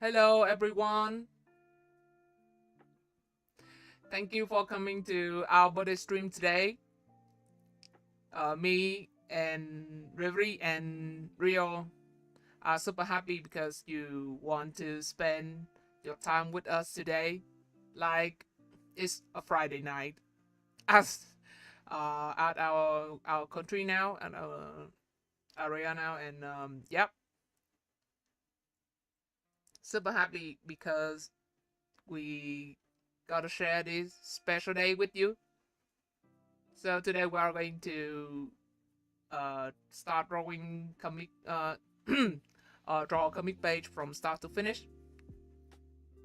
Hello, everyone. Thank you for coming to our birthday stream today. Me and Reverie and Rio are super happy because you want to spend your time with us today. Like it's a Friday night as at our country now and our area now, and yep, super happy because we got to share this special day with you. So today we are going to start drawing comic draw a comic page from start to finish.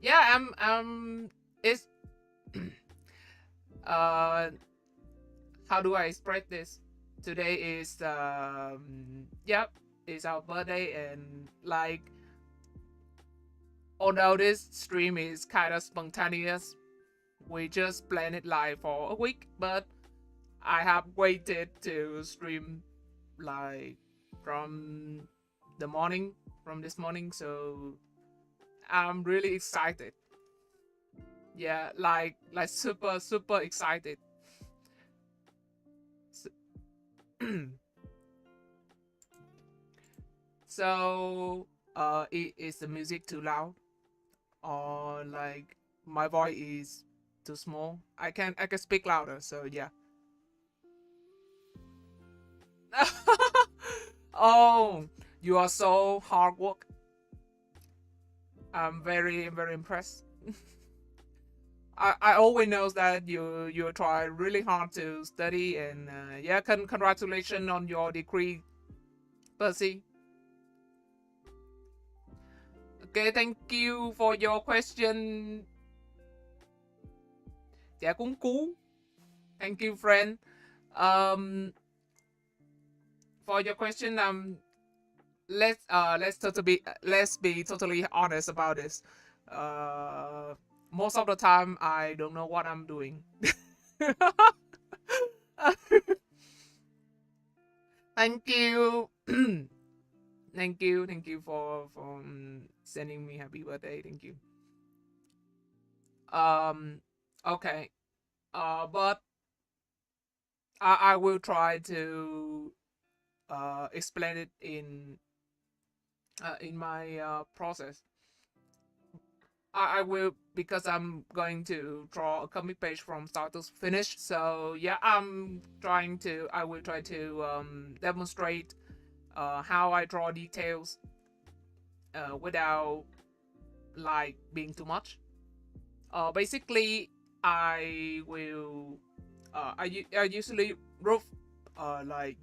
Yeah, it's uh how do I express this? Today is yep, it's our birthday, and like although this stream is kind of spontaneous, we just planned it live for a week, but I have waited to stream like from the morning from this morning, so I'm really excited. Yeah, like super excited. So is the music too loud, or like my voice is too small? I can speak louder, so yeah. Oh, you are so hard work. I'm very impressed. I always knows that you try really hard to study, and yeah, congratulations on your degree, Percy. Okay, thank you for your question. Dạ cũng cú. Thank you, friend. Um, for your question, let's be totally honest about this. Uh, Most of the time, I don't know what I'm doing. Thank you. Thank you for sending me happy birthday. Thank you. Um, okay. But I will try to explain it in my process. I will, because I'm going to draw a comic page from start to finish. So yeah, I will try to demonstrate how I draw details without like being too much. Basically, I will. I usually rough, like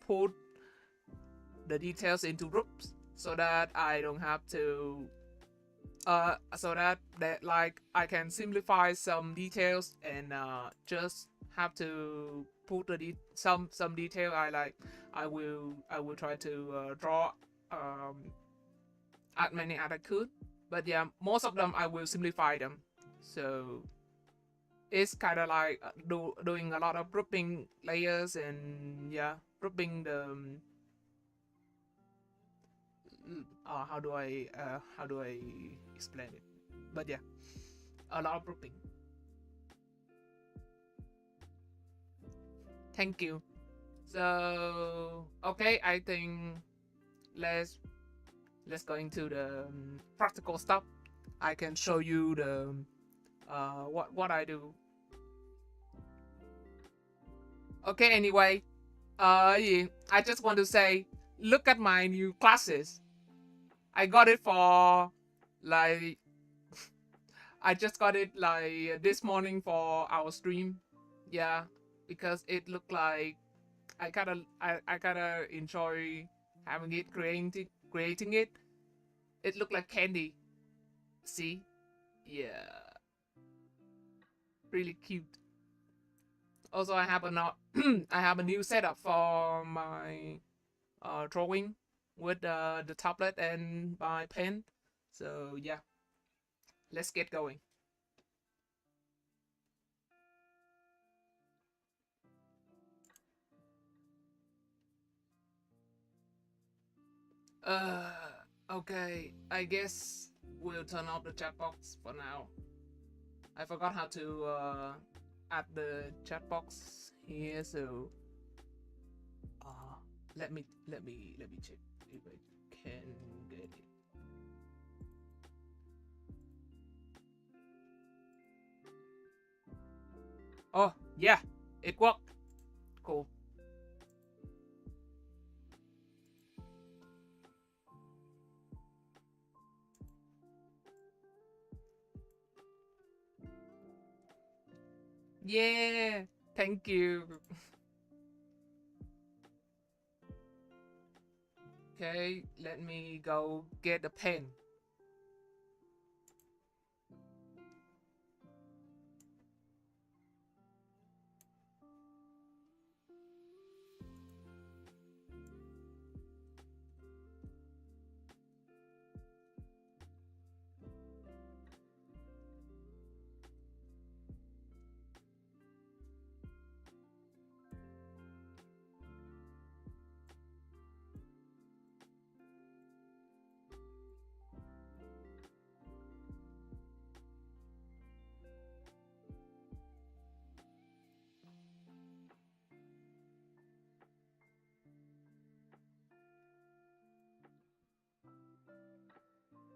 put the details into groups so that I don't have to. So that like I can simplify some details and just have to put some detail I will try to draw um as many as I could, but yeah, most of them I will simplify them. So it's kind of like doing a lot of grouping layers, and yeah, grouping the how do I explain it? But yeah, a lot of grouping. Thank you. So okay, I think let's let's go into the practical stuff. I can show you the what I do. Okay, anyway, yeah, I just want to say, look at my new classes. I got it for like I just got it like this morning for our stream. Yeah, because it looked like I kind of enjoy having it, creating it. It looked like candy. See? Yeah, really cute. Also, I have a not I have a new setup for my drawing with the tablet and my pen. So yeah, let's get going. Uh, Okay, I guess we'll turn off the chat box for now. I forgot how to add the chat box here, so uh, let me check if I can get it. Oh yeah, it worked. Cool. Yeah, thank you. Okay, let me go get a pen.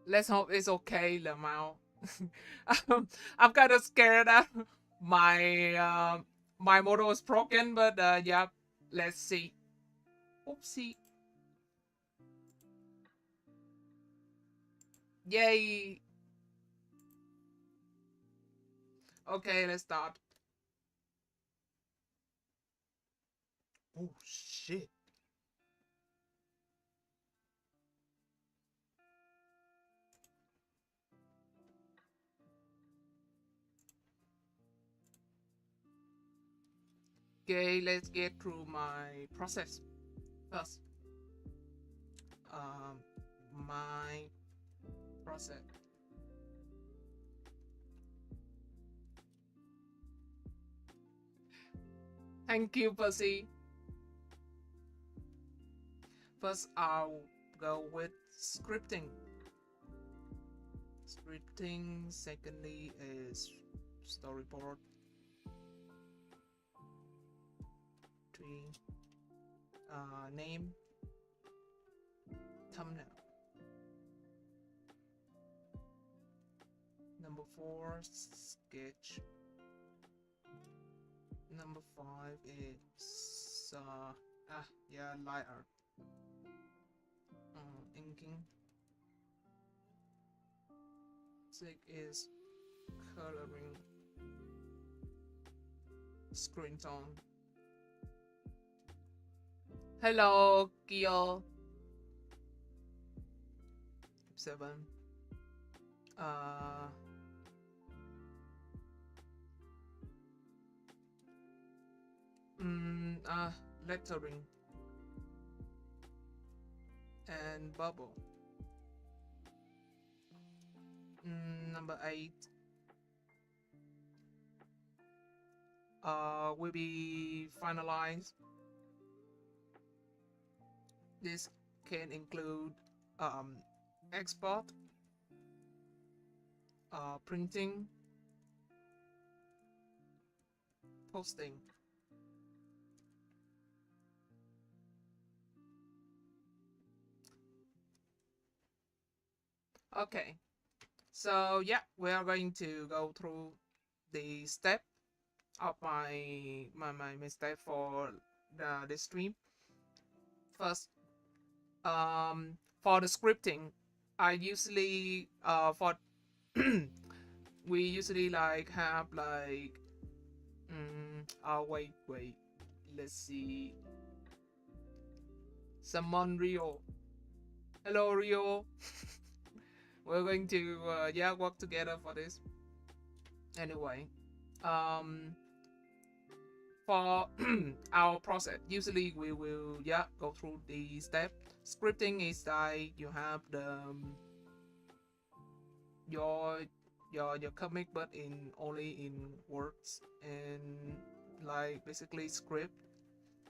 Let's hope it's okay, Lamau. I'm kind of scared that my my model is broken, but yeah, let's see. Oopsie. Yay. Okay, let's start. Oh shit. Okay, let's get through my process first. Um, my process. Thank you, Percy. First, I'll go with scripting. Scripting. Secondly is storyboard. 3. Name. Thumbnail. Number 4, sketch. Number 5 is yeah, light art. Inking. 6 is coloring. Screentone. Hello, Kyo. 7. Lettering and bubble. Number 8 will be finalized. This can include export, printing, posting. Okay, so yeah, we are going to go through the step of my step for the stream. First, for the scripting, I usually for we usually like have like wait, let's see, summon Rio. Hello, Rio. We're going to yeah, work together for this. Anyway, for our process, usually we will yeah go through the step. Scripting is like you have the your your comic, but in only in words, and like basically script.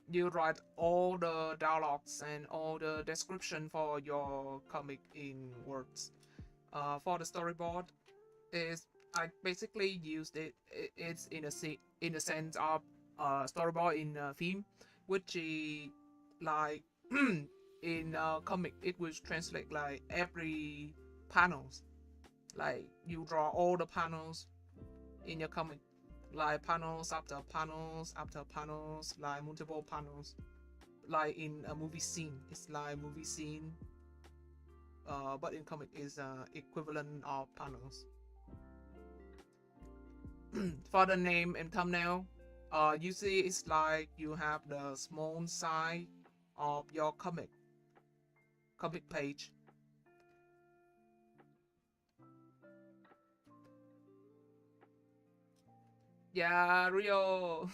you write all the dialogues and all the description for your comic in words. For the storyboard, is I basically used it. It's in the sense of storyboard in film, which is like in comic it will translate like every panels. Like you draw all the panels in your comic, like panels after panels after panels, like multiple panels. Like in a movie scene, it's like movie scene, but in comic is equivalent of panels. For the name and thumbnail, usually it's like you have the small size of your comic page. Yeah, Rio.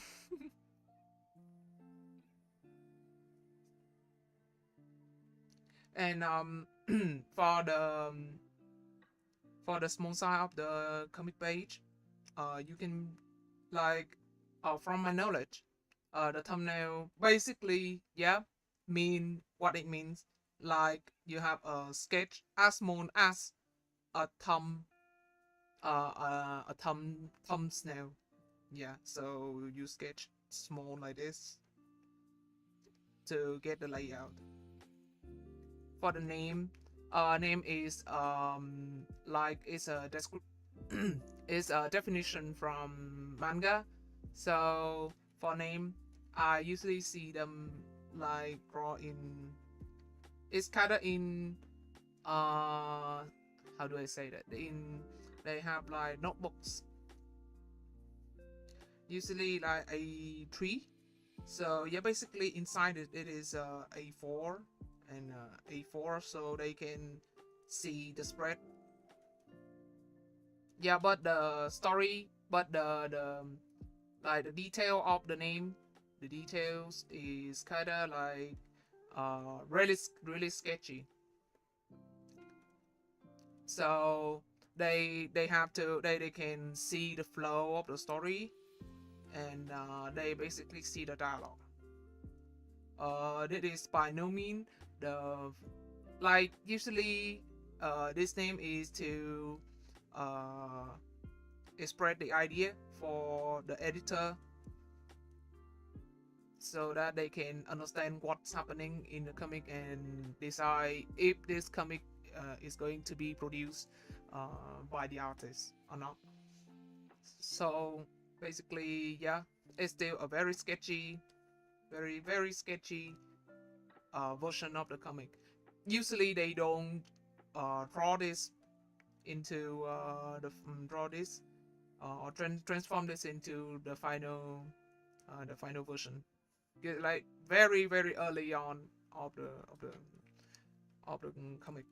And for the for the small size of the comic page, you can like from my knowledge, the thumbnail basically, yeah, mean what it means. Like you have a sketch as small as a thumbnail. Yeah, so you sketch small like this to get the layout. For the name, name is like it's a it's a definition from manga. So for name, I usually see them like draw in. It's kind of in how do I say that? They have like notebooks, usually like A3. So yeah, basically inside it is A4 and A4, so they can see the spread. Yeah, but the story, but the like the detail of the name, the details is kind of like really sketchy. So they have to they can see the flow of the story, and they basically see the dialogue. That is by no means the like usually this name is to uh, spread the idea for the editor so that they can understand what's happening in the comic and decide if this comic is going to be produced by the artist or not. So basically, yeah, it's still a very sketchy, very sketchy version of the comic. Usually, they don't draw this into draw this or transform this into the final version. Like very early on of the comic.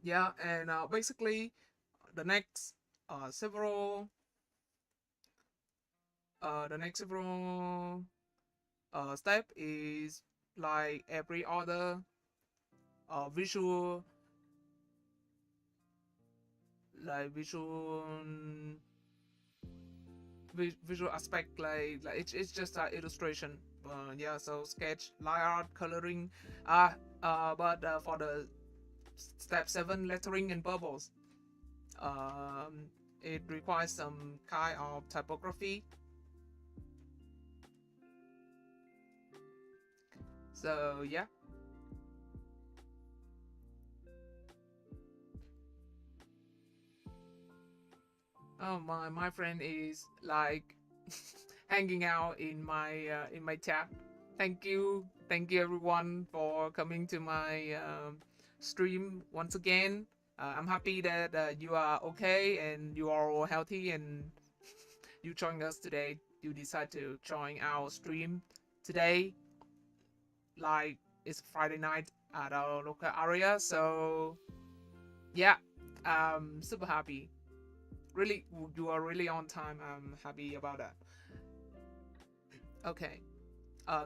Yeah, and basically the next several step is like every other visual like visual aspect, like it's just an illustration. Yeah, so sketch, line art, coloring. But for the step 7, lettering and bubbles, it requires some kind of typography. So yeah. Oh, my friend is like hanging out in my chat. Thank you everyone for coming to my stream once again. I'm happy that you are okay and you are all healthy and you join us today. You decide to join our stream today. Like it's Friday night at our local area, so yeah, super happy. Really, you are really on time. I'm happy about that. Okay,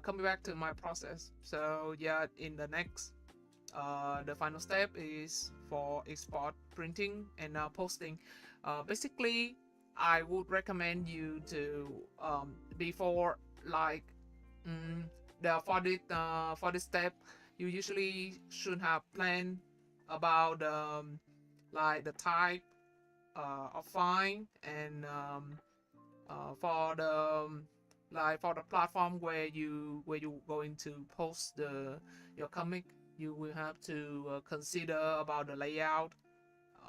coming back to my process. So yeah, in the next, the final step is for export, printing, and posting. Basically, I would recommend you to before like for this step, you usually should have planned about like the type of file, and for the like for the platform where you going to post your comic, you will have to consider about the layout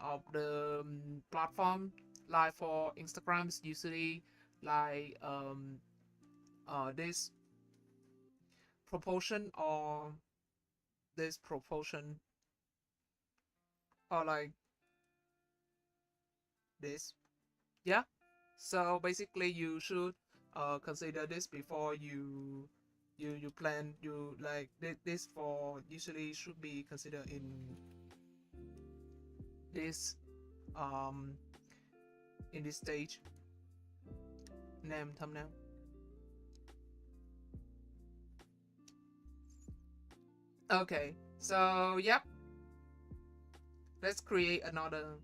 of the platform. Like for Instagram, it's usually like this proportion or this proportion, or like this. Yeah. So basically, you should consider this before you plan. You like this for usually should be considered in this um in this stage. Name thumbnail. Okay. So yep. Let's create another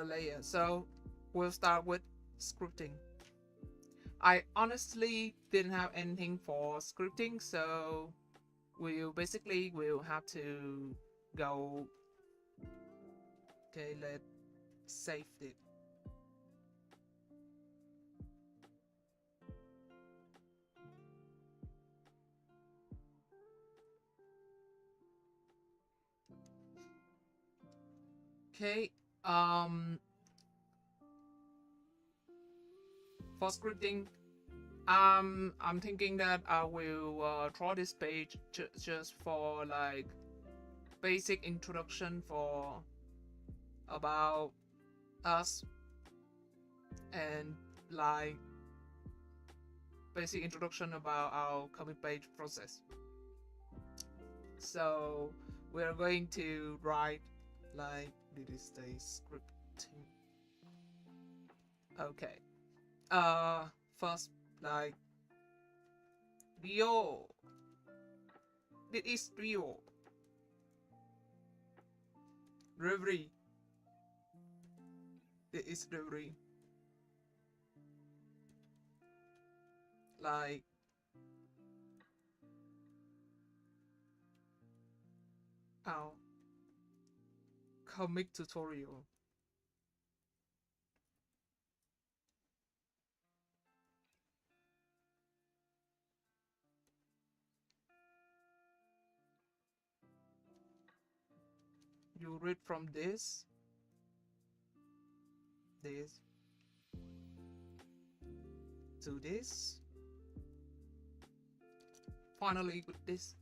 layer. So we'll start with scripting. I honestly didn't have anything for scripting, so we'll have to go. Okay, let's save it. Okay, for scripting, I'm thinking that I will draw this page just for like basic introduction for about us, and like basic introduction about our comic page process. So we're going to write like this say scripting. Okay. First, like Rio. This is Rio. Reverie. This is Reverie. Like our comic tutorial. You read from this to this, finally with this.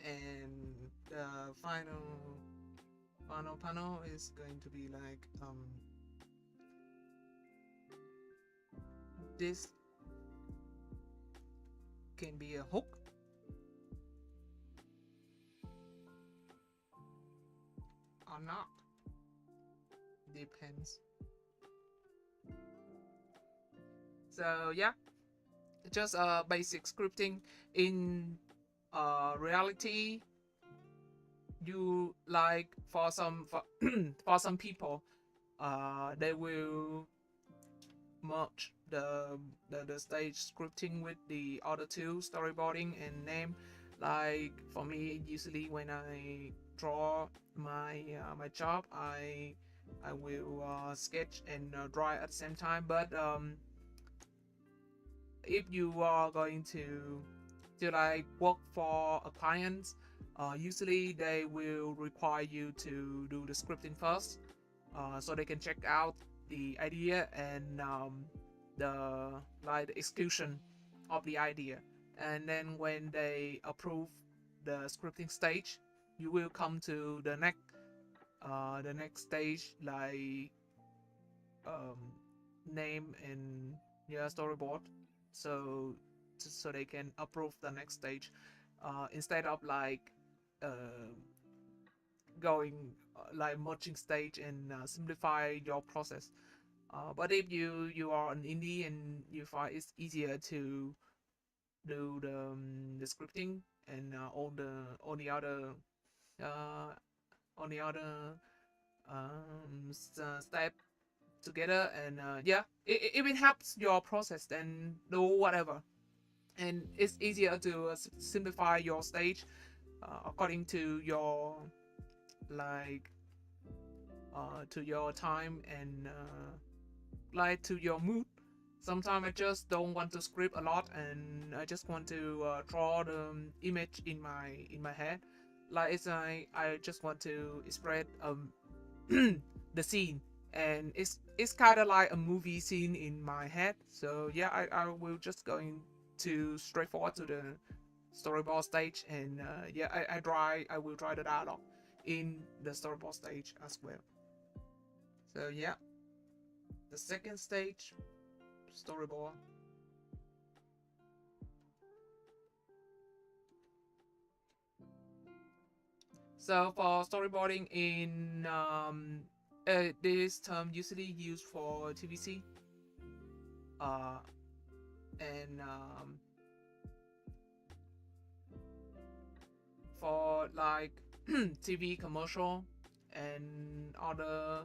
And the final panel is going to be like this can be a hook or not, depends. So yeah, just basic scripting. In reality, you like for some people, they will merge the stage scripting with the other two, storyboarding and name. Like for me, usually when I draw my job, I will sketch and draw at the same time. But if you are going to like work for a client, usually they will require you to do the scripting first, so they can check out the idea and the like the execution of the idea. And then when they approve the scripting stage, you will come to the next stage, like um, name and your storyboard, so so they can approve the next stage, instead of like uh, going like merging stage and simplify your process. But if you are an indie and you find it's easier to do the scripting and all the other uh, all the other step together, and yeah, it will help your process and do whatever, and it's easier to simplify your stage according to your like to your time and like to your mood. Sometimes I just don't want to script a lot, and I just want to draw the image in my head. Like I just want to spread the scene, and it's kind of like a movie scene in my head. So yeah, I will just going to straightforward to the storyboard stage, and yeah, I will try the dialogue in the storyboard stage as well. So yeah, the second stage, storyboard. So for storyboarding in this term usually used for TVC, uh, and for like TV commercial and other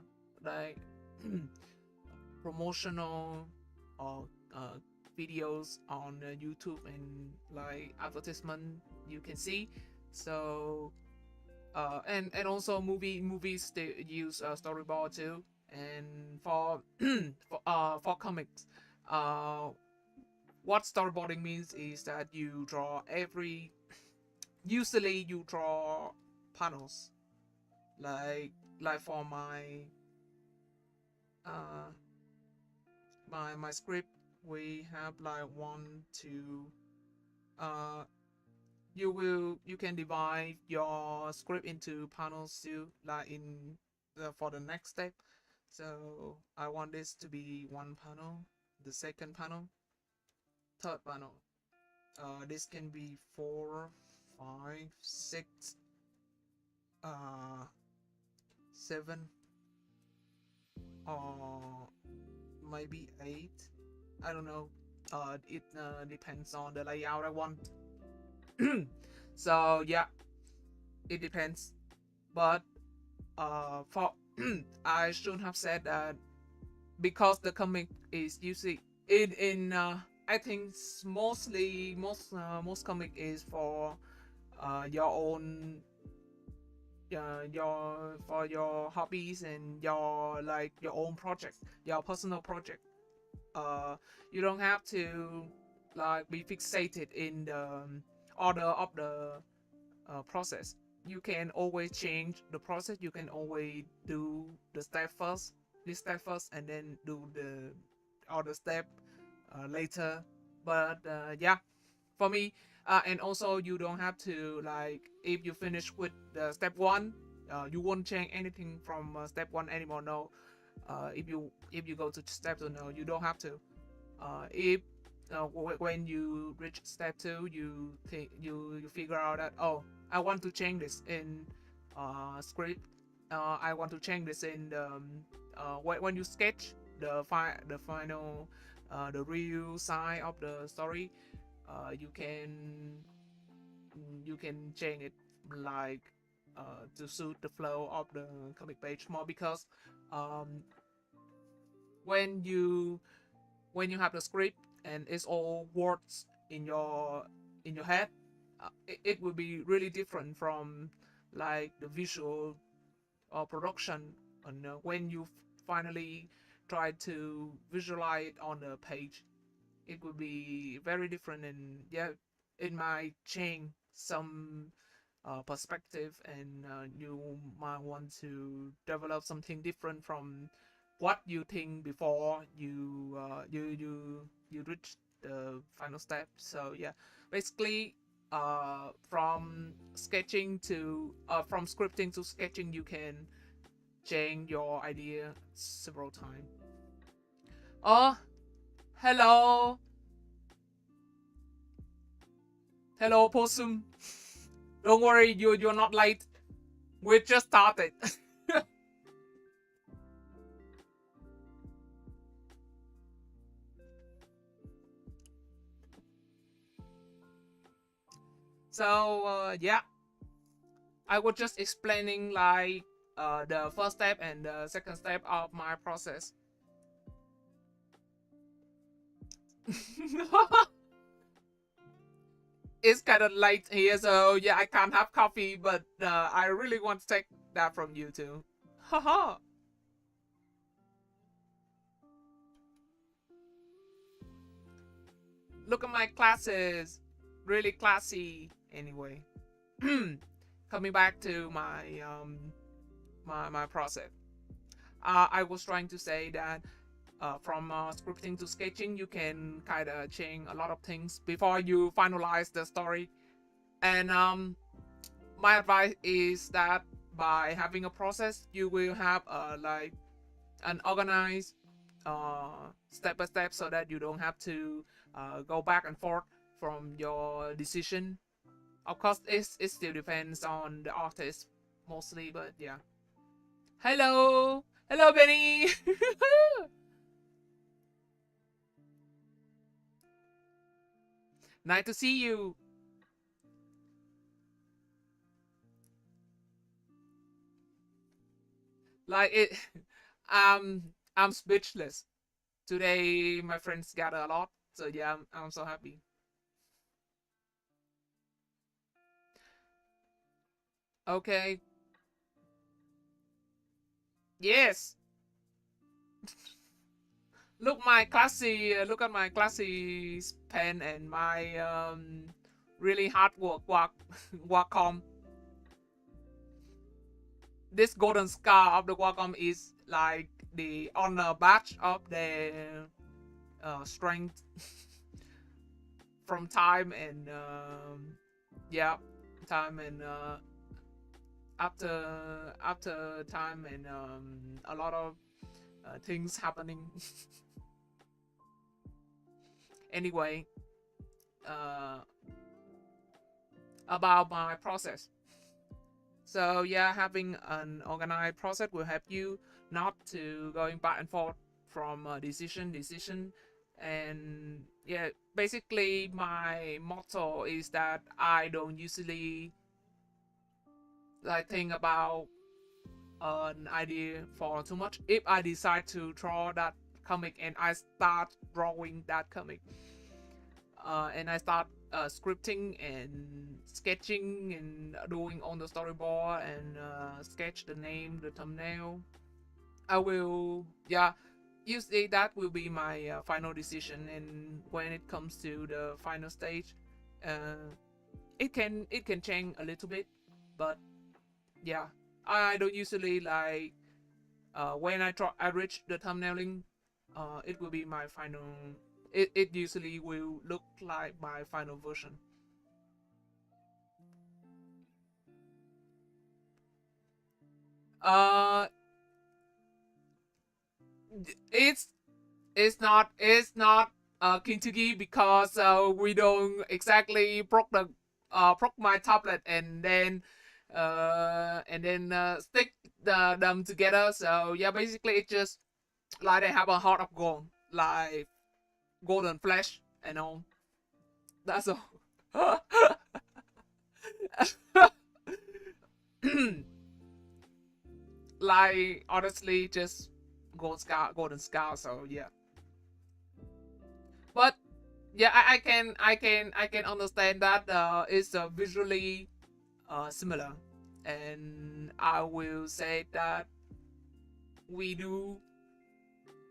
like promotional or videos on YouTube and like advertisement you can see. So and also movies they use storyboard too. And for for comics, uh, what storyboarding means is that you draw every. Usually, you draw panels like like for uh my script. We have like one, two. Uh, you can divide your script into panels too, like in for the next step. So I want this to be one panel, the second panel, third panel. This can be four, five, six, uh, seven, or maybe eight. I don't know. It depends on the layout I want. So yeah, it depends. But for I should have said that because the comic is usually in I think most comic is for your own your for your hobbies and your like your own project, your personal project. uh you don't have to like be fixated in the order of the process. You can always change the process. You can always do the step first, this step first, and then do the other step later. But yeah, for me, and also you don't have to like if you finish with the step one, you won't change anything from step one anymore. No, if you go to step two, no, you don't have to. If when you reach step two, you think you figure out that, oh, I want to change this in script. I want to change this in the when you sketch the final the real side of the story. You can change it like to suit the flow of the comic page more, because um, when you have the script and it's all words in your head, it will be really different from like the visual or production. And when you finally try to visualize it on the page, it will be very different, and yeah, it might change some perspective, and you might want to develop something different from what you think before you reach the final step. So yeah, basically from scripting to sketching, you can change your idea several times. Oh, hello, hello, Possum. Don't worry, you're not late. We just started. So yeah, I was just explaining like the first step and the second step of my process. It's kind of late here, so yeah, I can't have coffee, but I really want to take that from you too. Haha. Look at my classes. Really classy. Anyway. Coming back to my process. I was trying to say that from scripting to sketching, you can kind of change a lot of things before you finalize the story. And my advice is that by having a process, you will have like an organized step by step, so that you don't have to go back and forth from your decision. Of course, it still depends on the artist mostly, but yeah. Hello, hello, Benny. Nice to see you. Like it, I'm speechless. Today, my friends gather a lot, so yeah, I'm so happy. Okay, yes. Look at my classy pen and my really hard work Wacom. This golden scar of the Wacom is like the honor badge of the strength from time and yeah, time and after time and a lot of things happening. Anyway, uh, about my process. So yeah, having an organized process will help you not to going back and forth from decision, and yeah, basically my motto is that I don't usually like think about an idea for too much. If I decide to draw that comic and I start drawing that comic, and I start scripting and sketching and doing on the storyboard and sketch the name, the thumbnail. I will, yeah, usually that will be my final decision. And when it comes to the final stage, uh, it can change a little bit, but yeah, I don't usually like when I reach the thumbnailing, it will be my final. It usually will look like my final version. Uh, it's it's not Kintugi because we don't exactly broke my tablet and then stick them together. So yeah, basically it's just like they have a heart of gold, like golden flesh and all. That's all. Like honestly, just golden scar. So yeah, but yeah, I can understand that it's visually similar, and I will say that we do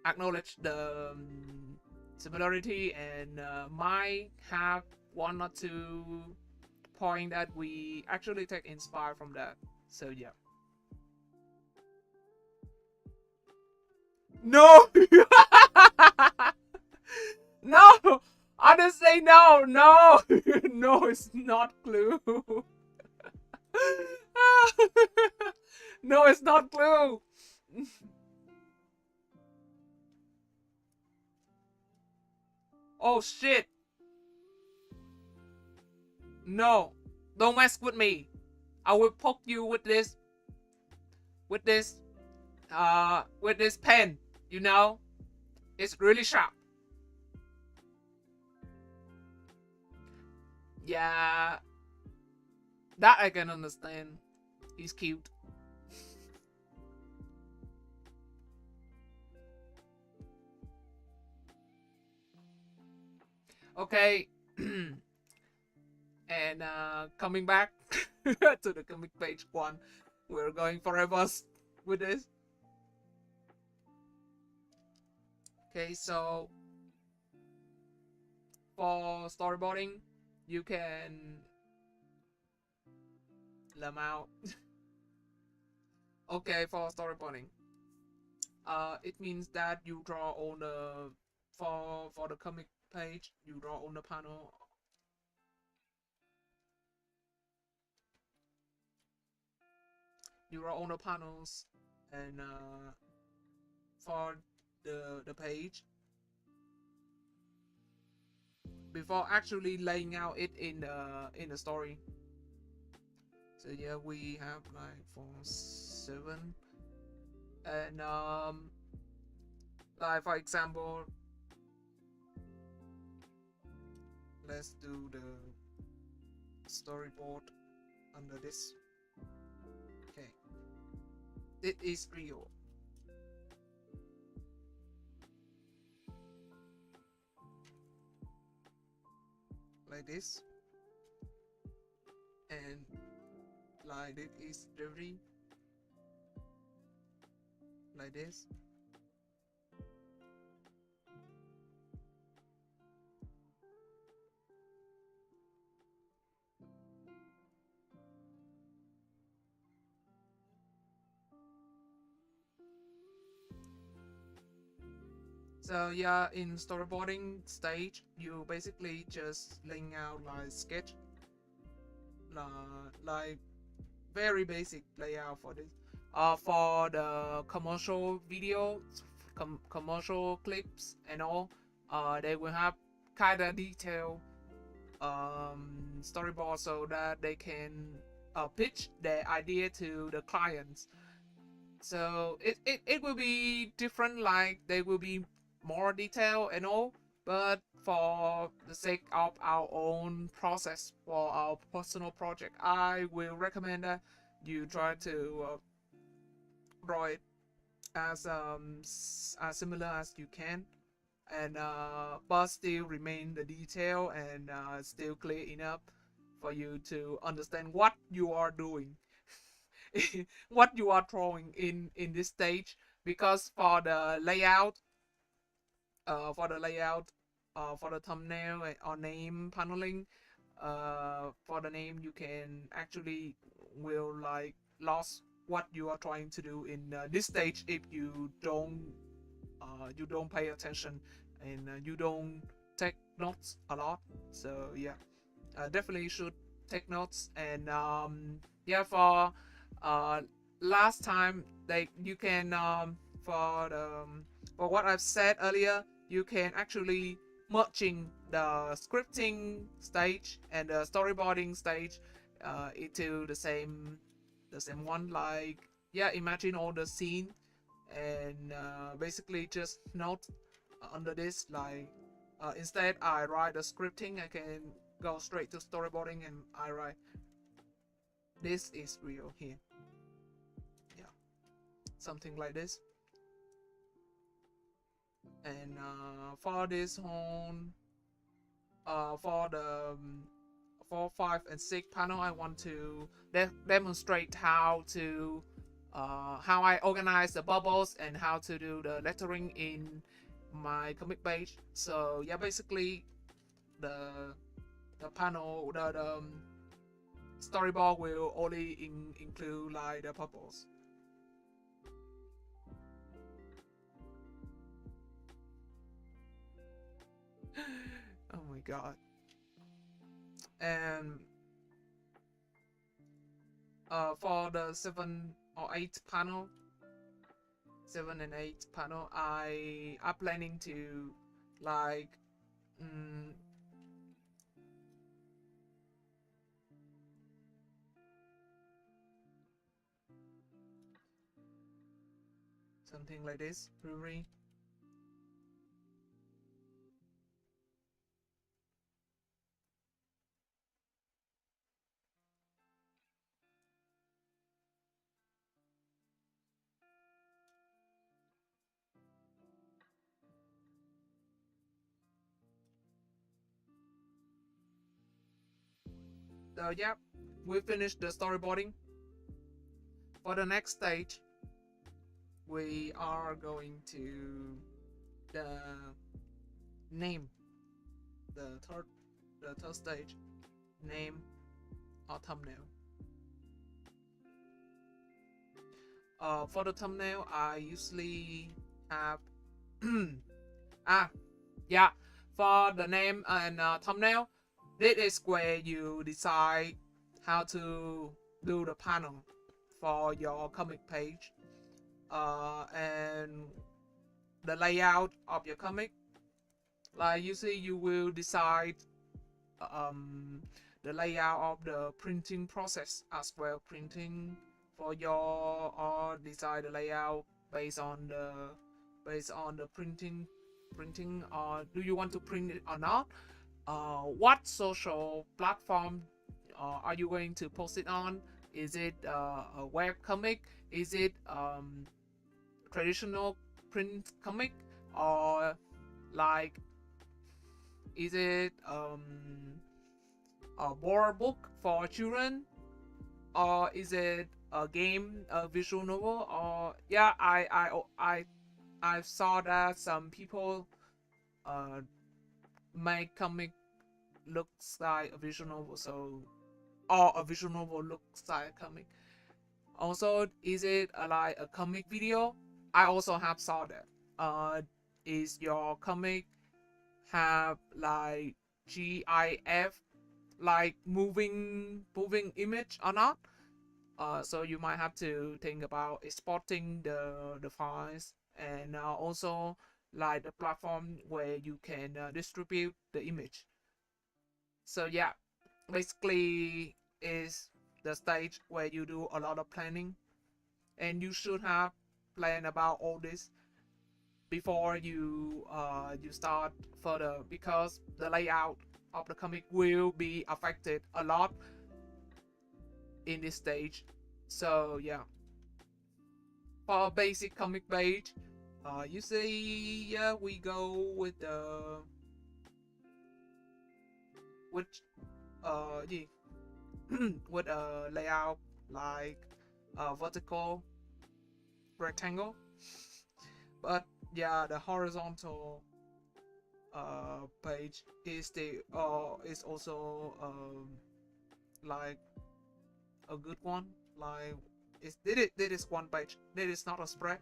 acknowledge the similarity and might have one or two point that we actually take inspire from that. So yeah. No. No. Honestly, no, no, no. It's not Clue. No, it's not Clue. Oh shit. No. Don't mess with me. I will poke you with this with this pen, you know? It's really sharp. Yeah, that I can understand. He's cute. Okay. And coming back to the comic page one, we're going forever with this. Okay, so for storyboarding, you can lem out. Okay, for storyboarding, it means that you draw on the for the comic page, you draw on the panel. You draw on the panels, and for the page before actually laying out it in the story. So yeah, we have like 4, 7, and like for example, let's do the storyboard under this. Okay, it is real. Like this, and like it is Reverie. Like this. So yeah, in storyboarding stage, you basically just laying out like sketch, like very basic layout for this. For the commercial videos, commercial clips and all, they will have kind of detailed storyboard so that they can pitch their idea to the clients. So it will be different, like they will be more detailed and all, but for the sake of our own process for our personal project, I will recommend that you try to draw it as similar as you can, and but still remain the detail and still clear enough for you to understand what you are doing. What you are drawing in this stage, because for the layout, for the thumbnail or name paneling, for the name you can actually will like lost what you are trying to do in this stage if you don't pay attention, and you don't take notes a lot. So yeah, definitely should take notes. And yeah, for uh, last time, like you can for what I've said earlier, you can actually merging the scripting stage and the storyboarding stage into the same one. Like yeah, imagine all the scene, and basically just note under this, like instead I write the scripting, I can go straight to storyboarding and I write this is real here. Yeah, something like this. And for this one, for the 4, 5, and 6 panel, I want to demonstrate how I organize the bubbles and how to do the lettering in my comic page. So yeah, basically the the storyboard will only include like the bubbles. Oh my god. And for the 7 and 8 panel, I am planning to like mm, something like this. Reverie. So yeah, we finished the storyboarding. For the next stage, we are going to the name, the third stage, name or thumbnail. For the thumbnail, I usually have yeah, for the name and thumbnail, this is where you decide how to do the panel for your comic page, and the layout of your comic. Like usually you will decide the layout of the printing process as well, printing for your, or decide the layout based on the printing, or do you want to print it or not, what social platform are you going to post it on? Is it a web comic? Is it traditional print comic, or like is it a board book for children, or is it a game, a visual novel? Or yeah, I saw that some people uh make comic looks like a visual novel, so, or a visual novel looks like a comic. Also, is it like a comic video? I also have saw that. Is your comic have like GIF, like moving image or not? So you might have to think about exporting the files, and also like the platform where you can distribute the image. So yeah, basically is the stage where you do a lot of planning, and you should have planned about all this before you start further, because the layout of the comic will be affected a lot in this stage. So yeah, for a basic comic page, you see, yeah, we go with the with yeah, with a layout like a vertical rectangle, but yeah, the horizontal page is also like a good one. Like this is one page. This is not a spread.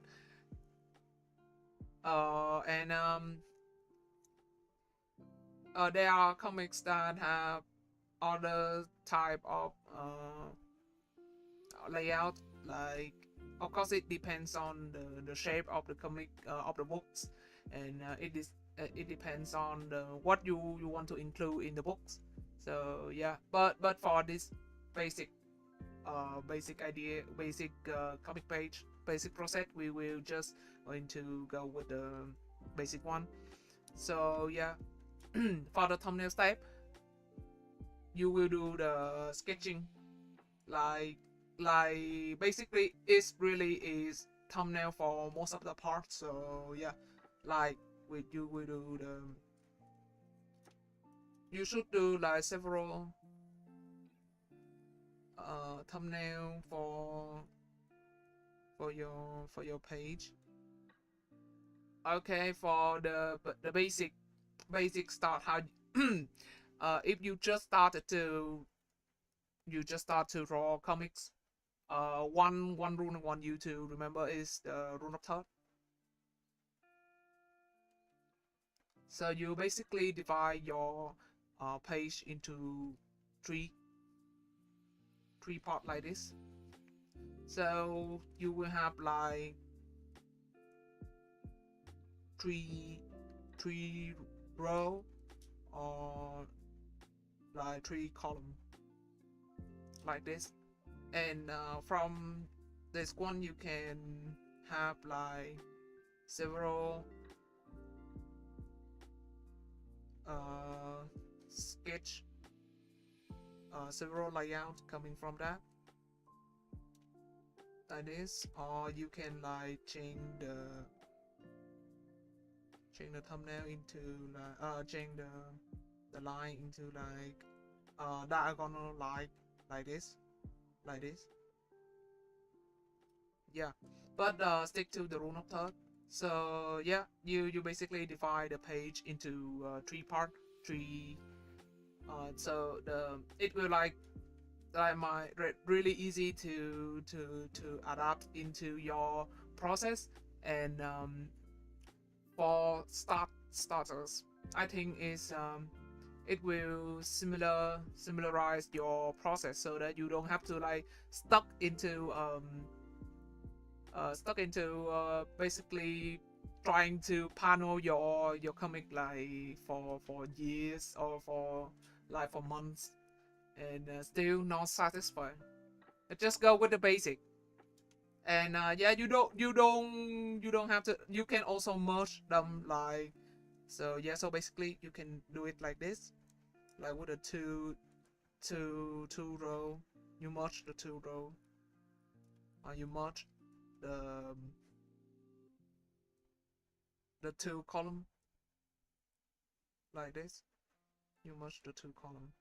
And there are comics that have other type of layout. Like, of course, it depends on the shape of the comic, of the books, and it depends on what you want to include in the books. So yeah, but for this basic basic idea, basic comic page, basic process, we will just going to go with the basic one. So yeah, for the thumbnail type, you will do the sketching, like basically it really is thumbnail for most of the parts. So yeah, like you will do you should do like several thumbnail for your page. Okay, for the basic start, how if you just start to draw comics, one rule I want you to remember is the rule of third. So you basically divide your page into three part like this. So you will have like three row, or like three column like this. And from this one you can have like several sketch, several layouts coming from that like this. Or you can like change the thumbnail into like change the line into like diagonal like this, yeah. But stick to the rule of third. So yeah, you basically divide the page into three part, three. So it will like really easy to adapt into your process. And for starters, I think is it will similarize your process so that you don't have to like stuck into basically trying to panel your comic like for years or for months, and still not satisfied. Just go with the basic. And yeah, you don't have to, you can also merge them like, so yeah, so basically you can do it like this, like with a two row. You merge the two row, you merge the the two column like this. You merge the two column.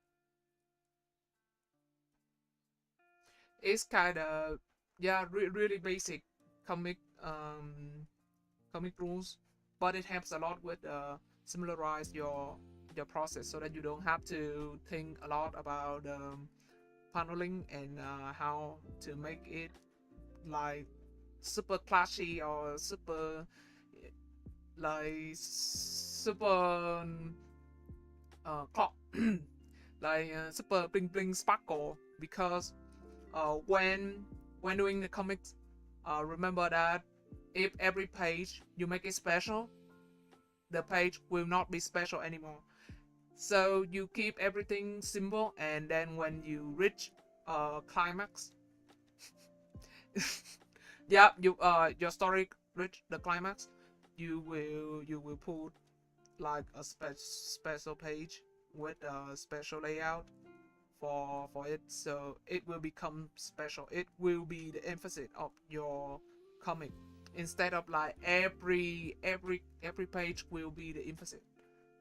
It's kind of, yeah, really basic comic comic rules, but it helps a lot with similarize your process so that you don't have to think a lot about paneling and how to make it like super clashy or super like super clock like super bling bling sparkle. Because when doing the comics, remember that if every page you make it special, the page will not be special anymore. So you keep everything simple, and then when you reach climax, yeah, your story reach the climax, you will put like a special page with a special layout for it, so it will become special. It will be the emphasis of your comic, instead of like every page will be the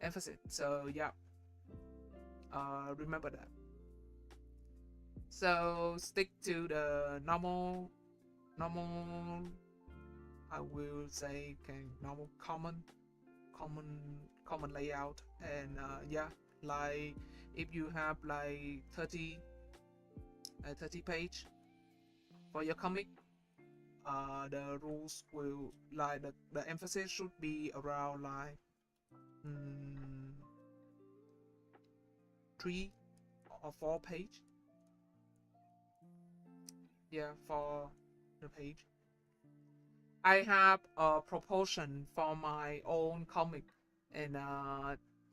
emphasis. So yeah, remember that. So stick to the normal, I will say, normal common common layout. And yeah, like if you have like 30 page for your comic, the rules will like the emphasis should be around like mm, 3 or 4 page, yeah, for the page. I have a proportion for my own comic, and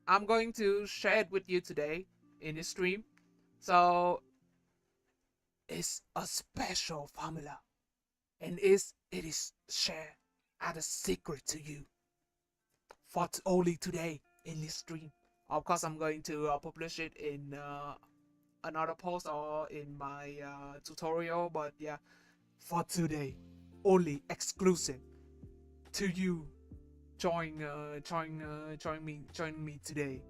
I'm going to share it with you today in the stream. So it's a special formula, and it is shared as a secret to you for only today in this stream. Of course, I'm going to publish it in another post or in my tutorial, but yeah, for today, only exclusive to you. Join me today.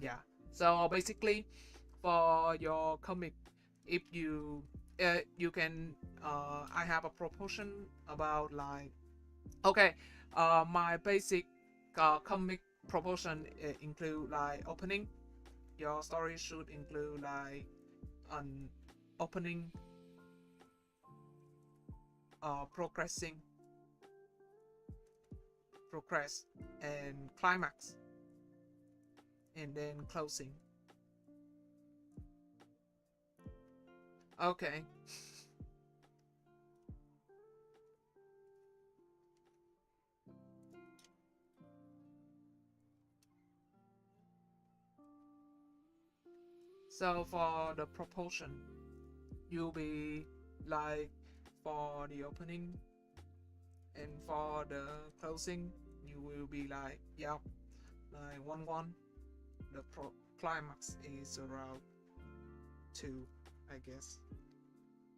Yeah. So basically, for your comic, if you can, I have a proportion about like, okay, my basic comic proportion include like opening. Your story should include like an opening, progressing, progress, and climax, and then closing. Okay. So for the proportion, you'll be like, for the opening and for the closing, you will be like, yeah, like 1 1. The climax is around 2, I guess.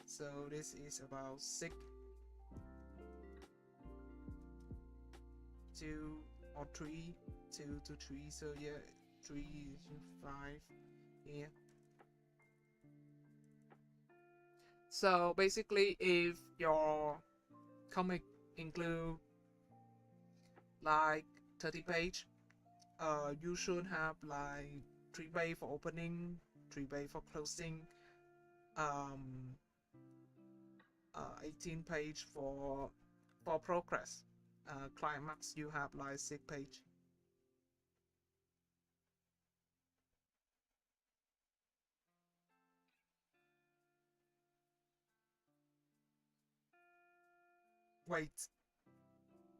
So this is about 6, 2 or 3, 2 to 3. So yeah, 3 is 5 here. So basically, if your comic include like 30 page, you should have like 3 page for opening, 3 page for closing, um 18 page for progress. Climax you have like 6 page. Wait.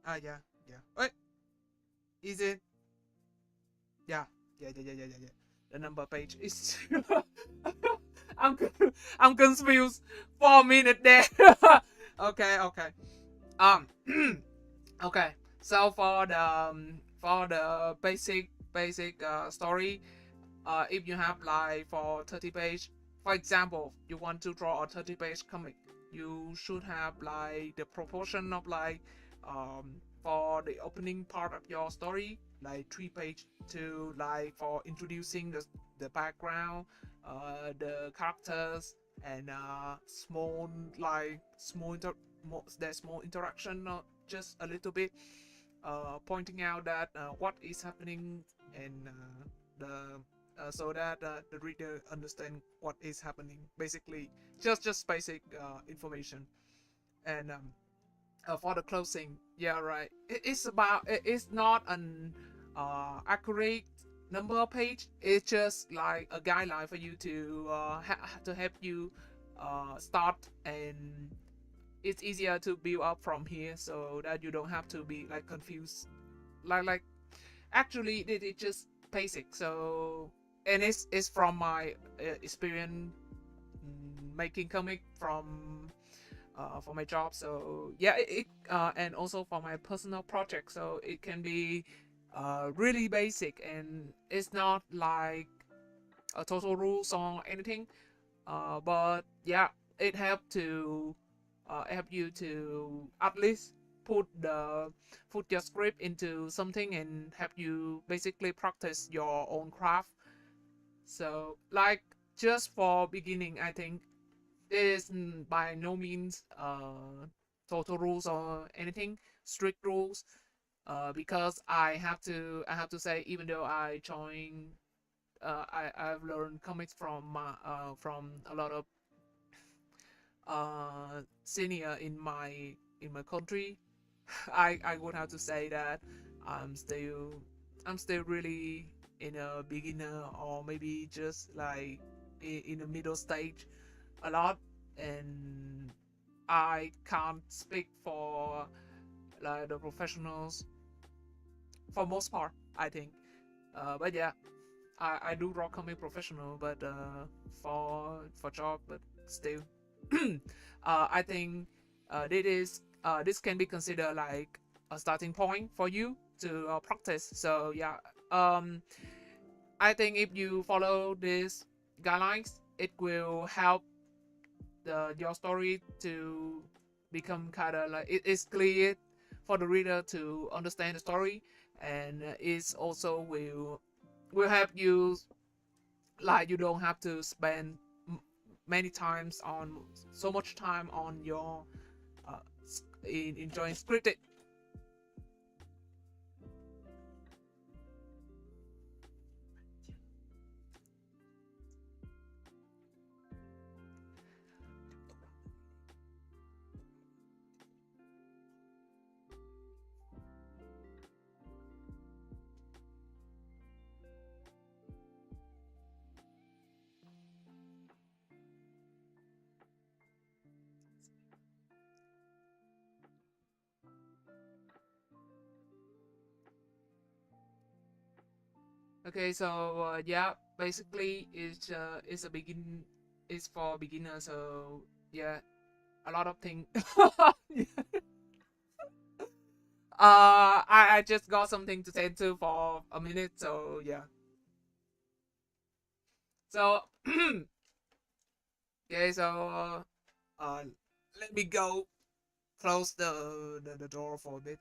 Yeah, yeah. Wait, is it? Yeah, yeah. The number page is. I'm I'm confused for a minute there. Okay. Um. Okay. So for the basic story, if you have like for 30 page, for example, you want to draw a 30 page comic, you should have like the proportion of like for the opening part of your story, like 3 page to like for introducing the background, the characters, and small like small interaction, just a little bit, pointing out that what is happening, and the so that the reader understand what is happening. Basically, just basic information. And for the closing, yeah, right. It's not an accurate number page. It's just like a guideline for you to help you start, and it's easier to build up from here, so that you don't have to be like confused. Like actually it's just basic. So, and it's from my experience, making comic from for my job. So yeah, and also for my personal project. So it can be really basic, and it's not like a total rules or anything. But yeah, it help you to at least put your script into something, and help you basically practice your own craft. So like, just for beginning, I think this is by no means total rules or anything, strict rules. Because I have to say, even though I joined, I've learned comics from a lot of senior in my country. I would have to say that I'm still I'm still really in a beginner, or maybe just like in a middle stage a lot. And I can't speak for like the professionals for most part, I think. But yeah, I do rock comic professional, but for job, but still, I think this can be considered like a starting point for you to practice. So yeah, um, I think if you follow these guidelines, it will help your story to become kind of like it is clear for the reader to understand the story, and it's also will help you, like you don't have to spend many times on so much time on your uh, in enjoying scripted. Okay, so yeah, basically it's a begin it's for beginners. So yeah, a lot of things. I just got something to say to for a minute. So yeah. So okay, so let me go close the door for a bit.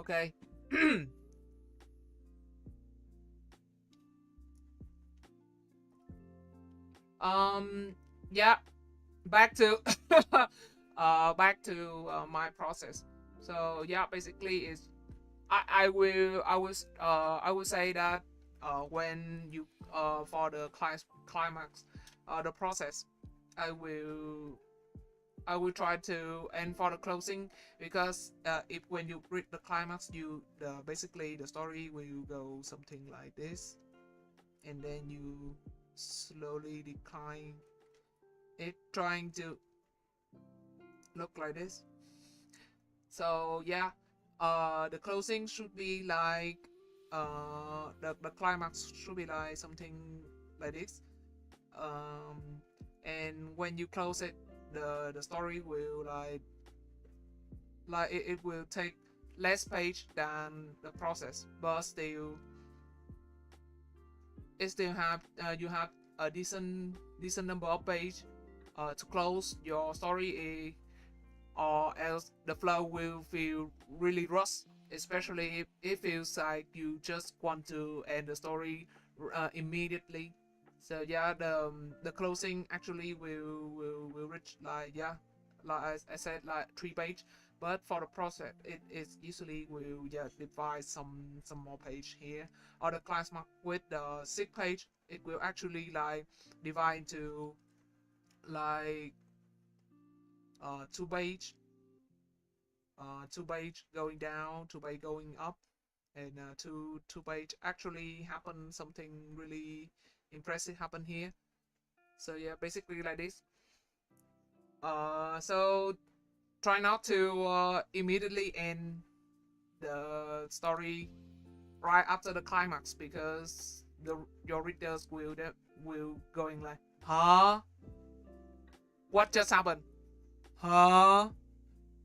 Okay. um yeah, back to back to my process. So yeah, basically is I will say that when you for the climax the process, I will I will try to, and for the closing, because if when you read the climax, basically the story will go something like this, and then you slowly decline it, trying to look like this. So yeah, the closing should be like the climax should be like something like this. Um, and when you close it, the story will it will take less page than the process, but still it still have you have a decent number of page to close your story, or else the flow will feel really rushed, especially if it feels like you just want to end the story immediately. So yeah, the closing actually will reach like, yeah, like I said, like 3 page. But for the process, it is usually will, yeah, divide some more page here. Or the class mark with the 6 page, it will actually like divide into like 2 page, 2 page going down, 2 page going up, and two page actually happen something really impressive happen here. So yeah, basically like this. So try not to immediately end the story right after the climax, because your readers will going like, huh, what just happened, huh,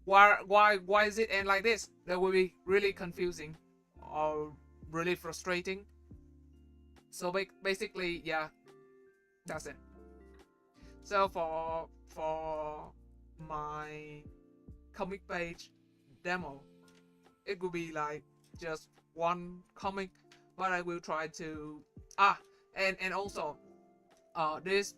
why is it end like this? That will be really confusing or really frustrating. So basically, yeah, that's it. So for my comic page demo, it will be like just one comic, but I will try to and also this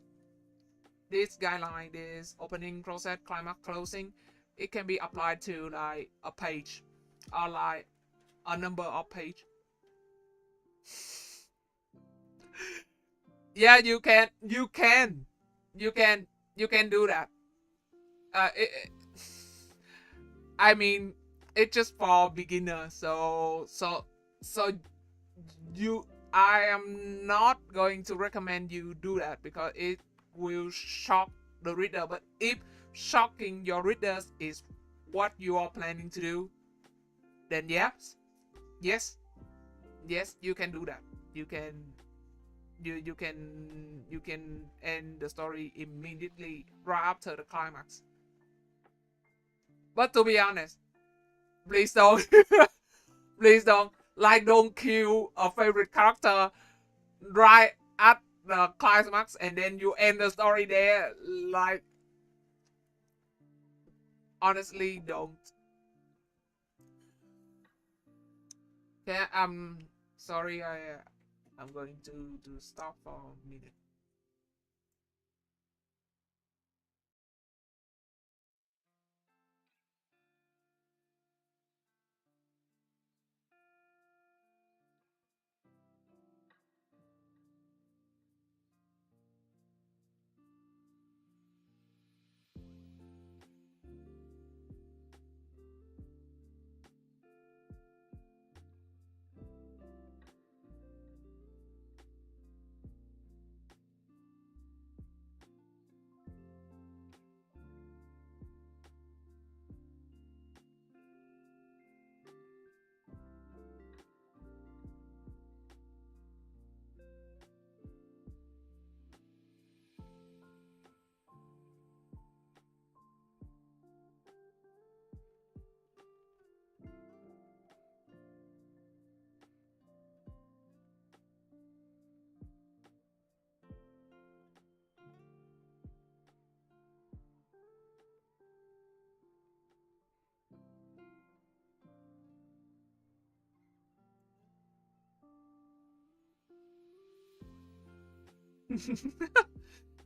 guideline, this opening, process, climax, closing, it can be applied to like a page or like a number of page. Yeah, you can you can do that. I mean, it's just for beginners. So you I am not going to recommend you do that, because it will shock the reader. But if shocking your readers is what you are planning to do, then yes, yes, you can do that. You can you can end the story immediately right after the climax. But to be honest, please don't, please don't, like, don't kill a favorite character right at the climax and then you end the story there. Like, honestly, don't. Okay, I'm sorry. I'm going to stop for a minute.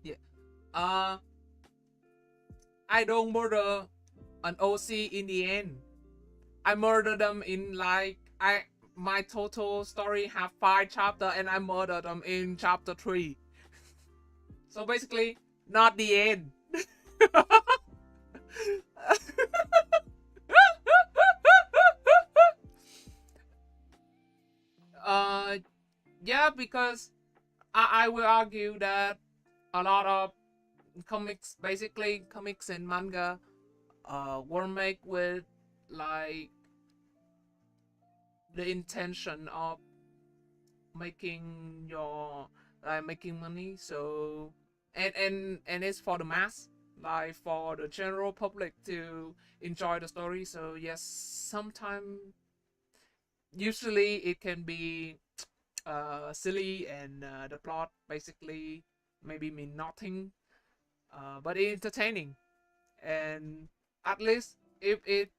Yeah. Uh, I don't murder an OC in the end. I murder them in like my total story have 5 chapters and I murder them in chapter 3. So basically, not the end. uh, yeah, because I will argue that a lot of comics, basically comics and manga, were made with like the intention of making your making money. So and it's for the mass, like for the general public to enjoy the story. So yes, sometimes usually it can be silly and the plot basically maybe mean nothing, but it's entertaining. And at least if it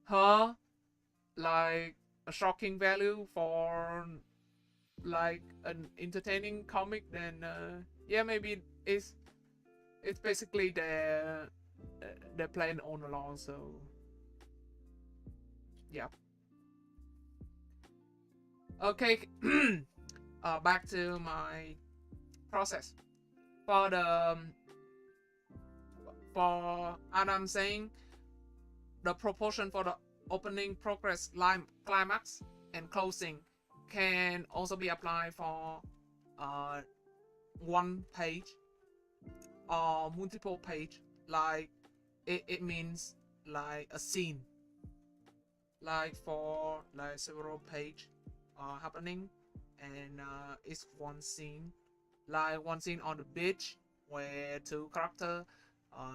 her like a shocking value for like an entertaining comic, then yeah, maybe it's basically their plan all along. So yeah. Okay. Back to my process for the for and I'm saying the proportion for the opening, progress, climax, and closing can also be applied for uh, one page or multiple page. Like it means like a scene, like for like several page happening, and it's one scene, like one scene on the beach where two characters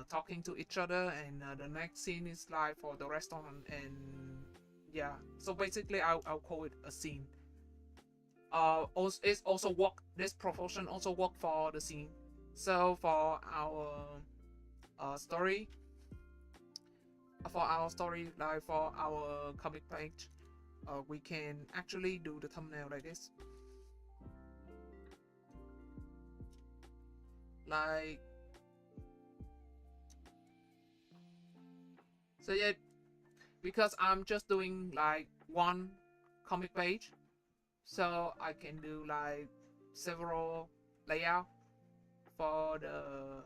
talking to each other, and the next scene is like for the restaurant, and yeah. So basically, I'll call it a scene. Also, it's also work. This proportion also work for the scene. So story, for our story, like for our comic page, we can actually do the thumbnail like this, like so. Yeah, because I'm just doing like one comic page, so I can do like several layout for the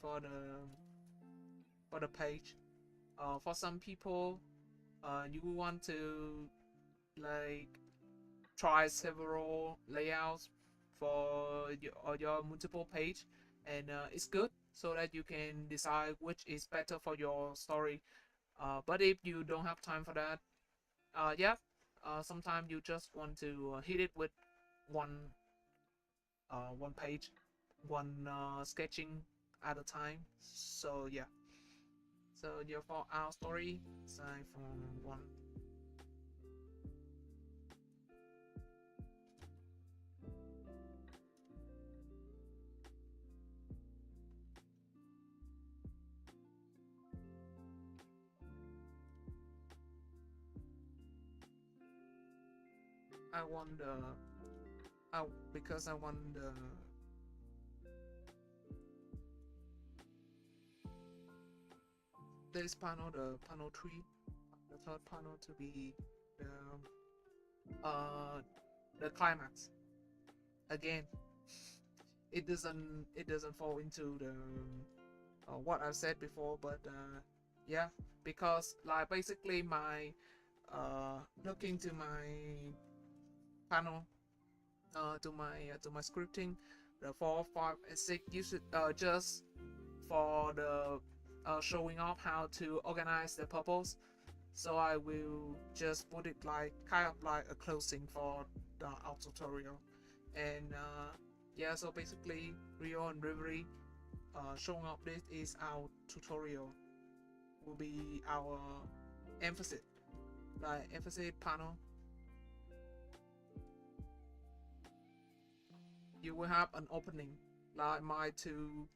for the for the page. For some people, you want to like try several layouts for your multiple page, and it's good so that you can decide which is better for your story. But if you don't have time for that, yeah, sometimes you just want to hit it with one one page, one sketching at a time. So yeah, so yeah, for our story, aside from one. I want because I want this panel, the panel 3, the third panel to be the uh the climax. Again, it doesn't fall into the what I've said before, but yeah, because like basically my looking to my panel, to my scripting, the 4, 5, and 6 use it just for the showing off how to organize the purpose. So I will just put it like kind of like a closing for the our tutorial. And yeah, so basically Rio and Reverie showing up this is our tutorial, will be our emphasis, like emphasis panel. You will have an opening like my to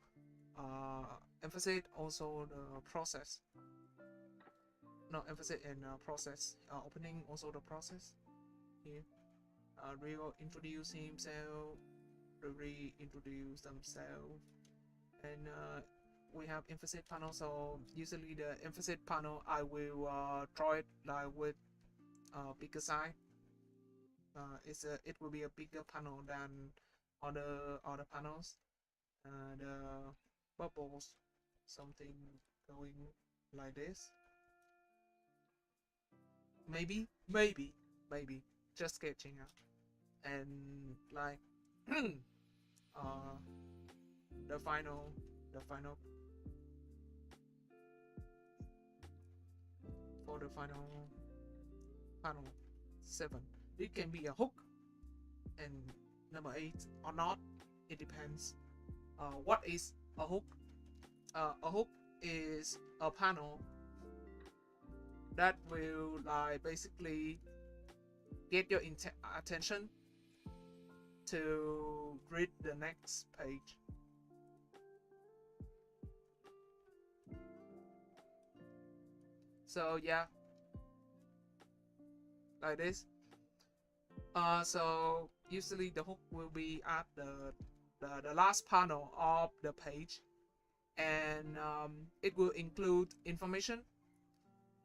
emphasis also the process, no emphasis and process, opening also the process here. Rio introduce himself, reintroduce themselves. And we have emphasis panel, so usually the emphasis panel I will draw it like with bigger size. It will be a bigger panel than other panels. The bubbles, something going like this. Maybe just sketching out. And like uh the final for the final panel 7, it can be a hook, and number 8 or not, it depends. What is a hook? A hook is a panel that will like basically get your attention to read the next page. So yeah, like this. So usually the hook will be at the last panel of the page, and it will include information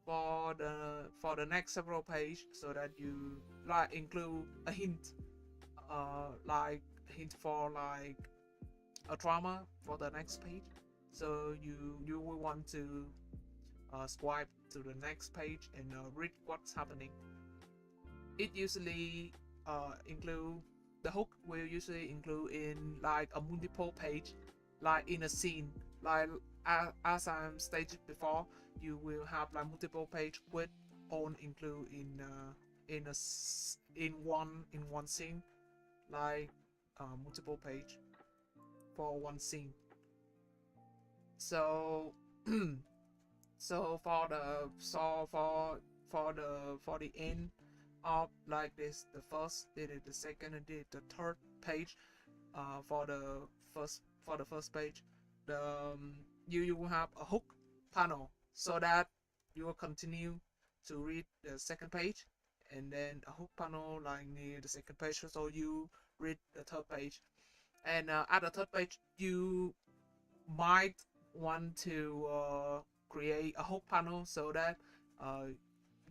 for the next several page, so that you like include a hint, like hint for like a drama for the next page. So you will want to swipe to the next page and read what's happening. It usually include the hook will usually include in like a multiple page, like in a scene, like as I stated before, you will have like multiple page with all include in one scene, like multiple page for one scene. So so for the end of like this, the first, did it, the second, and did the third page. For the first page, the you will have a hook panel, so that you will continue to read the second page, and then a hook panel like near the second page, so you read the third page. And at the third page, you might want to create a hook panel, so that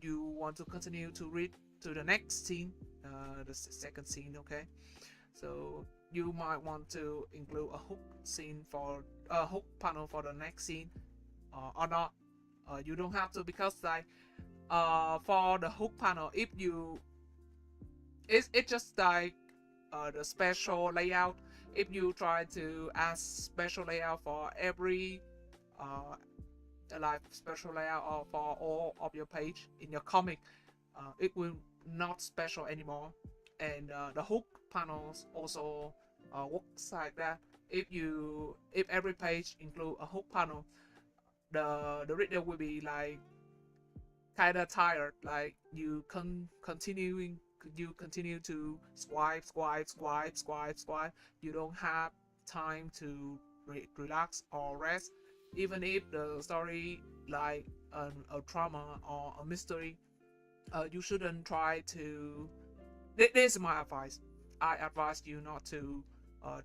you want to continue to read to the next scene, the second scene. Okay, so you might want to include a hook scene for a hook panel for the next scene, or not. You don't have to, because like for the hook panel, if you it's just like the special layout. If you try to add special layout for every uh, like special layout for all of your page in your comic, it will not special anymore. And the hook panels also works like that. If every page include a hook panel, the reader will be like kind of tired, like you continue to swipe. You don't have time to relax or rest. Even if the story like a drama or a mystery, you shouldn't try to. This is my advice. I advise you not to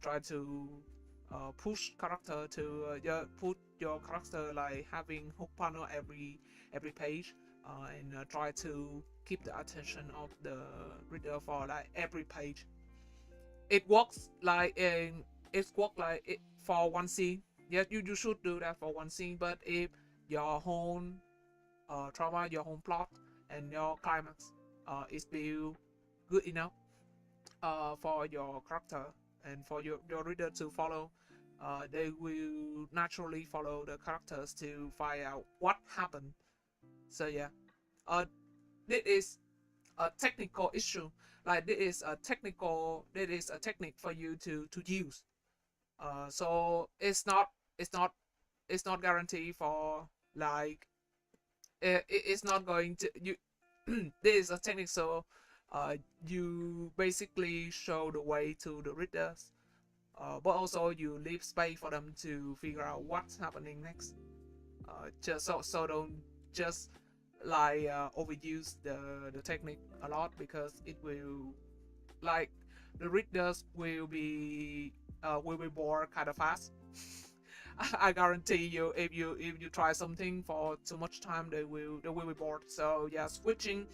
try to push character to put your character like having hook panel every page, and try to keep the attention of the reader for like every page. It works like for one scene. Yes, you should do that for one scene. But if your whole trauma, your whole plot, and your climax is built good enough for your character and for your reader to follow, they will naturally follow the characters to find out what happened. So yeah, uh, this is a technical issue. Like this is a technique for you to use. So it's not it's not guaranteed for like it's not going to you. This is a technique, so you basically show the way to the readers, but also you leave space for them to figure out what's happening next. Just so don't just like overuse the technique a lot, because it will like the readers will be bored kind of fast. I guarantee you, if you try something for too much time, they will be bored. So yeah, switching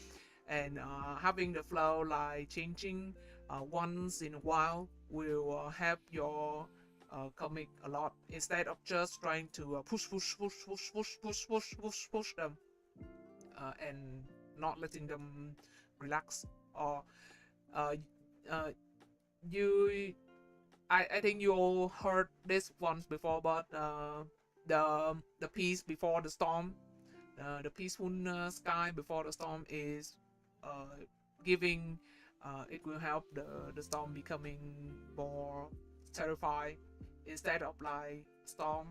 and having the flow, like changing once in a while, will help your comic a lot, instead of just trying to push them and not letting them relax. Or uh, uh, you I think you all heard this once before, but the peace before the storm, the peaceful sky before the storm is uh, giving. It will help the storm becoming more terrifying, instead of like storm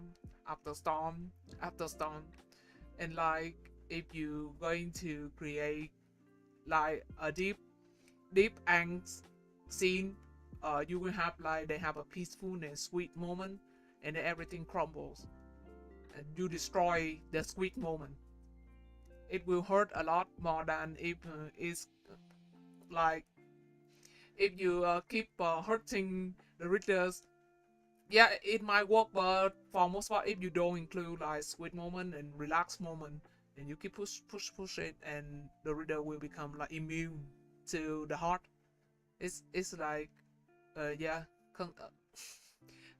after storm after storm. And like, if you going to create like a deep angst scene, you will have like they have a peaceful and sweet moment, and then everything crumbles, and you destroy the sweet moment. It will hurt a lot more than if it's like, if you keep hurting the readers. Yeah, it might work, but for most part, if you don't include like sweet moment and relaxed moment, and you keep push it, and the reader will become like immune to the heart. It's like yeah,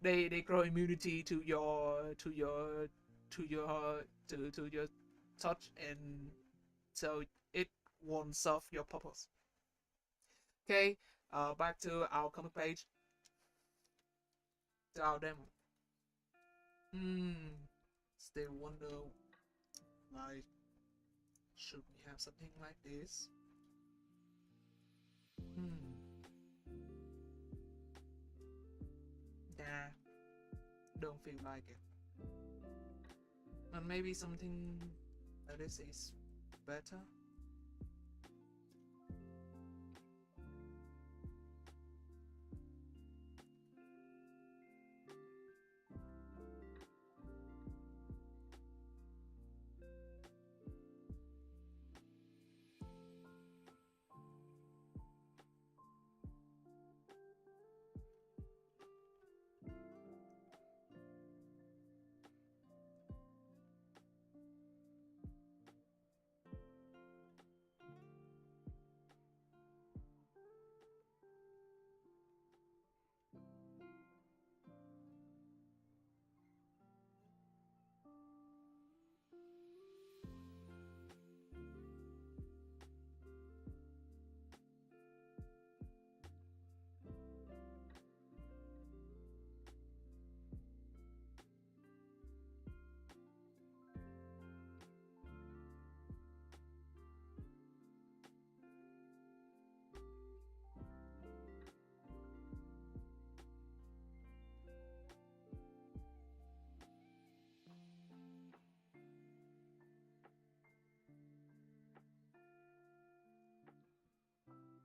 they grow immunity to to your touch, and so it won't serve your purpose. Okay, back to our comic page, to our demo. Hmm, still wonder, like, should we have something like this? Hmm, nah, don't feel like it. But maybe something like this is better.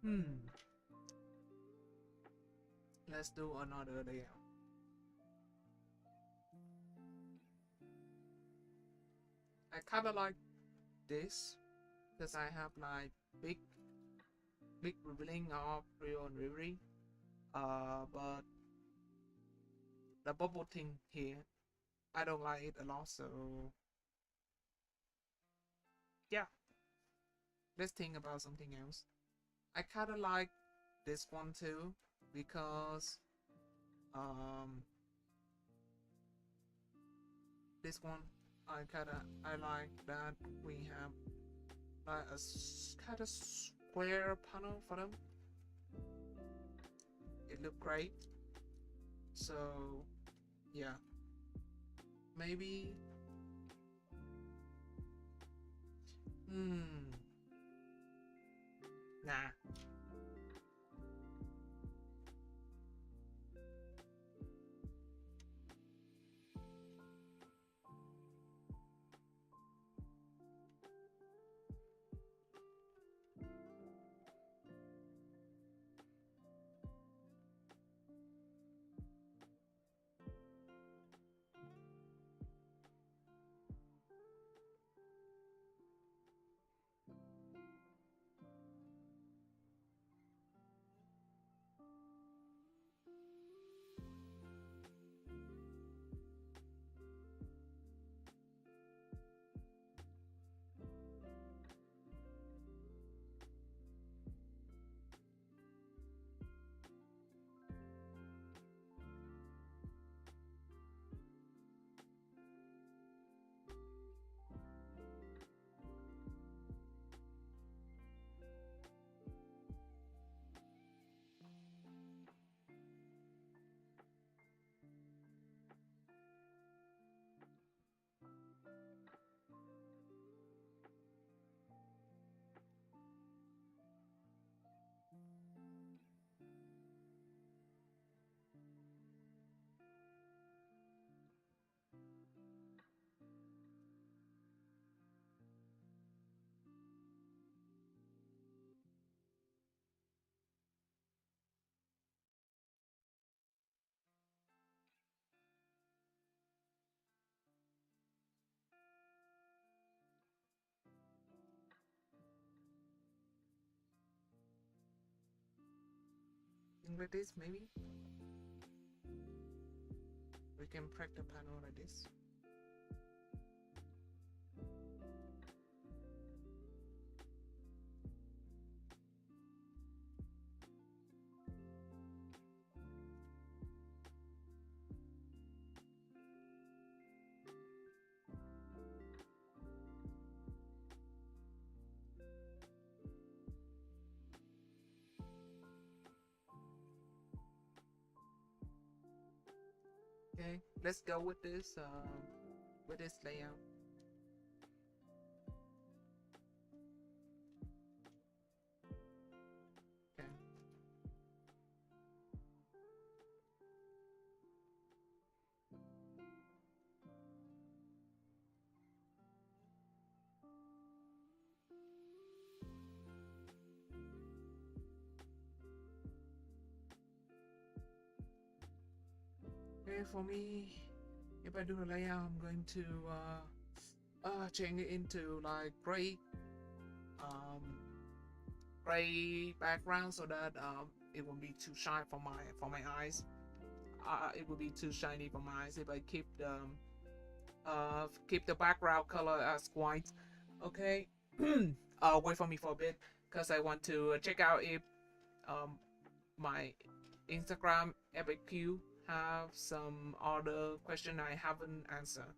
Hmm, let's do another layout. I kind of like this because I have like big revealing of Rio and Reverie. But the bubble thing here, I don't like it a lot. So yeah, let's think about something else. I kind of like this one too, because um this one, I like that we have like a kind of square panel for them. It look great. So yeah, maybe. Hmm, nah. something like this. Maybe we can break the panel like this. Okay, let's go with this layout. Okay. Okay, for me, if I do the layout, I'm going to change it into like gray background so that it won't be too shiny for my eyes. It will be too shiny for my eyes if I keep the background color as white. Okay. Wait for me for a bit because I want to check out if my Instagram FAQ have some other question I haven't answered.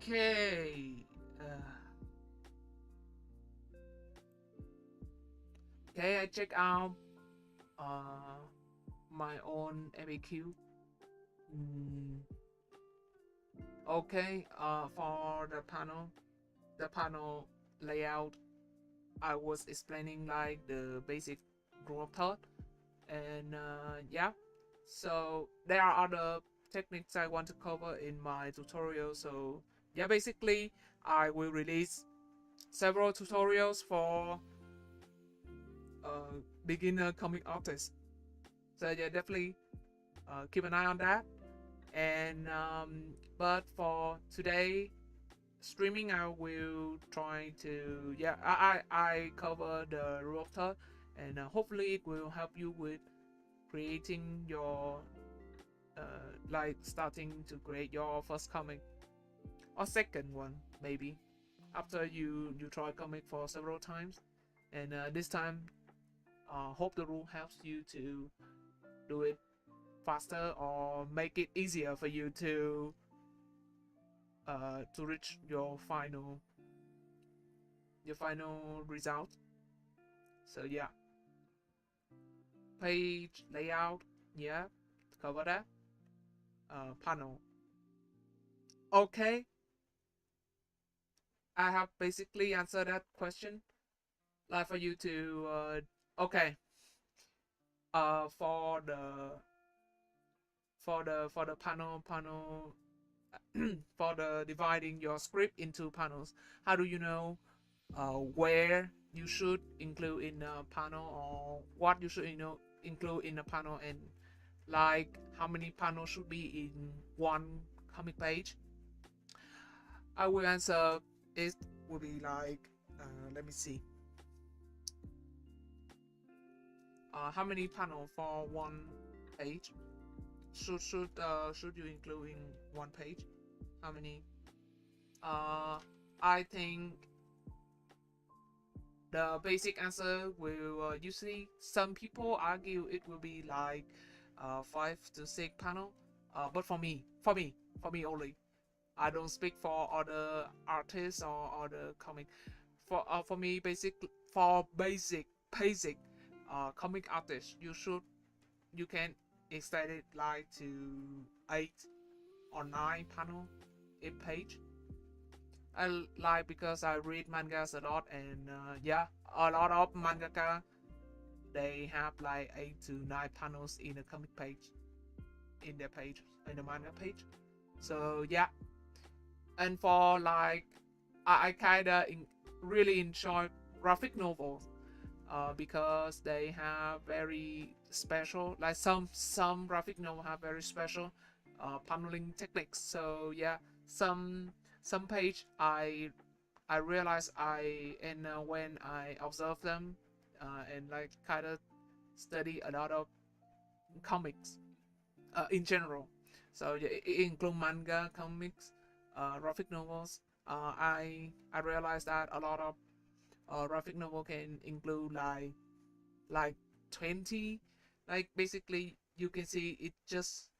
Okay. Okay, I check out my own FAQ. Okay, for the panel layout, I was explaining like the basic group thought, and yeah, so there are other techniques I want to cover in my tutorial. So yeah, basically I will release several tutorials for beginner comic artists. So yeah, definitely keep an eye on that. And but for today streaming, I will try to I cover the rule of third, and hopefully it will help you with creating your like starting to create your first comic or second one maybe after you try comic for several times, and this time hope the rule helps you to do it faster or make it easier for you to reach your final result. So yeah, page layout, yeah, cover that. Panel. Okay, I have basically answered that question. Like for you to okay. For the panel for the dividing your script into panels. How do you know where you should include in a panel, or what you should include in a panel, and like how many panels should be in one comic page? I will answer. It will be like let me see. How many panel for one page should you include in one page? How many? I think the basic answer will usually some people argue it will be like 5 to 6 panel. But for me only, I don't speak for other artists or other comic. For me, basic comic artists, you can extend it like to 8 or 9 panel a page. I like because I read mangas a lot, and yeah, a lot of mangaka they have like 8 to 9 panels in a comic page, in the manga page. So yeah, and for like I kind of really enjoy graphic novels because they have very special, like some graphic novel have very special paneling techniques. So yeah, some some page I realize and when I observe them and like kind of study a lot of comics in general. So yeah, it include manga, comics, graphic novels. I realized that a lot of graphic novel can include like 20, like basically you can see it just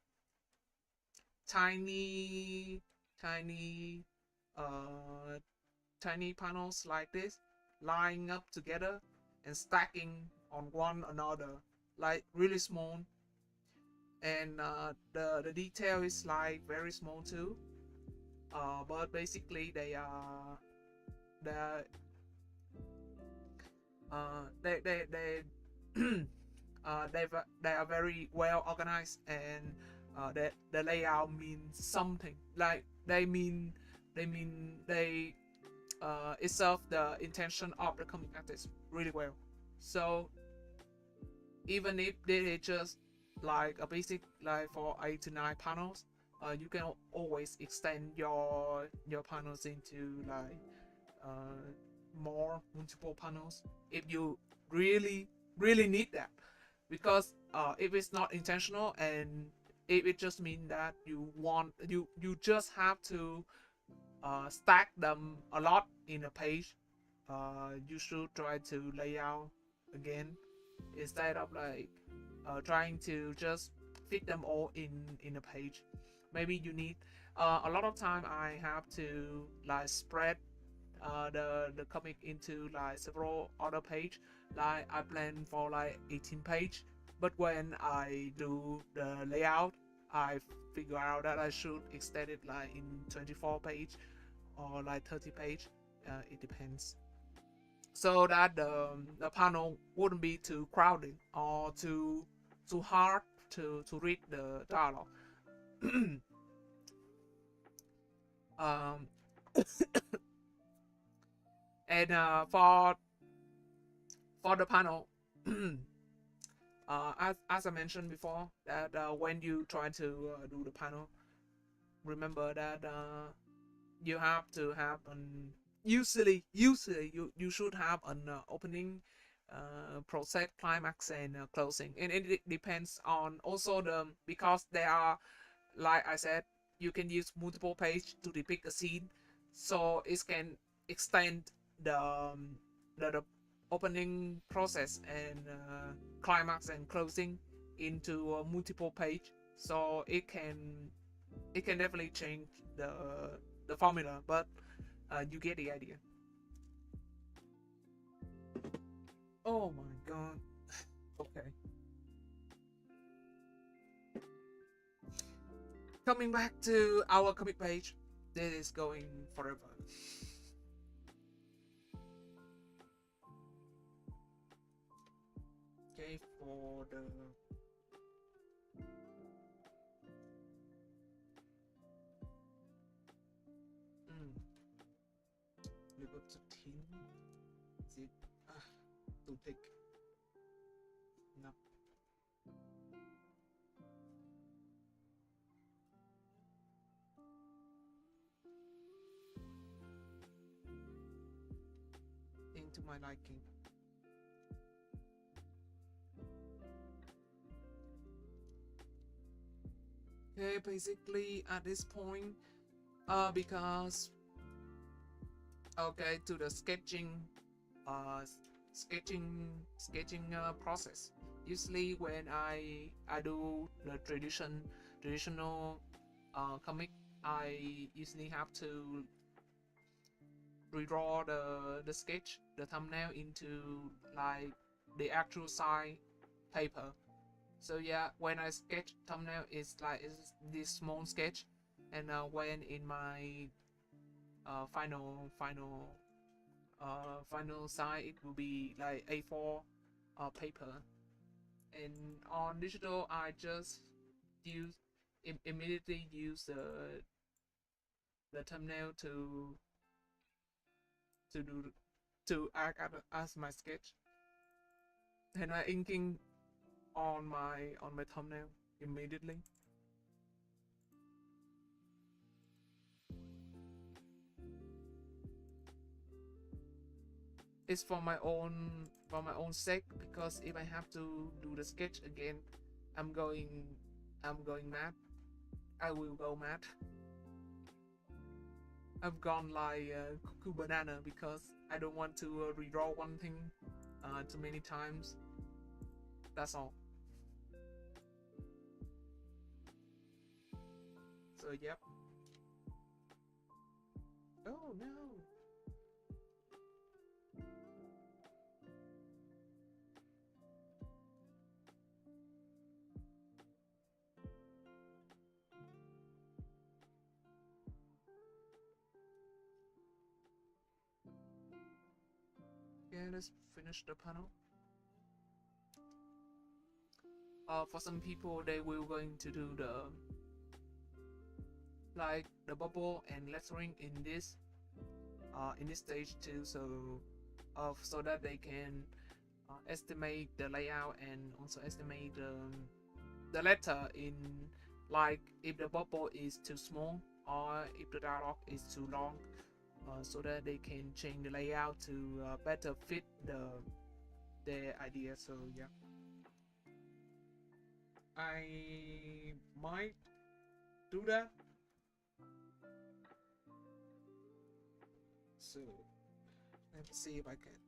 tiny tiny uh tiny panels like this lining up together and stacking on one another, like really small, and the detail is like very small too, but basically they they they are very well organized, and the layout means something, like it serves the intention of the comic artist really well. So even if they just like a basic like for 8 to 9 panels, you can always extend your panels into like uh, more multiple panels if you really need that, because if it's not intentional and if it just means that you just have to stack them a lot in a page, you should try to lay out again instead of like trying to just fit them all in a page. Maybe you need a lot of time. I have to like spread the comic into like several other page. Like I plan for like 18 page, but when I do the layout, I figure out that I should extend it like in 24 page or like 30 page. It depends. So that the panel wouldn't be too crowded or too hard to read the dialogue. um, and for the panel, as I mentioned before, that when you try to do the panel, remember that you have to have an usually you should have an opening, process, climax, and closing, and it depends on also the, because there are, like I said, you can use multiple page to depict a scene, so it can extend the the opening process and climax and closing into a multiple page, so it can definitely change the formula, but you get the idea. Oh my god. Okay. Coming back to our comic page, this is going forever. Okay, for the we go to 10. Is it too thick? No. Into my liking. Okay, basically at this point, because okay, to the uh sketching process. Usually when I do the traditional comic, I usually have to redraw the sketch, the thumbnail into like the actual size paper. So yeah, when I sketch thumbnail, it's this small sketch, and when in my final size, it will be like A4 paper. And on digital, I just use immediately use the thumbnail to do to act as my sketch, and I inking on my thumbnail immediately. It's for my own sake, because if I have to do the sketch again, I'm going I'm going mad. I will go mad. I've gone like cuckoo banana because I don't want to redraw one thing too many times. That's all. So yep. Oh no. Yeah, let's finish the panel. For some people, they will going to do the bubble and lettering in this stage too, so that they can estimate the layout and also estimate the letter in, like if the bubble is too small or if the dialogue is too long, so that they can change the layout to better fit their idea. So yeah, I might do that. So let me see if I can.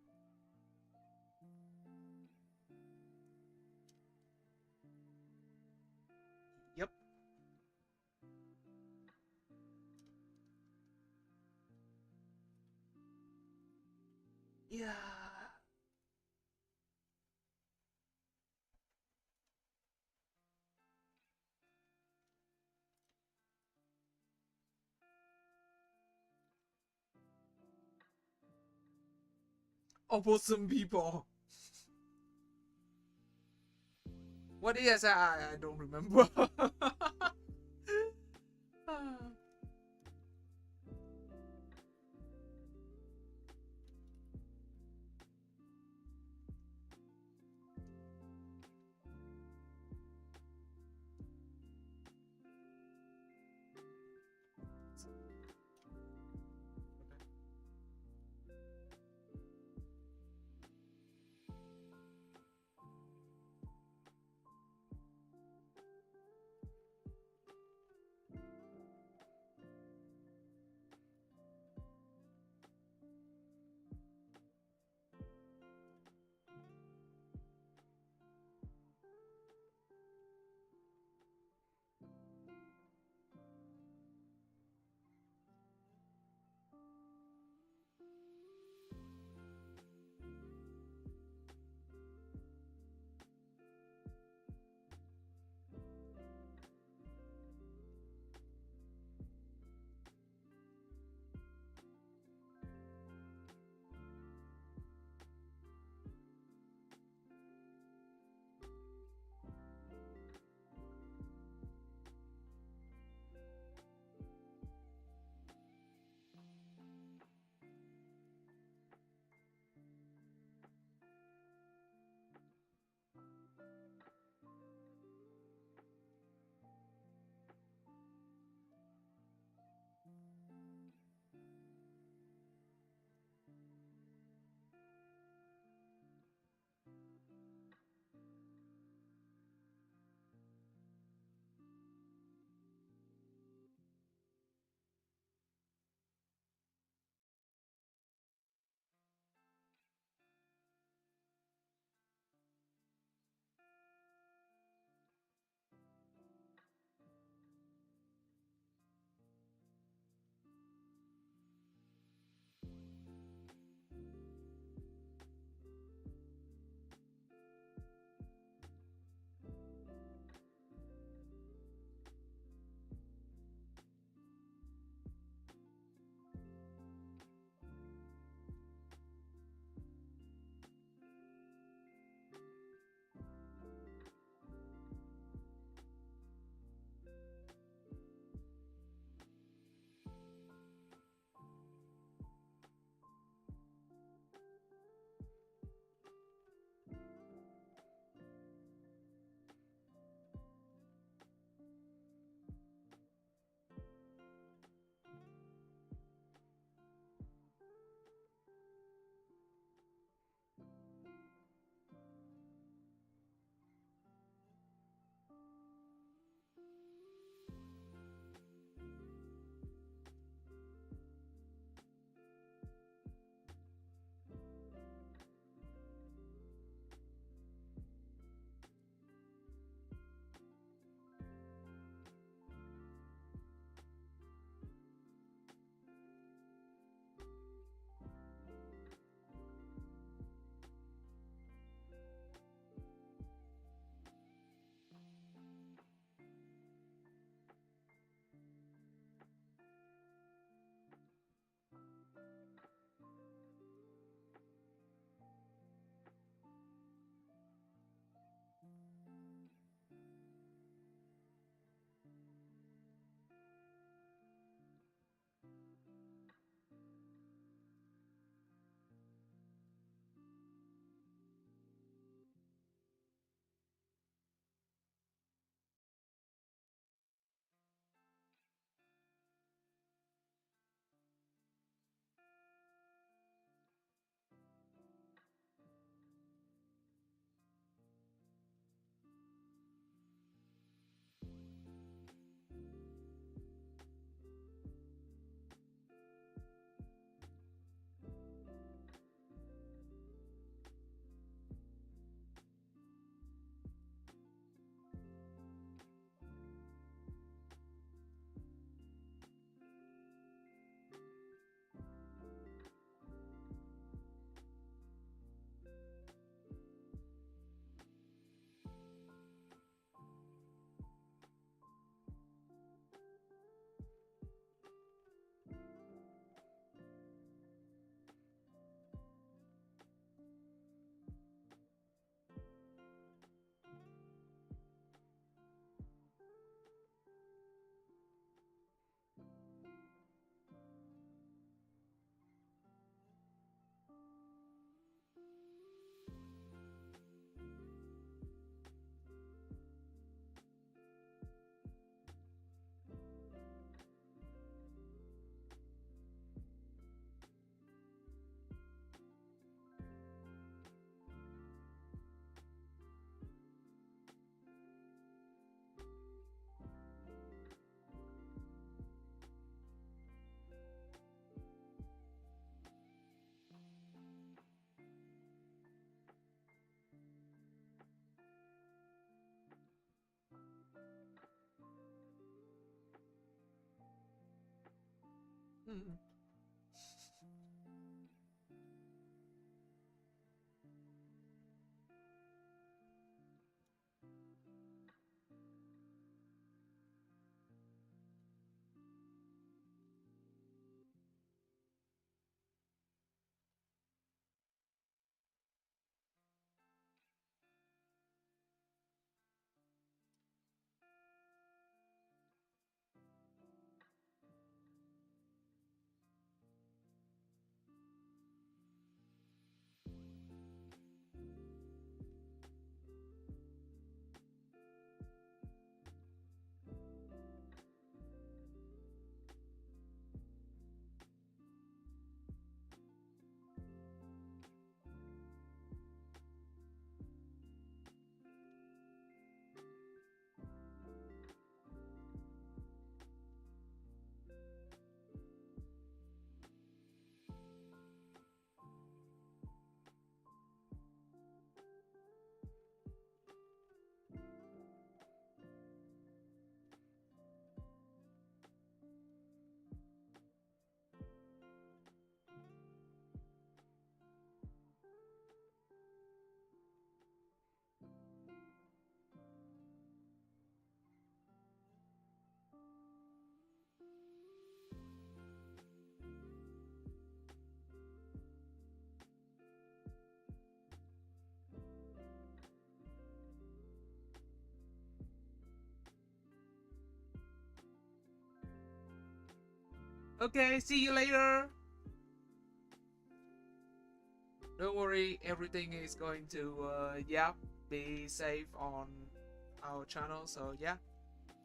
Yep. Yeah. Awesome people. What is I don't remember. Mm. Okay, see you later. Don't worry, everything is going to yeah, be safe on our channel. So yeah,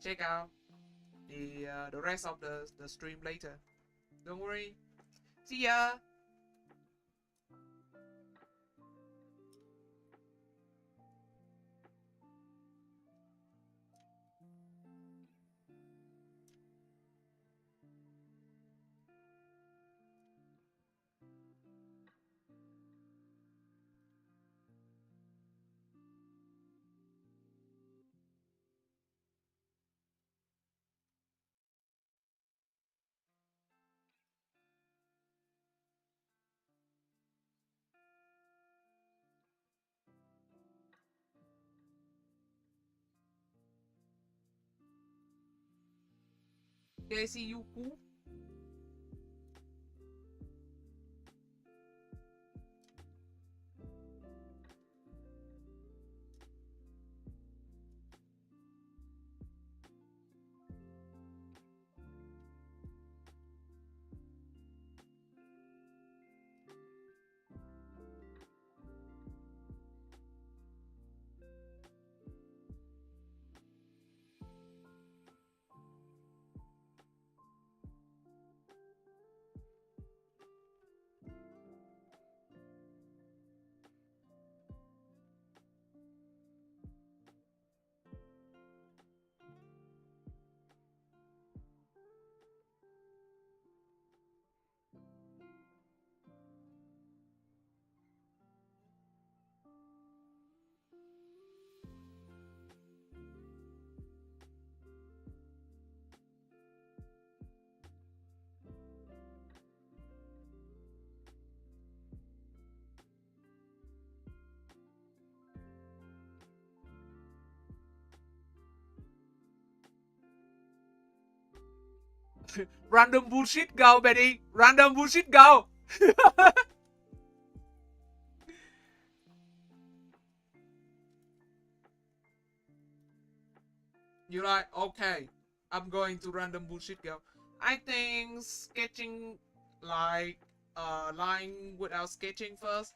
check out the rest of the stream later. Don't worry. See ya. Okay, see you. Cool. Random bullshit go, Betty. Random bullshit go. You're like, okay, I'm going to random bullshit go. I think sketching like line without sketching first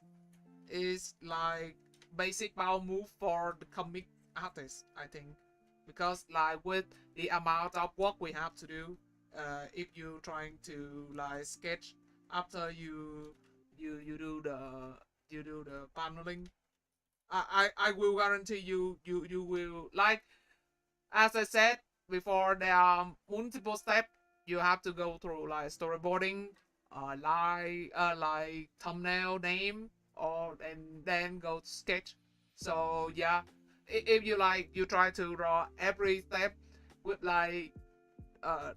is like basic power move for the comic artist, I think. Because like with the amount of work we have to do, if you're trying to like sketch after you do the paneling, I will guarantee you will like, as I said before, there are multiple steps you have to go through, like storyboarding, like thumbnail name, or and then go to sketch. So yeah, if you like, you try to draw every step with like uh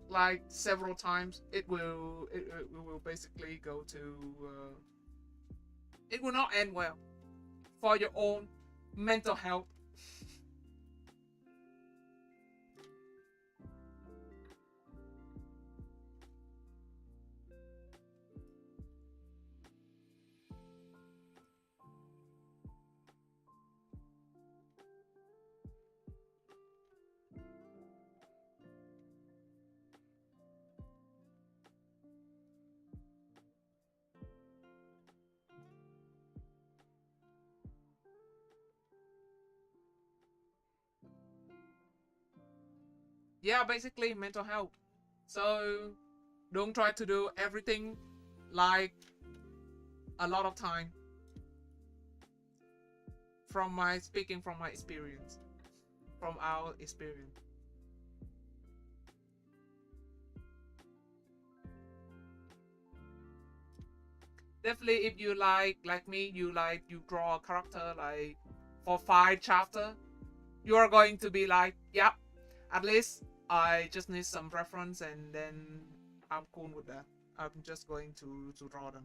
like several times, it will basically go to it will not end well for your own mental health. Yeah, basically mental health. So don't try to do everything like a lot of time. From my speaking from my experience, from our experience. Definitely, if you like me, you draw a character like for 5 chapter, you are going to be like, yep, at least I just need some reference, and then I'm cool with that. I'm just going to draw them.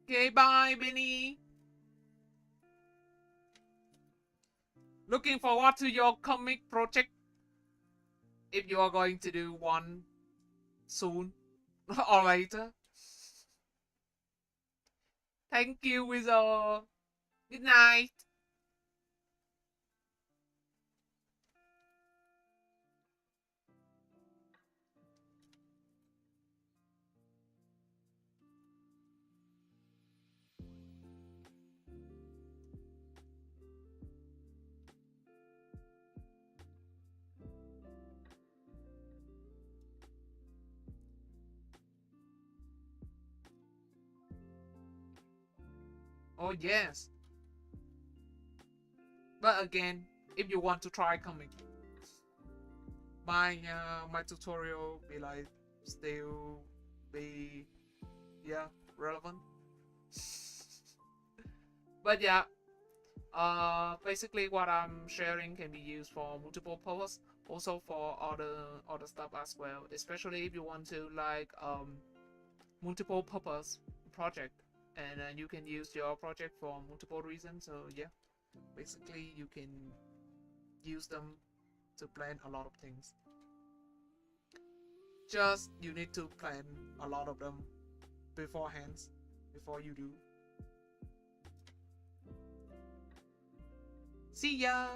Okay, bye, Benny. Looking forward to your comic project if you are going to do one soon or later. Thank you, Wizard. Good night. Oh yes. But again, if you want to try comic, my tutorial be like still be, yeah, relevant. But yeah, basically what I'm sharing can be used for multiple purposes, also for other stuff as well. Especially if you want to like multiple purpose project, and you can use your project for multiple reasons. So yeah, basically you can use them to plan a lot of things. Just you need to plan a lot of them beforehand before you do. See ya.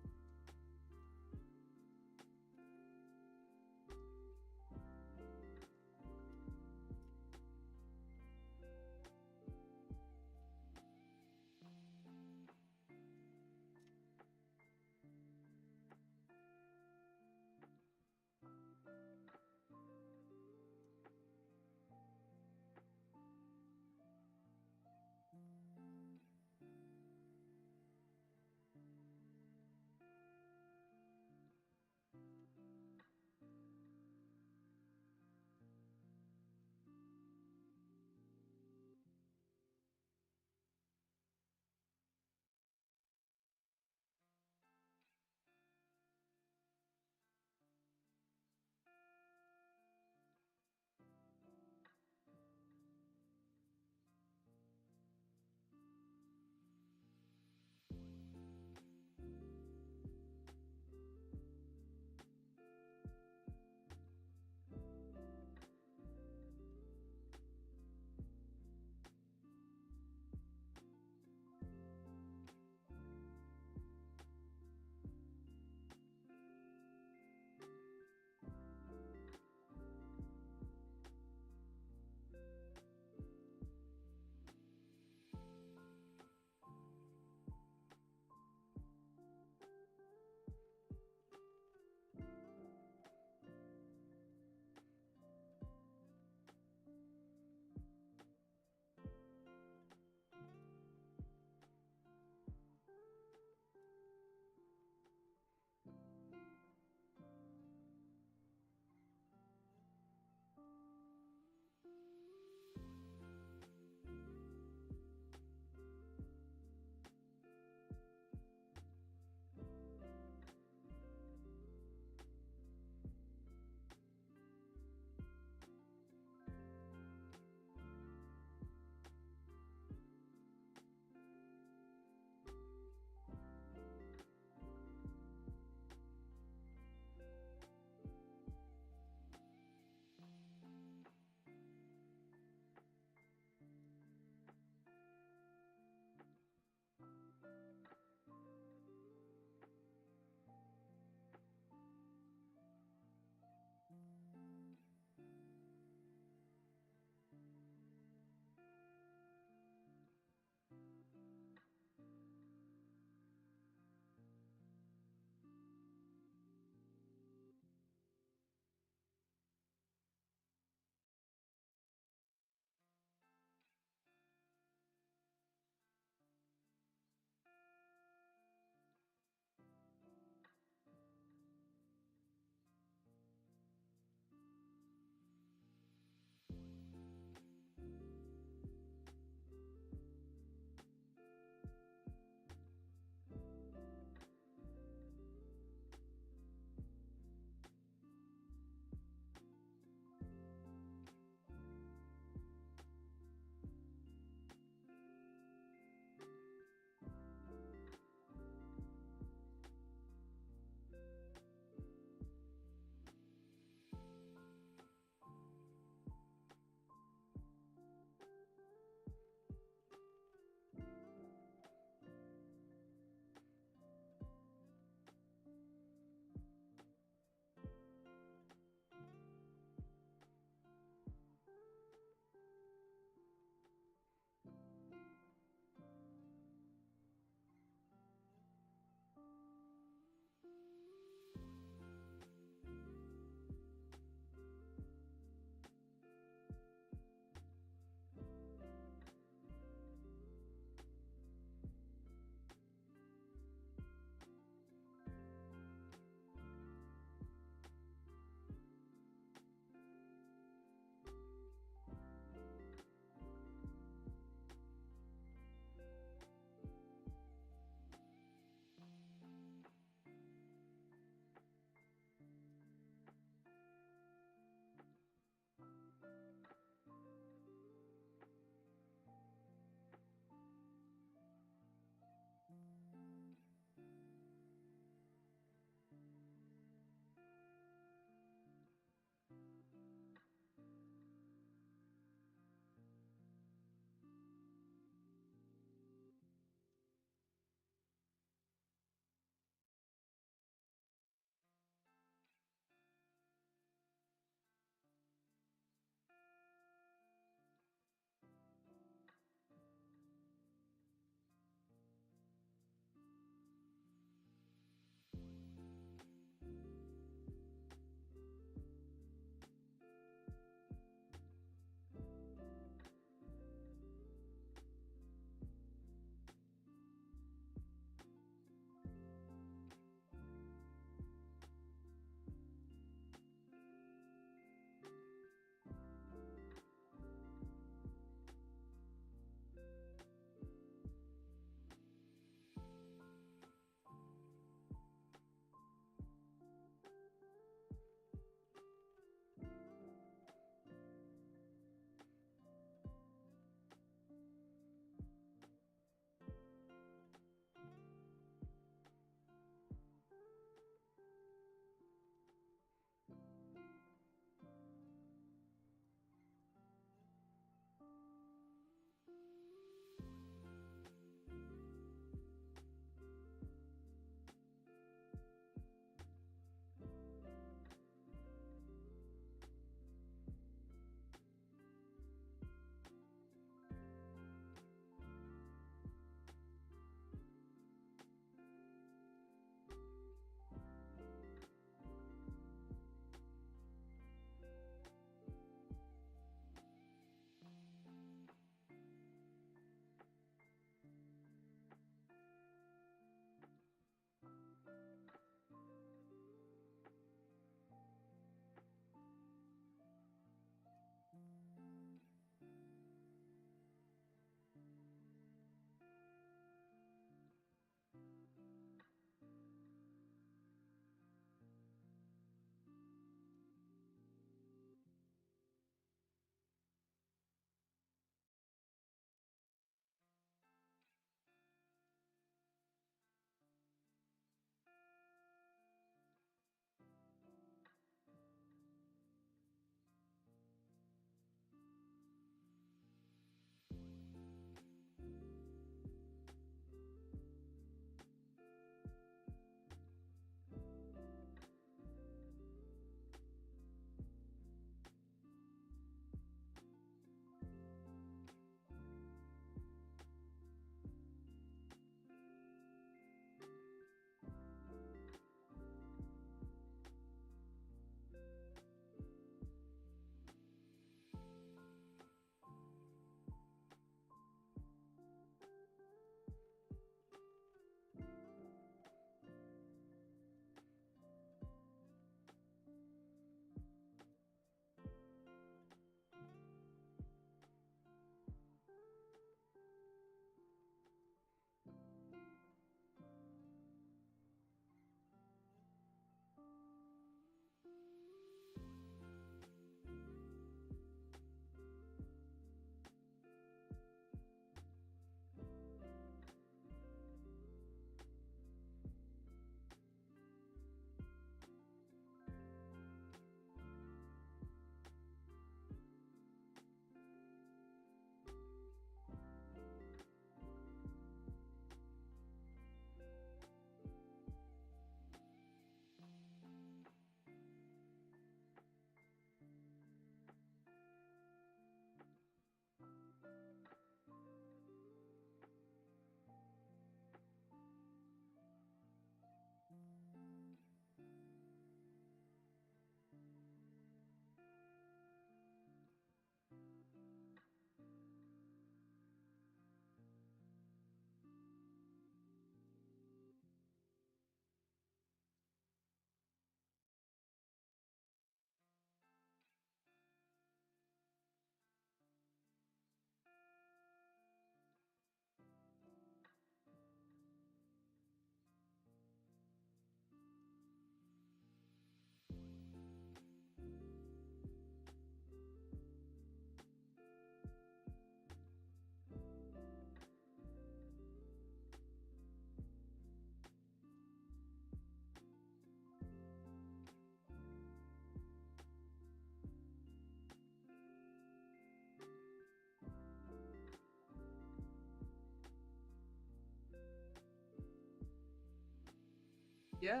Yeah,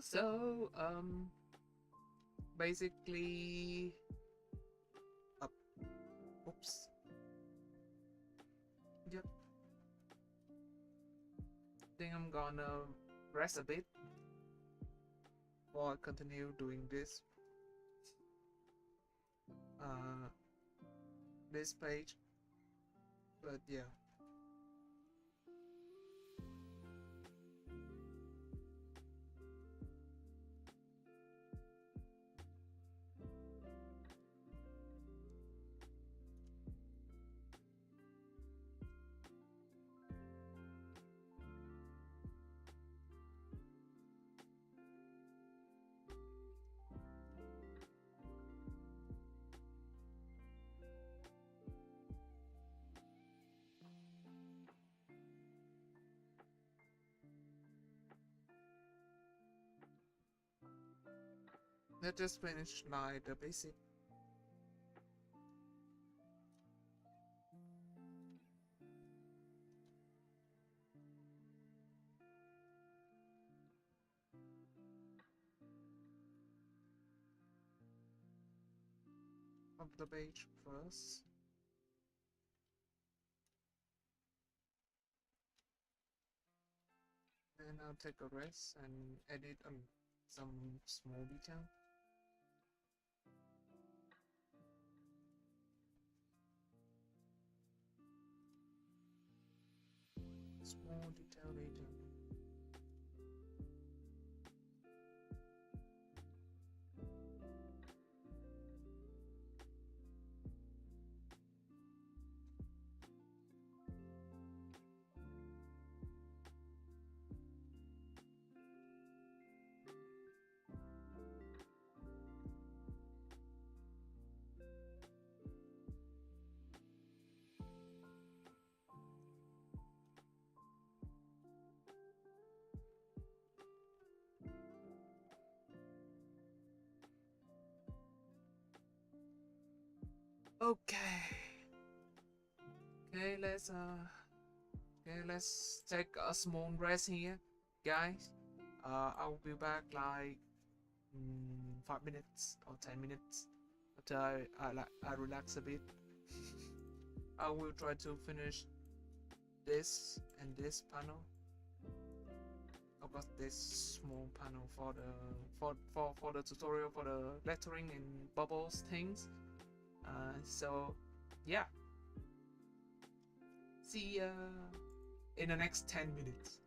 so basically up. Oops. Yep. Think I'm gonna rest a bit before I continue doing uh this page. But yeah. Let's just finish like the basic of the page first. Then I'll take a rest and edit some small detail. Small detail later. Okay. Let's take a small rest here, guys. I'll be back like 5 minutes or 10 minutes after I relax a bit. I will try to finish this and this panel. I've got this small panel for the tutorial for the lettering and bubbles things. So yeah, see ya in the next 10 minutes.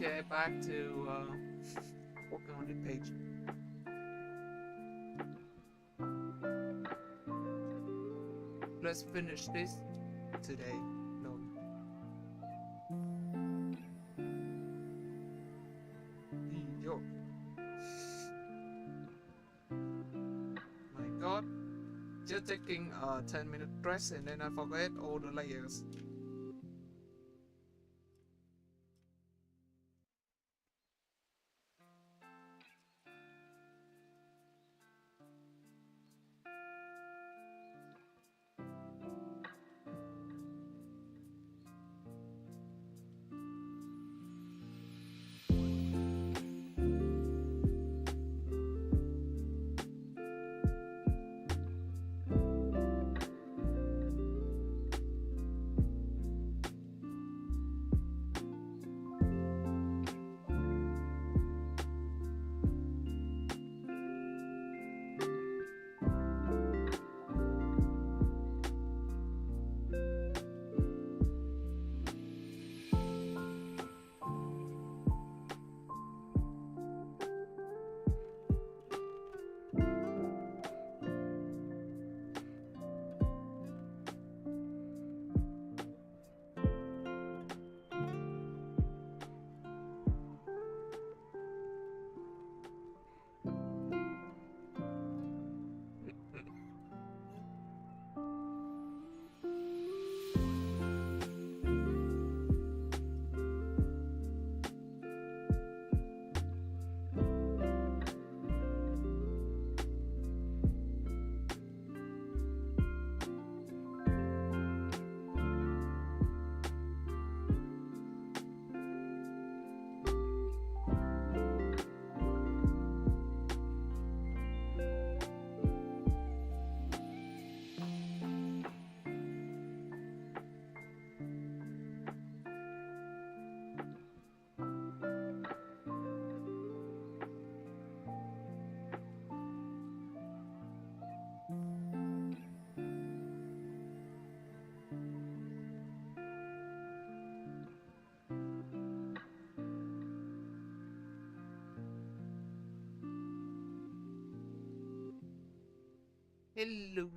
get back to working on the page. Let's finish this today. No. Yo. My god. Just taking a 10-minute rest and then I forget all the layers. Hello.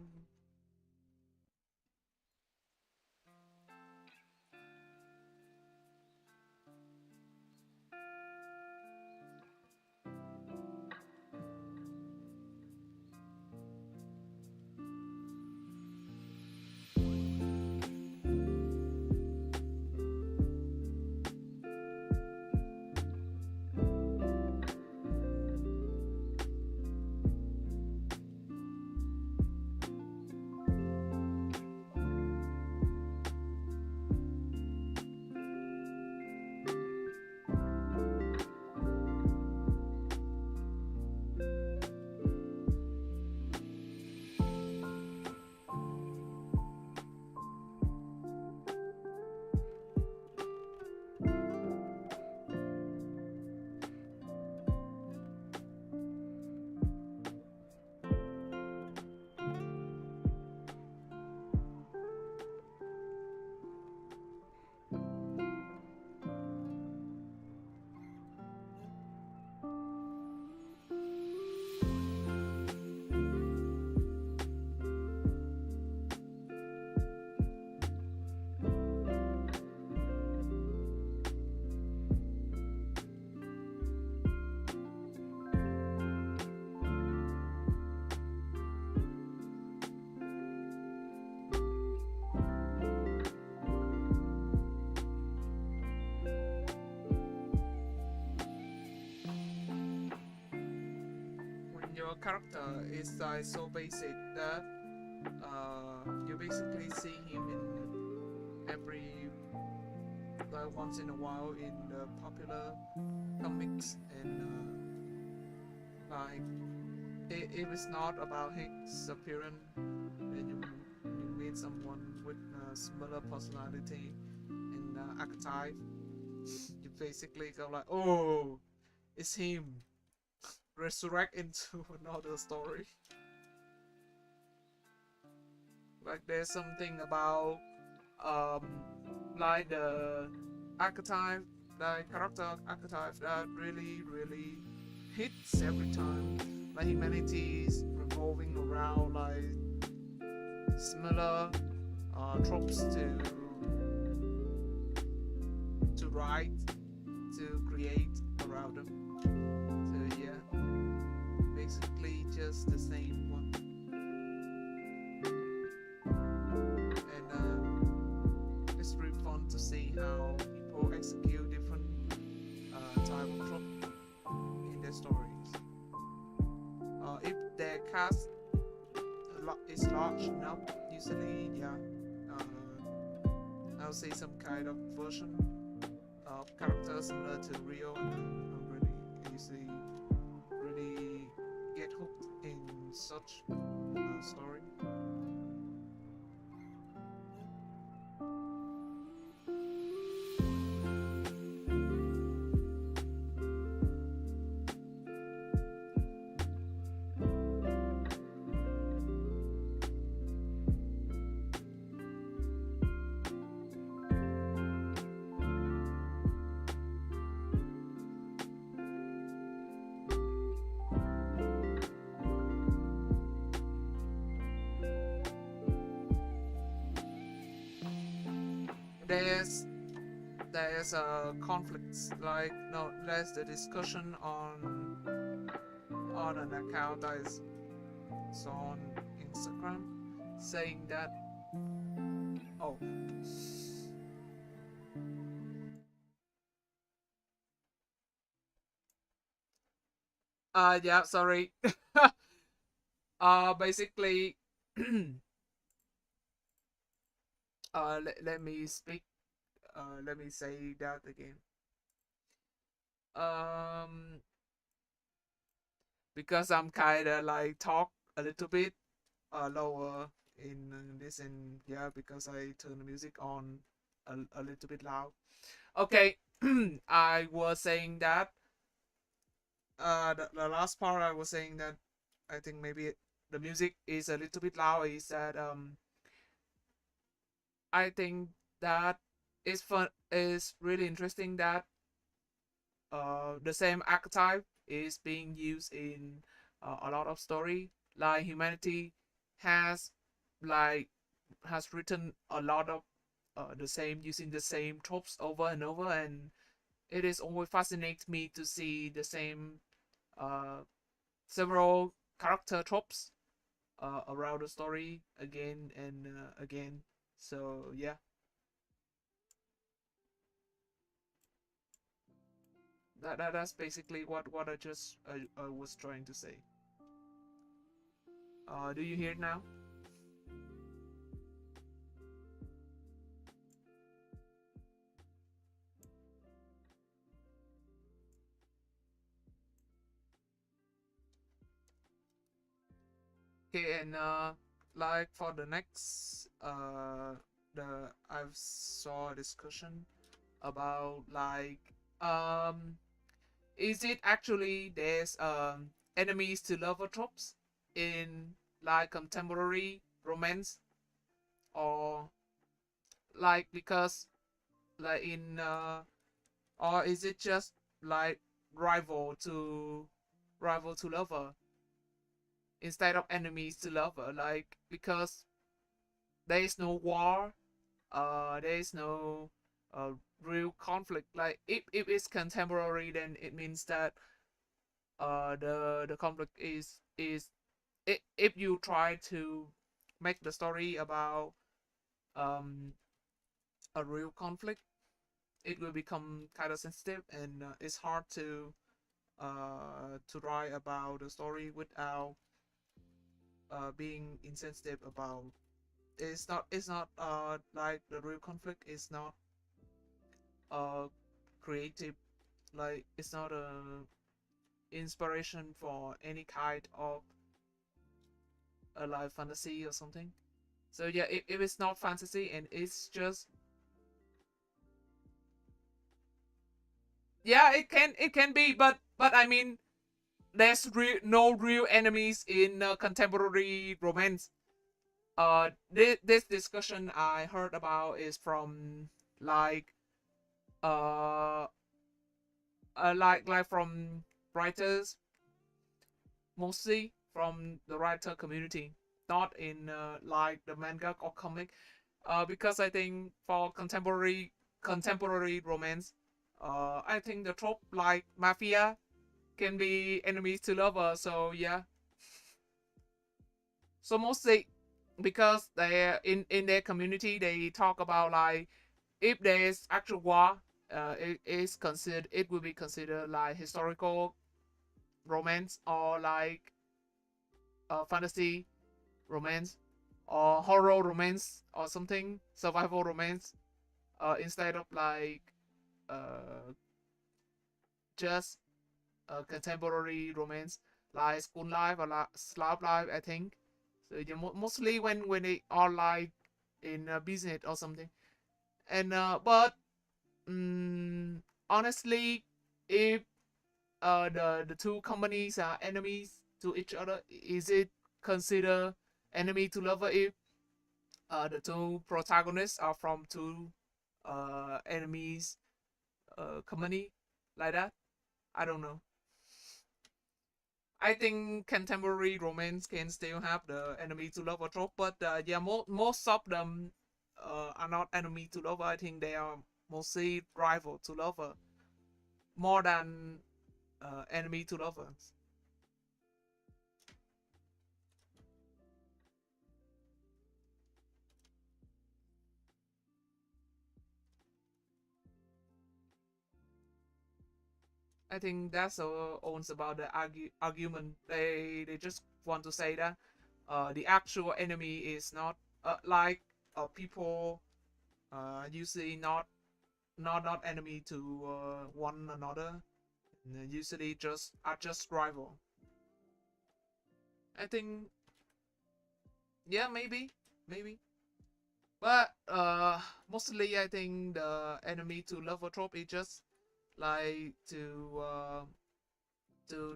Your character is so basic that you basically see him in every once in a while in the popular comics, and like if it's not about his appearance and you meet someone with a similar personality and archetype, you basically go like, oh, it's him. Resurrect into another story. Like there's something about like the archetype like character archetype that really hits every time. Like humanity is revolving around like similar tropes to write, to create around them. So yeah, basically just the same one. And it's really fun to see how people execute different type of trope in their stories. If their cast is large enough, usually yeah, I'll say some kind of version of character similar to Rio. I'm really usually really get hooked in such story. There's there's conflicts, like no, there's the discussion on an account that is on Instagram saying that, oh, yeah, sorry. Basically, let me speak. Let me say that again. Um, because I'm kind of like talk a little bit lower in this, and yeah, because I turn the music on a little bit loud. Okay, I was saying that the last part I was saying that I think maybe the music is a little bit loud. Is that I think that is fun, is really interesting that the same archetype is being used in a lot of story. Like humanity has like has written a lot of the same, using the same tropes over and over, and it is always fascinates me to see the same uh, several character tropes around the story again and again. So yeah, that's basically what I was trying to say. Do you hear it now? Okay, and like for the next the I've saw a discussion about like um is it actually there's enemies to lover tropes in like contemporary romance, or like because like in or is it just like rival to rival to lover instead of enemies to lover, like because there is no war, there is no uh real conflict. Like if it's contemporary, then it means that the conflict is if you try to make the story about um a real conflict, it will become kind of sensitive, and it's hard to write about the story without being insensitive about. It's not like the real conflict is not creative, like it's not a inspiration for any kind of a live fantasy or something. So yeah, if it's not fantasy and it's just, yeah, it can be, but I mean, there's no real enemies in contemporary romance. This discussion I heard about is from like uh like from writers, mostly from the writer community, not in like the manga or comic. Because I think for contemporary romance, I think the trope like mafia can be enemies to lovers. So yeah, so mostly because they in their community they talk about like if there is actual war, it will be considered like historical romance or like fantasy romance or horror romance or something, survival romance, instead of like uh, just contemporary romance like school life or like slab life, I think. So yeah, mostly when they are like in a business or something. And but mm, honestly, if the two companies are enemies to each other, is it considered enemy to lover if the two protagonists are from two enemies company like that? I don't know. I think contemporary romance can still have the enemy to lover trope, but yeah, most of them are not enemy to lover. I think they are mostly rival to lover more than enemy to lovers. I think that's owns about the argument. They just want to say that the actual enemy is not like people usually not enemy to one another. Usually just are just rival. I think yeah, maybe. But mostly I think the enemy to lover trope is just like to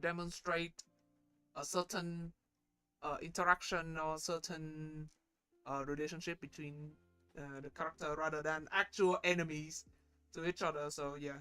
demonstrate a certain interaction or certain relationship between the character rather than actual enemies to each other. So yeah,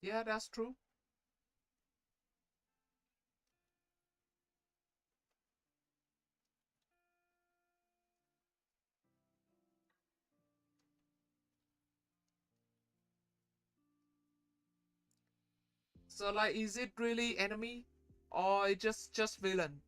yeah, that's true. So like, is it really enemy or it just villain?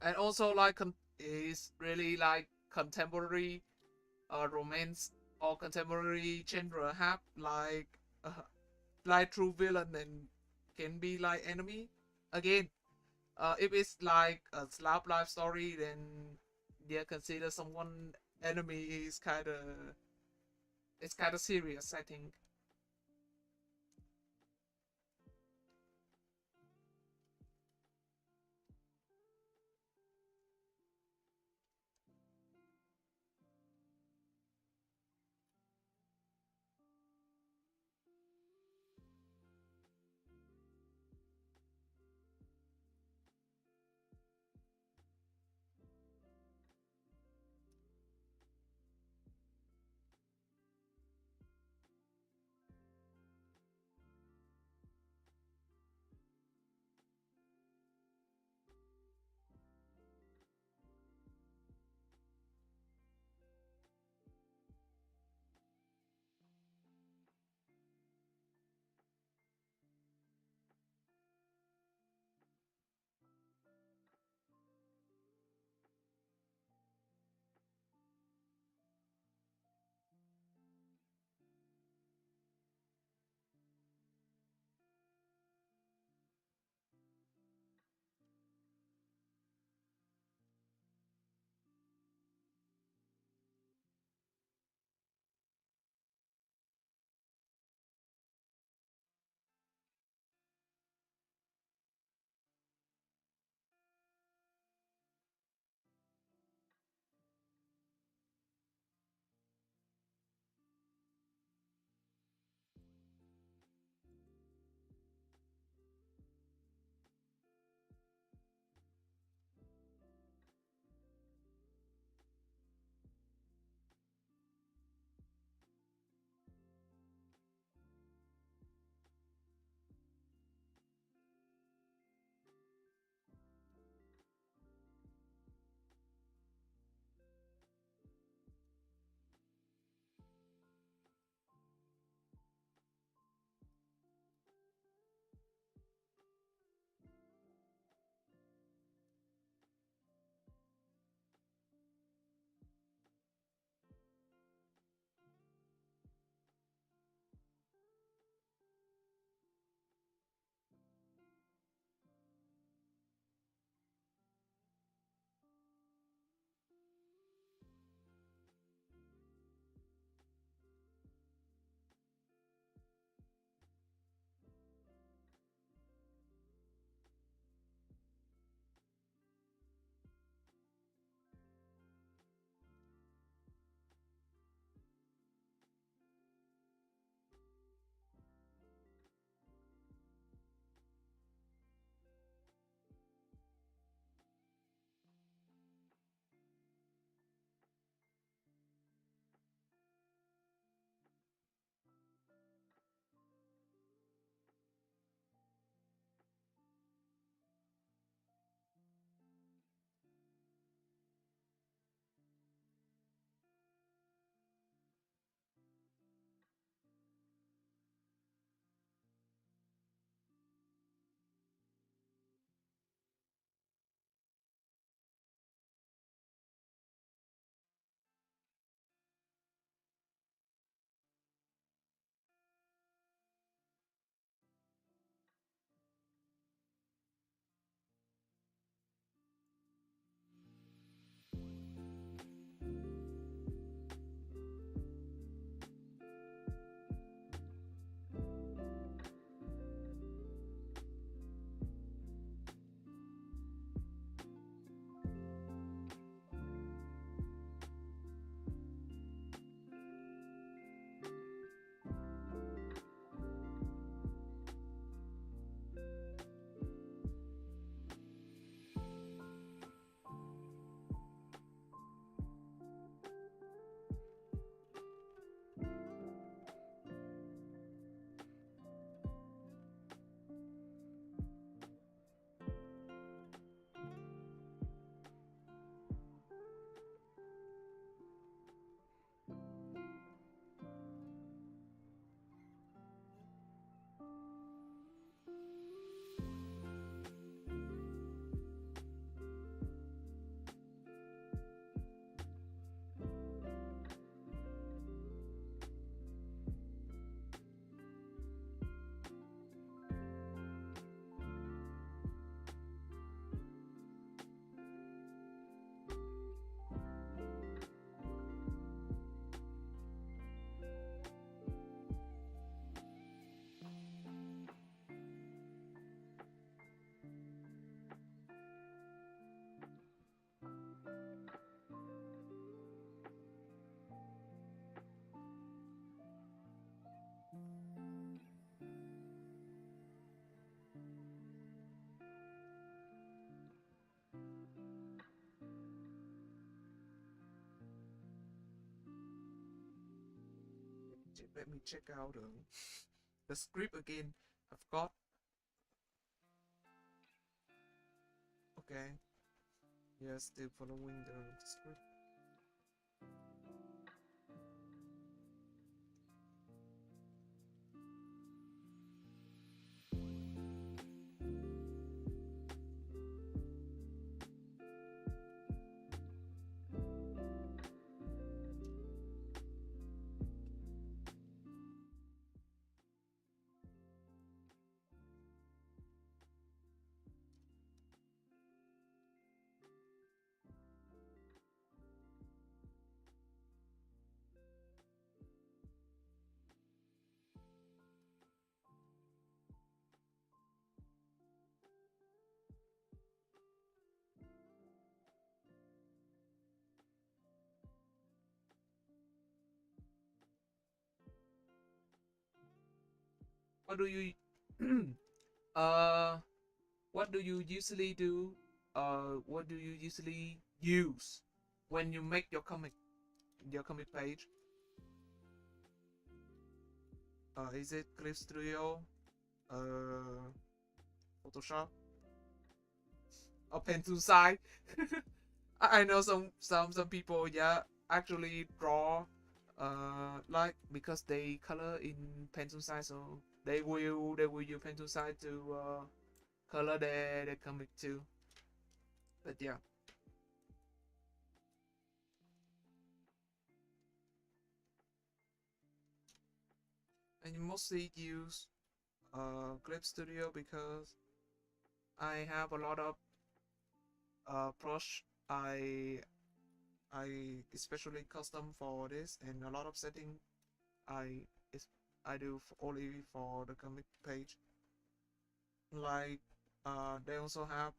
And also like is really like contemporary romance or contemporary genre have like true villain and can be like enemy again. If it's like a slap life story, then yeah, consider someone enemy is kind of it's kind of serious, I think. let me check out the script again. I forgot. Okay. Yeah, still following the script. What do you uh what do you usually do? What do you usually use when you make your comic page? Is it Clip Studio, uh, Photoshop, or pencil side? I know some people, yeah, actually draw like because they color in pencil side, so they will use pencil side to color their comic too. But yeah, and you mostly use Clip Studio because I have a lot of brush I especially custom for this, and a lot of setting I is I do only for the comic page. Like they also have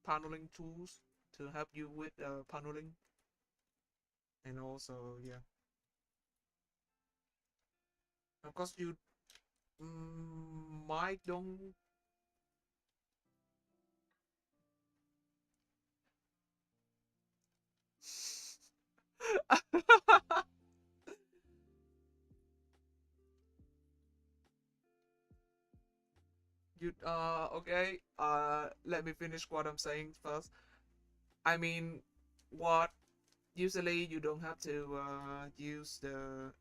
paneling tools to help you with paneling, and also yeah, of course you might don't. You okay, let me finish what I'm saying first. I mean, what usually you don't have to use the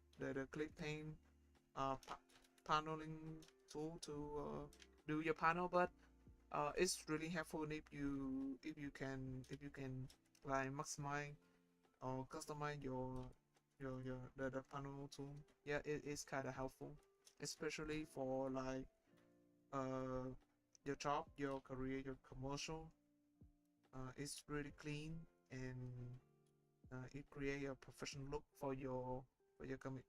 clip paint paneling tool to do your panel, but it's really helpful if you can like maximize or customize your the panel tool. Yeah, it is kind of helpful, especially for like uh your job, your career, your commercial. It's really clean, and it create a professional look for your comic.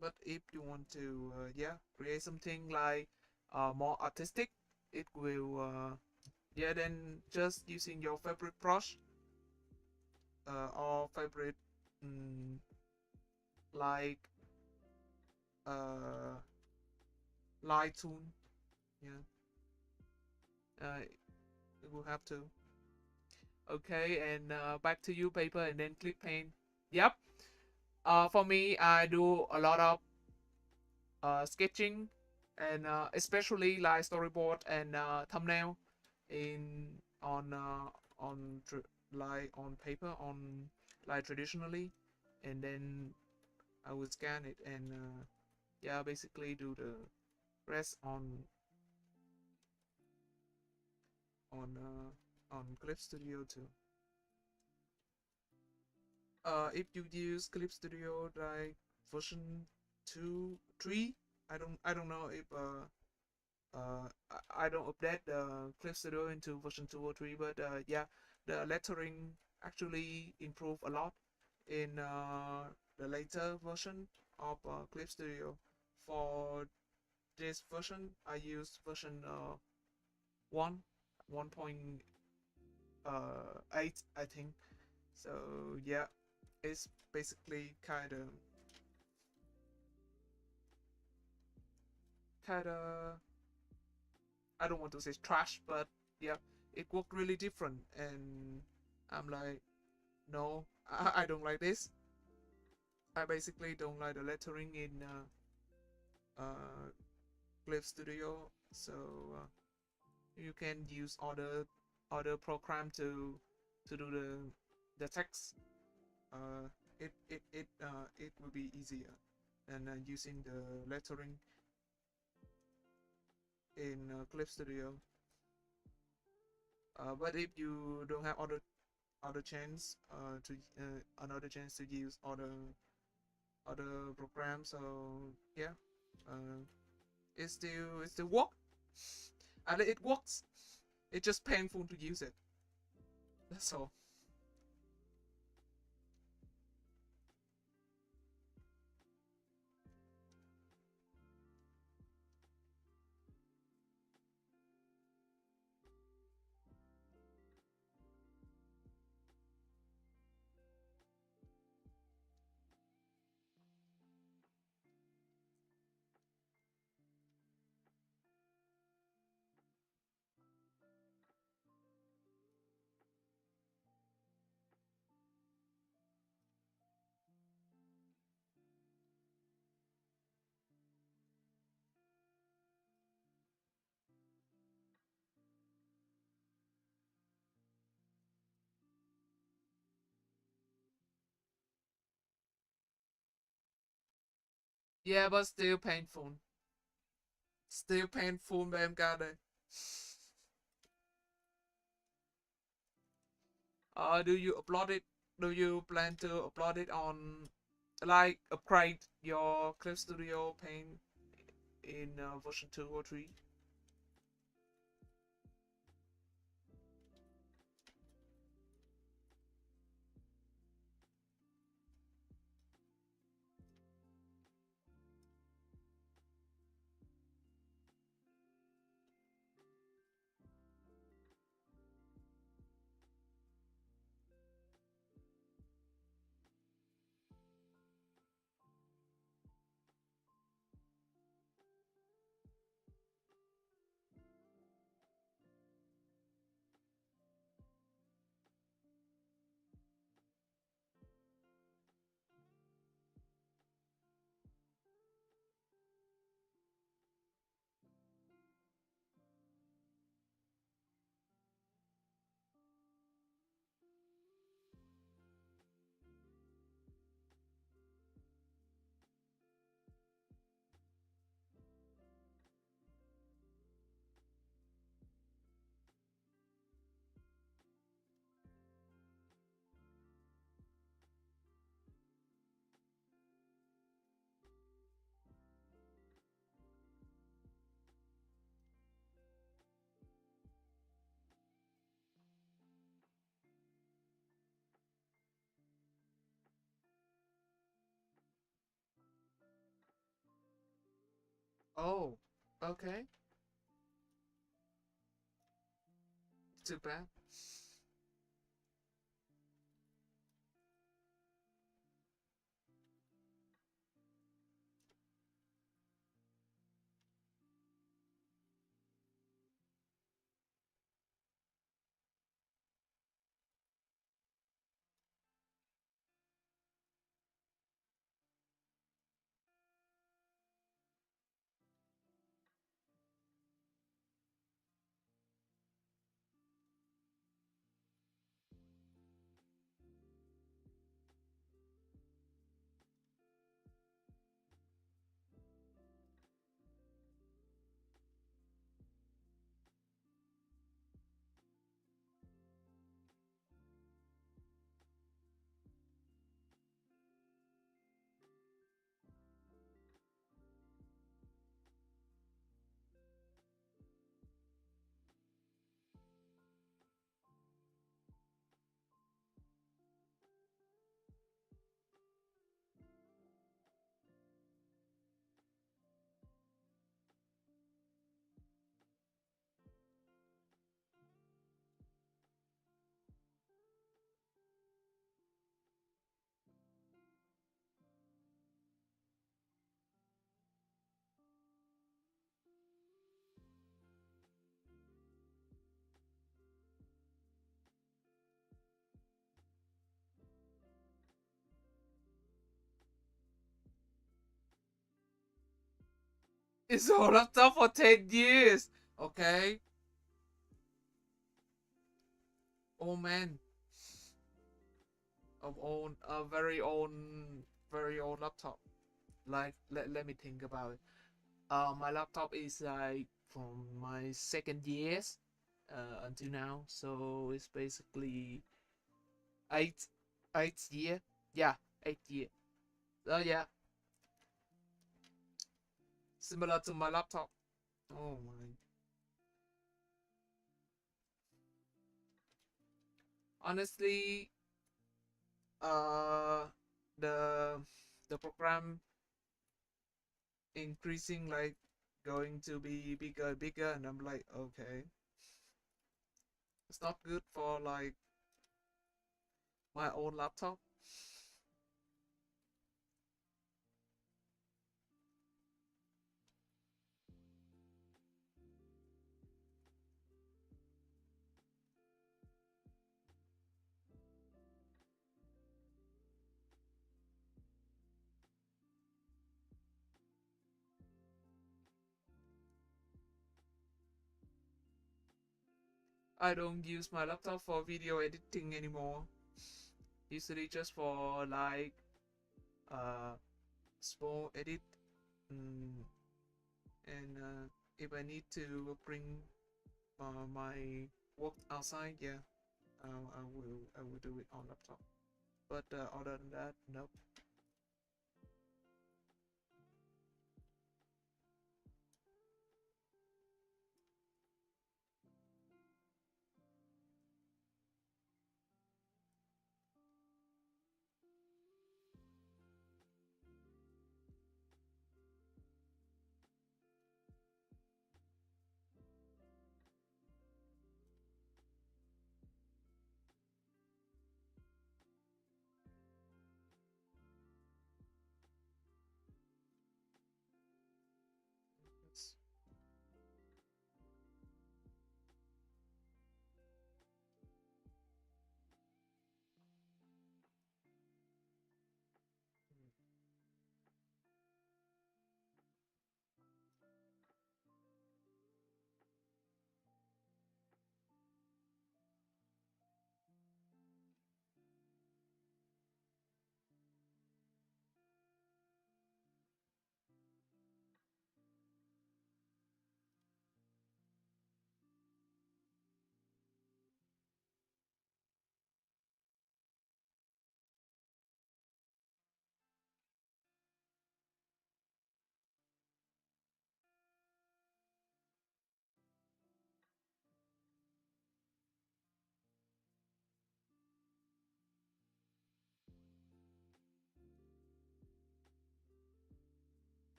But if you want to yeah, create something like more artistic, it will yeah, then just using your favorite brush or favorite mm, like uh light tune. Yeah, it will have to. Okay, and back to you, paper, and then click paint. Yep. For me, I do a lot of sketching, and especially like storyboard and thumbnail in on like on paper on like traditionally, and then I would scan it and yeah, basically do the rest on Clip Studio too. If you use Clip Studio like version 2, 3, I don't know if I don't update the Clip Studio into version 2 or 3, but yeah, the lettering actually improved a lot in the later version of Clip Studio. For this version, I used version 1, 1.8, I think. So yeah, it's basically kind of I don't want to say trash, but yeah, it worked really different, and I'm like, no, I don't like this. I basically don't like the lettering in uh, Clip Studio, so uh, you can use other program to do the text. It will be easier than using the lettering in Clip Studio. But if you don't have other chance to another chance to use other programs, so yeah, uh, it still work, and it works. It's just painful to use it. That's all. Yeah, but still painful. Still painful, mà em ca đây. Do you upload it? Do you plan to upload it on, like, upgrade your Clip Studio Paint in version 2 or 3? Oh, okay. Too bad. It's a laptop for 10 years. Okay. Oh man. Of own a very old laptop. Like let me think about it. My laptop is like from my second years until now, so it's basically eight eight year. Yeah, 8 year. So yeah, similar to my laptop. Oh my. Honestly, uh, the the program increasing like going to be bigger and bigger, and I'm like, okay, it's not good for like my own laptop. I don't use my laptop for video editing anymore. Usually just for like uh small edit, mm, and if I need to bring my work outside, yeah, I will do it on laptop. But other than that, nope.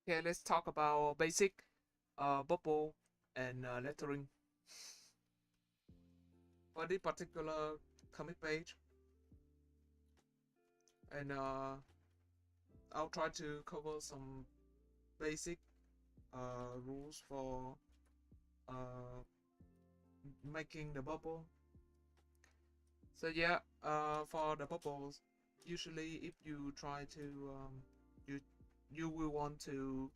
Okay, let's talk about basic bubble and lettering for this particular comic page, and I'll try to cover some basic rules for uh, making the bubble. So yeah, for the bubbles, usually if you try to you you will want to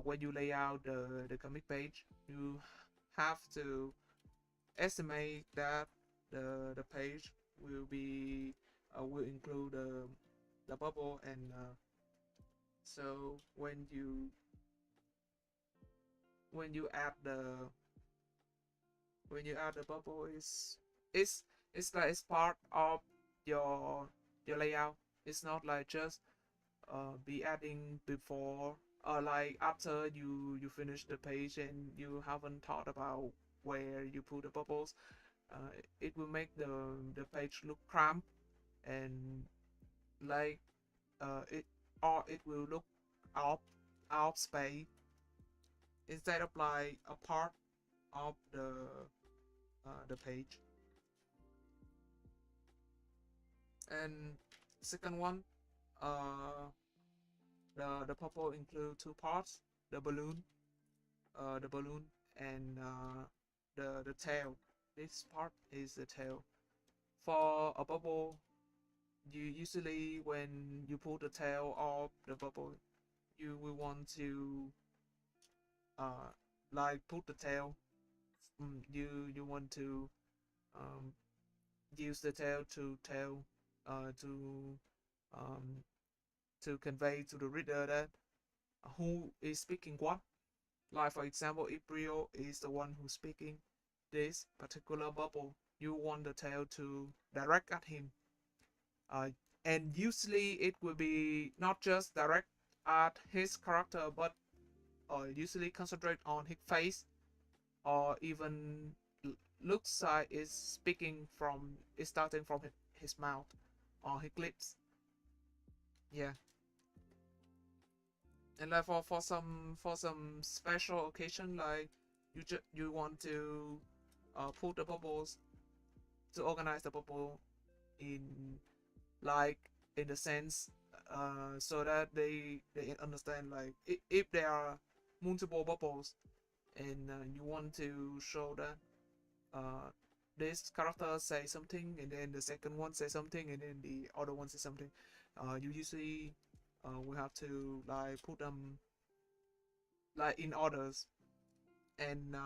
when you lay out the comic page, you have to estimate that the page will include the bubble, and so when you add the bubble, it's it's like it's part of your layout. It's not like just be adding before or like after you finish the page and you haven't thought about where you put the bubbles. It will make the page look cramped, and like it or it will look out out space instead of like a part of the page. And second one, uh, the bubble include two parts: the balloon, the balloon, and the tail. This part is the tail. For a bubble, you usually when you pull the tail of the bubble, you will want to uh like put the tail. You want to um use the tail to tell to um to convey to the reader that who is speaking what. Like for example, if Brio is the one who's speaking this particular bubble, you want the tail to direct at him. Uh, and usually it will be not just direct at his character, but usually concentrate on his face, or even looks like is speaking from is starting from his mouth or his lips. Yeah, and like for some special occasion, like you want to put the bubbles to organize the bubble in like in the sense so that they understand like if there are multiple bubbles, and you want to show that uh, this character say something and then the second one say something and then the other one say something, you usually will have to like put them like in orders, and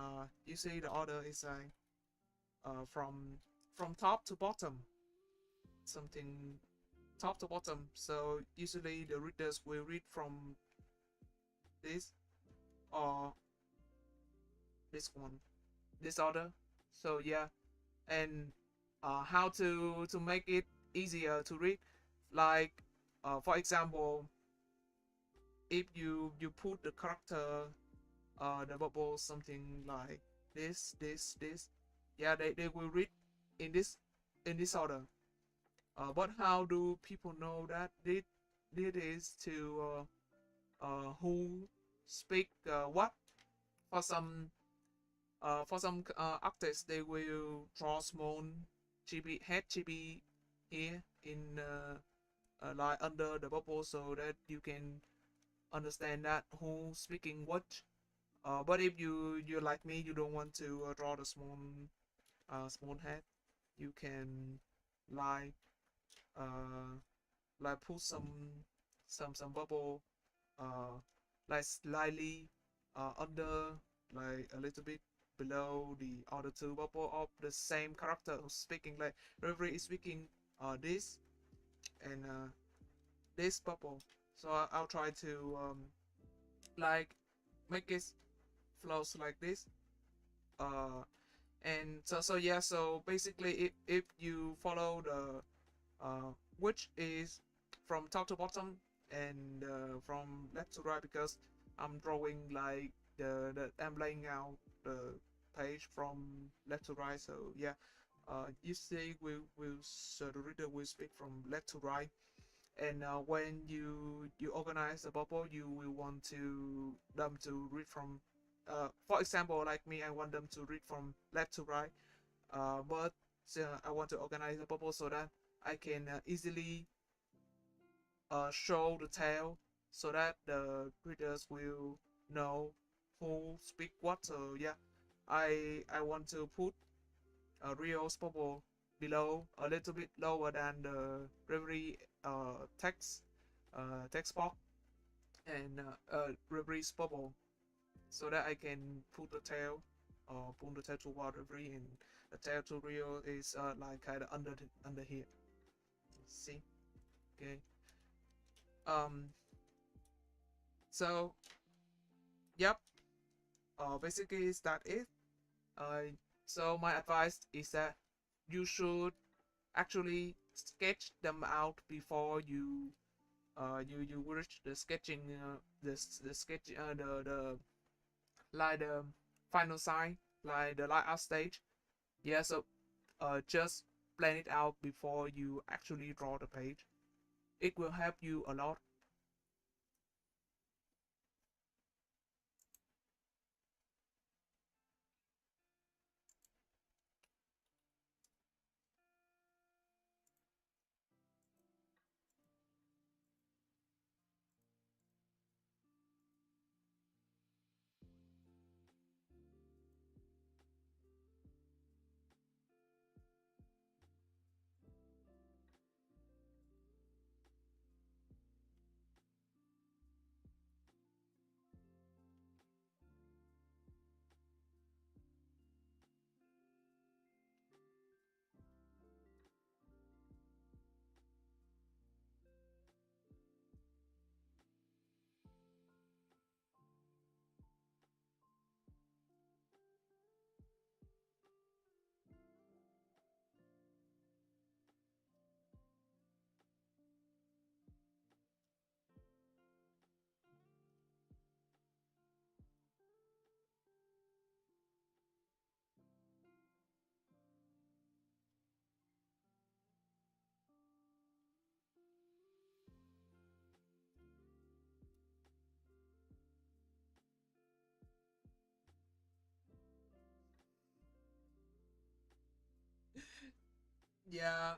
usually the order is like from top to bottom, something top to bottom. So usually the readers will read from this or this one, this order. So yeah, and how to make it easier to read, like for example, if you put the character the bubble something like this, yeah, they will read in this order. But how do people know that it is to who speak what? For some artists, they will draw small chibi head chibi here in like under the bubble so that you can understand that who's speaking what. But if you like me, you don't want to draw the small head, you can like uh put some bubble like slightly under, like a little bit below the other two bubble of the same character who's speaking. Like Reverie is speaking this and this bubble. So I'll try to like make it flows like this. Uh, and so yeah. So basically, if you follow the which is from top to bottom and from left to right, because I'm drawing like I'm laying out the page from left to right. So yeah, you see, so the reader will speak from left to right, And when you organize the bubble, you will want to them to read from, for example, like me, I want them to read from left to right. But I want to organize the bubble so that I can easily show the tale, so that the readers will know who speak what. So yeah, I want to put a real bubble below, a little bit lower than the Reverie text box, and Reverie's bubble, so that I can put the tail, or pull the tail toward Reverie, and the tail to real is like kind of under here. See, okay. Um. So yep. Basically, is that it. Uh. So my advice is that you should actually sketch them out before you reach the sketching, the sketch, the like the final sign, like the light out stage. Yeah, so just plan it out before you actually draw the page. It will help you a lot. Yeah,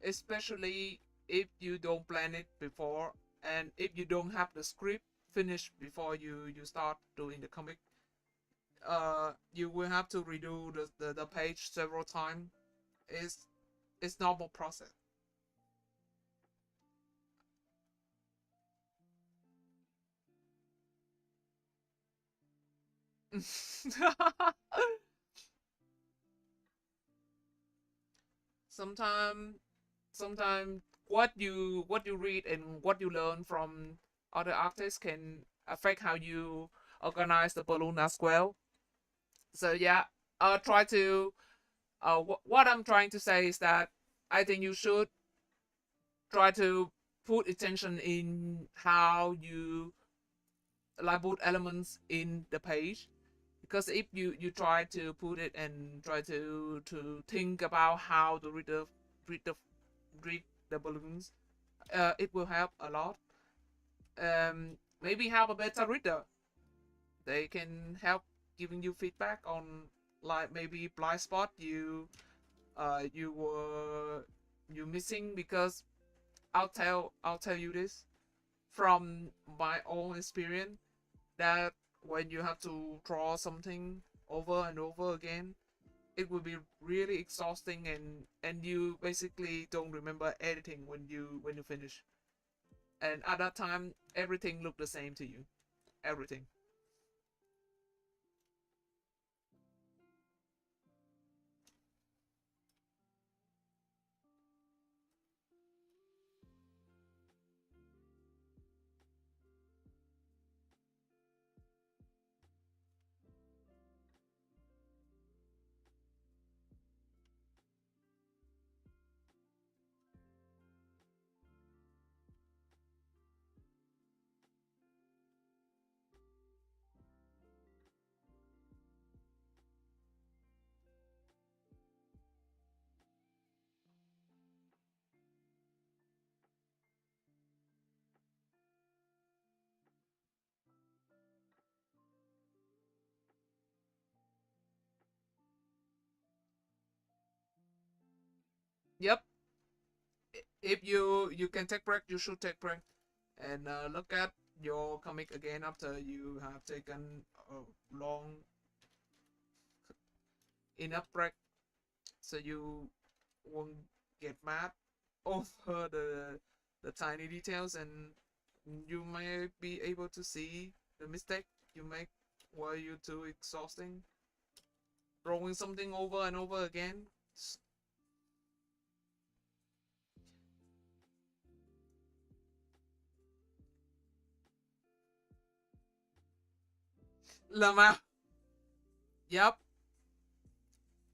especially if you don't plan it before, and if you don't have the script finished before you start doing the comic. You will have to redo the page several times. It's normal process. sometimes sometimes what you read and what you learn from other artists can affect how you organize the balloon as well. So yeah, try to what I'm trying to say is that I think you should try to put attention in how you like put elements in the page, because if you try to put it and try to think about how the reader read the read the balloons, it will help a lot. Maybe have a better reader. They can help giving you feedback on, like, maybe blind spot you were you missing. Because I'll tell you this from my own experience, that when you have to draw something over and over again, it will be really exhausting, and you basically don't remember anything when you finish. And at that time, everything looked the same to you. Everything. Yep. If you can take break, you should take break, and look at your comic again after you have taken a long enough break, so you won't get mad over the tiny details, and you may be able to see the mistake you make. Were you too exhausting drawing something over and over again? Lama. Yep.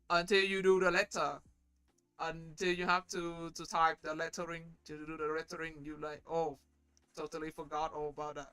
Until you do the letter, until you have to type the lettering, to do the lettering, you like, oh, totally forgot all about that.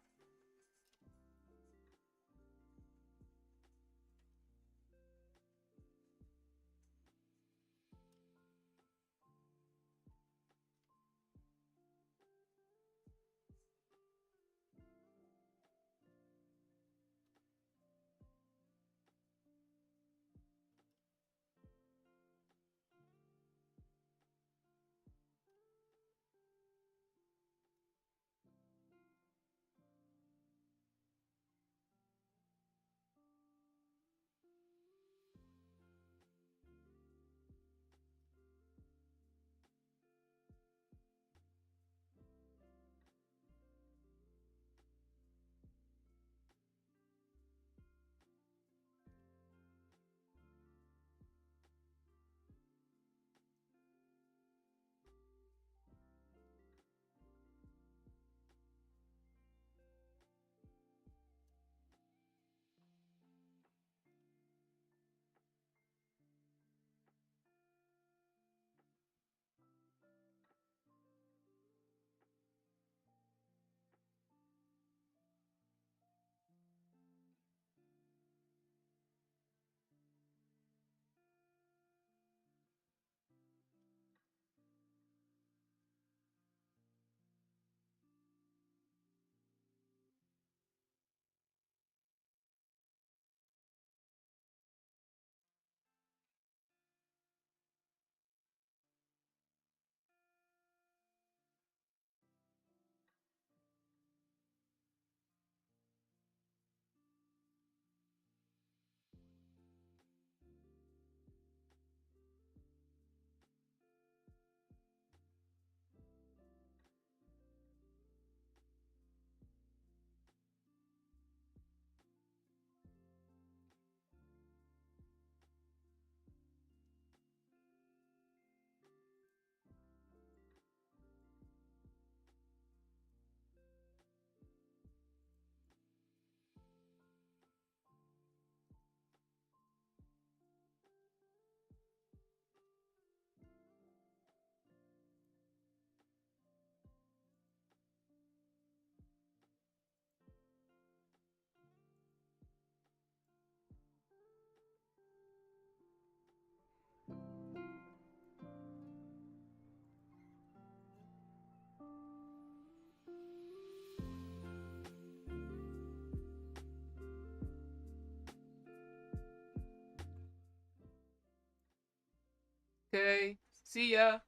Okay, see ya.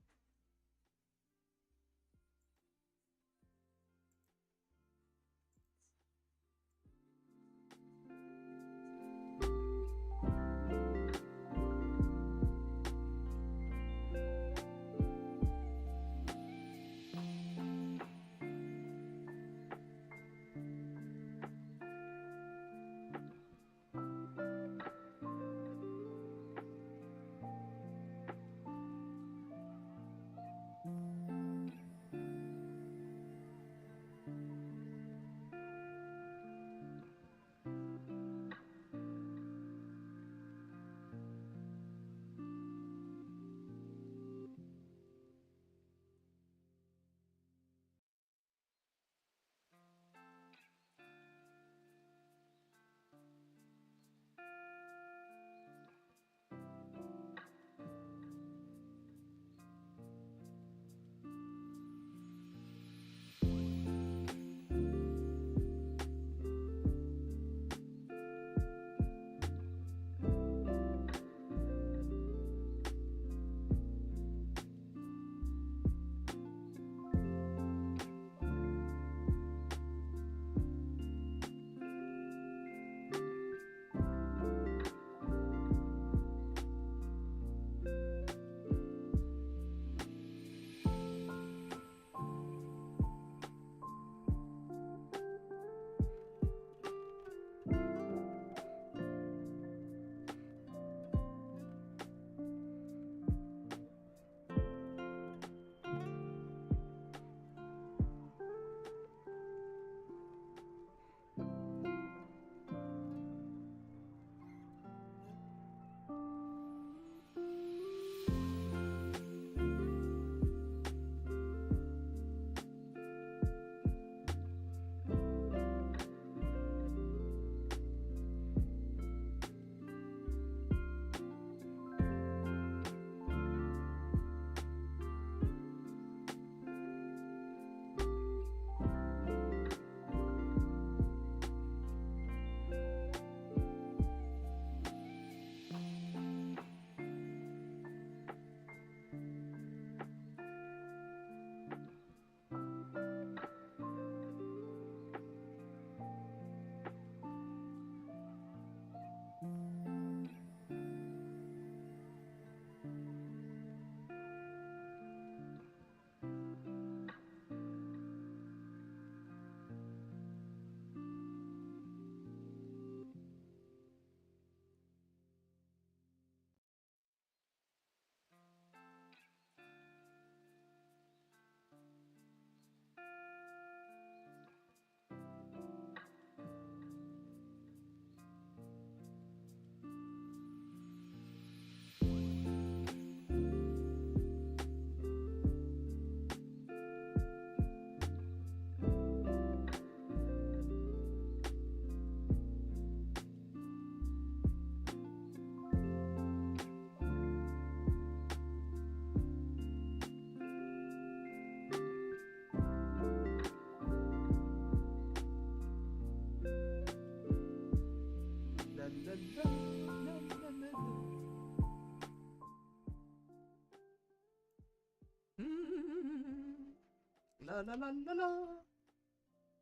La la la la la.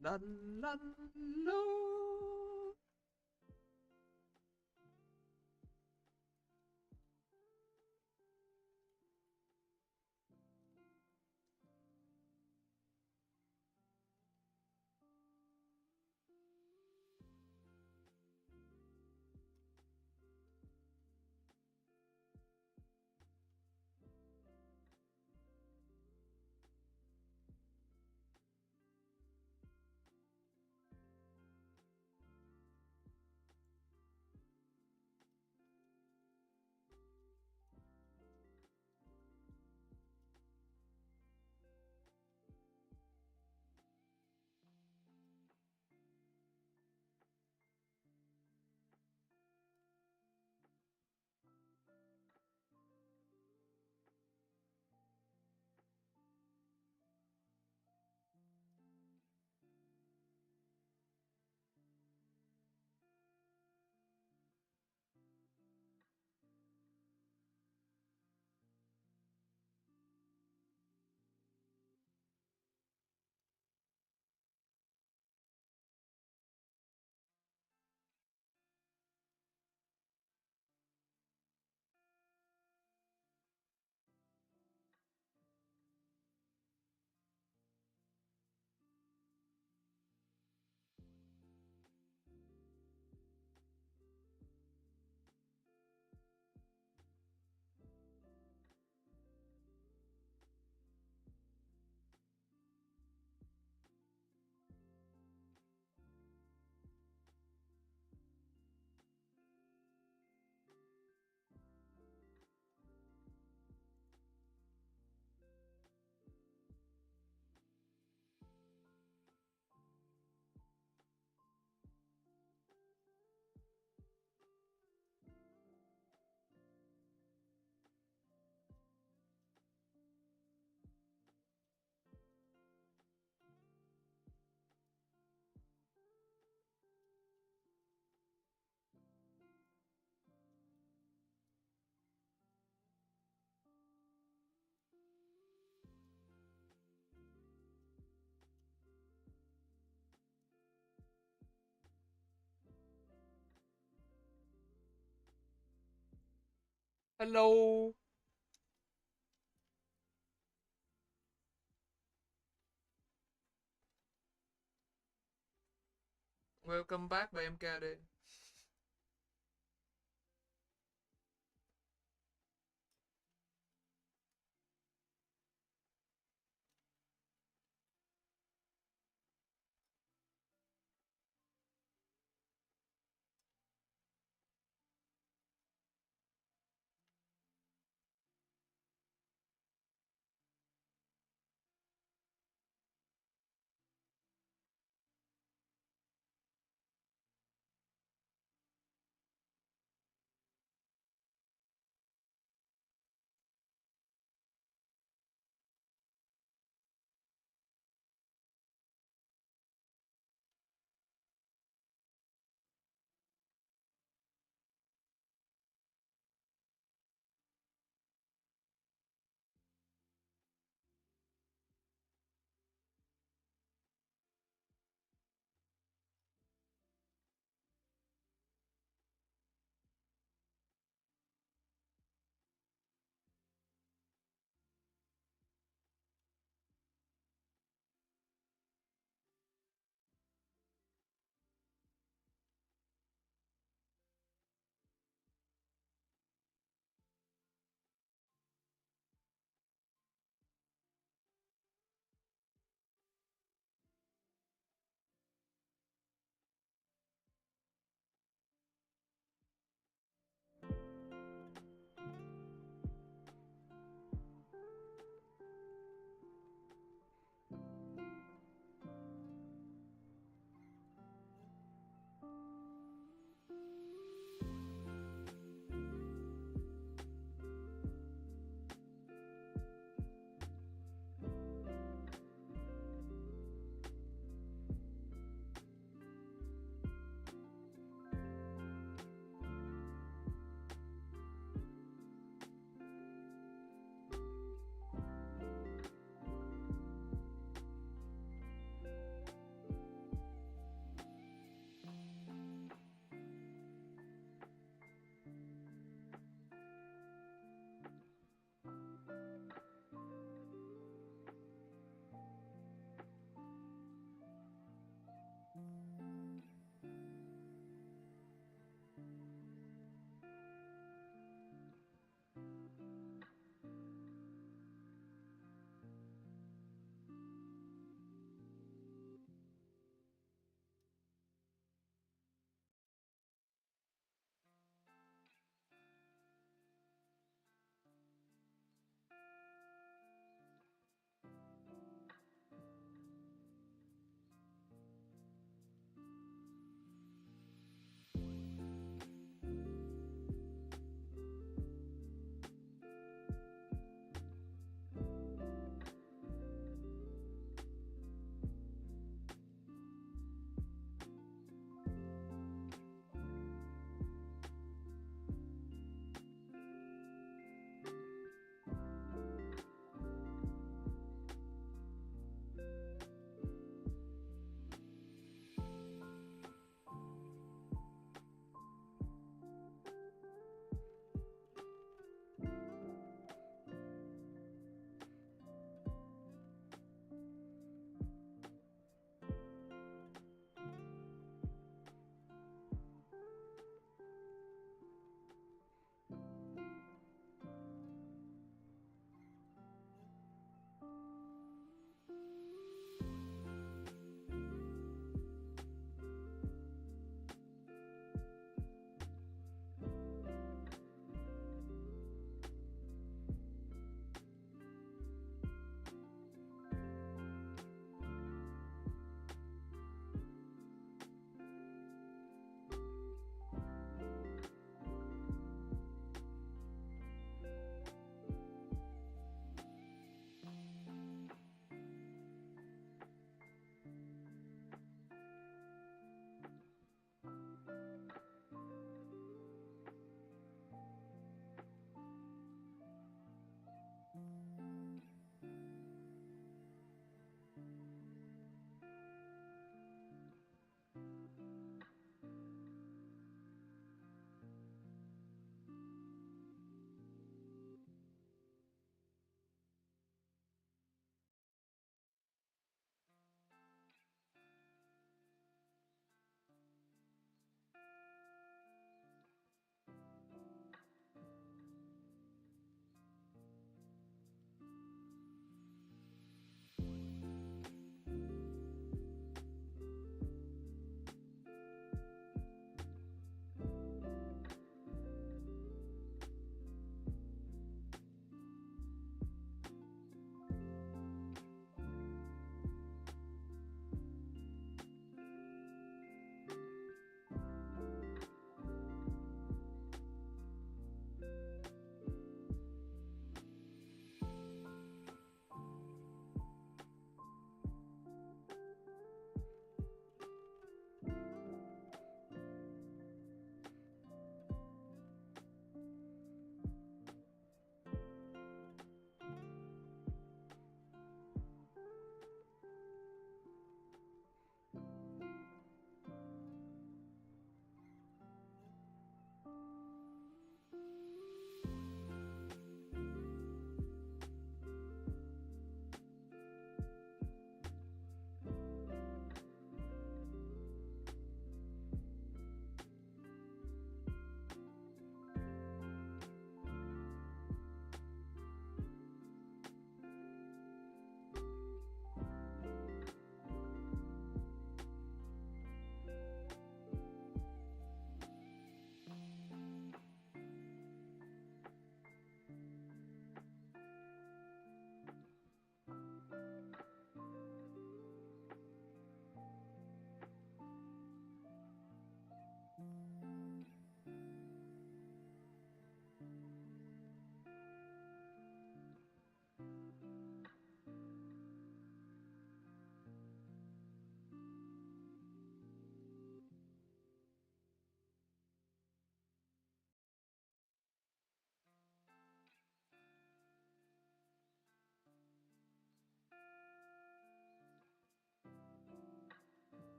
La la la. Hello. Welcome back và em kêu đi.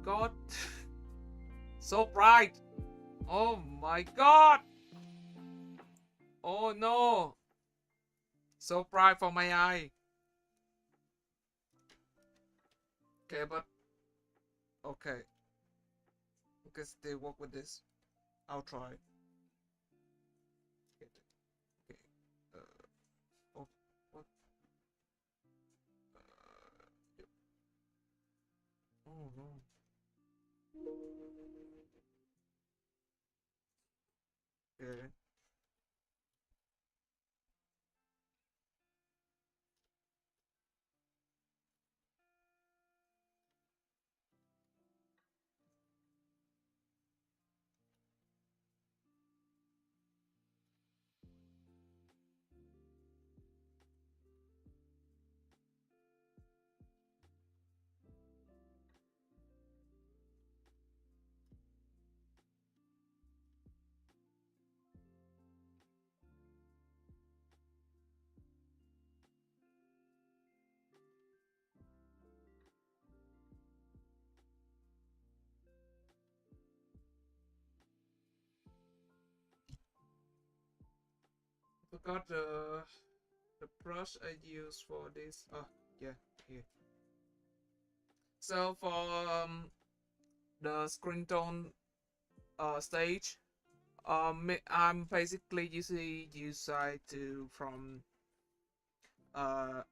god. So bright. Oh my god. Oh no. So bright for my eye. Okay, but okay. I guess they work with this. I'll try. Okay. Oh, what? Yep. Oh no. Okay. Forgot the brush I use for this. Oh yeah, here. So for the Screentone stage, I'm basically usually use I to from uh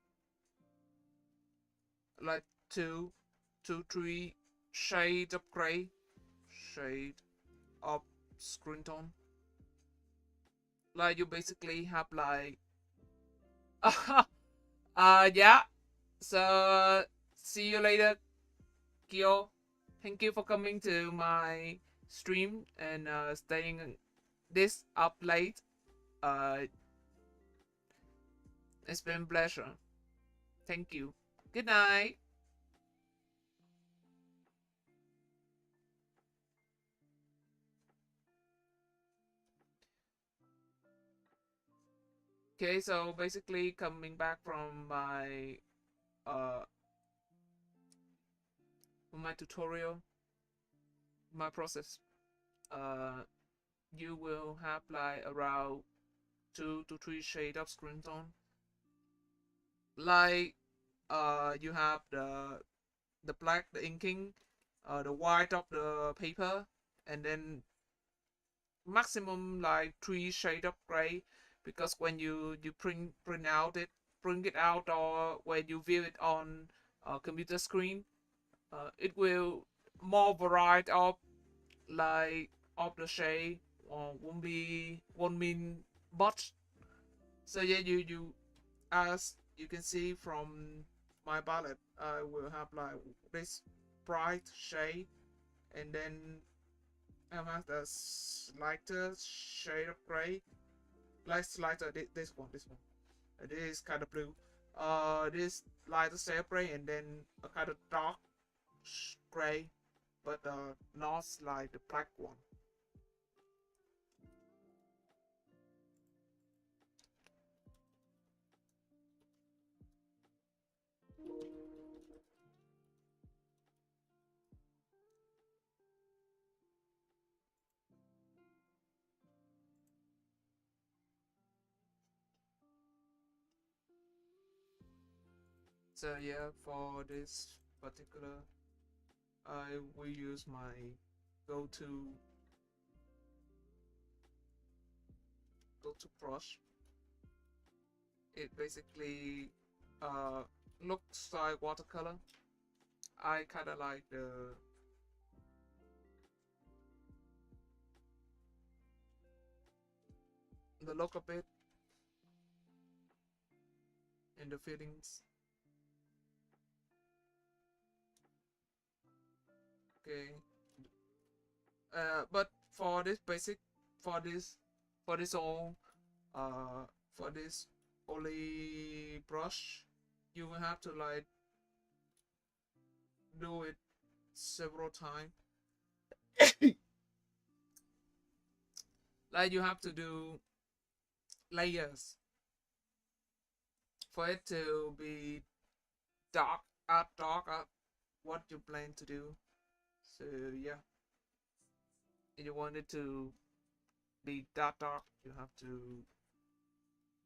like two, two, three shade of gray, shade of Screentone. Like you basically have like yeah. So see you later, Kyo. Thank you for coming to my stream and staying this up late. Uh, it's been a pleasure. Thank you. Good night. Okay, so basically coming back uh from my tutorial, my process. Uh, you will have like around 2 to 3 shades of screen tone. Like you have the black, the inking, the white of the paper, and then maximum like 3 shades of gray, because when you print it out, or when you view it on a computer screen, it will more variety of like of the shade, won't mean much. So yeah, you as you can see from my palette, I will have like this bright shade, and then I have the lighter shade of gray, lighter, this one. This is kind of blue. This lighter shade of gray, and then a kind of dark gray, but not like the black one. So yeah, for this particular, I will use my go-to brush. It basically uh looks like watercolor. I kind of like the look of it and the feelings. Okay. But for this basic, for this, for this all, for this only brush, you will have to like do it several times. Like you have to do layers for it to be dark, dark, what you plan to do. So yeah, if you want it to be that dark, you have to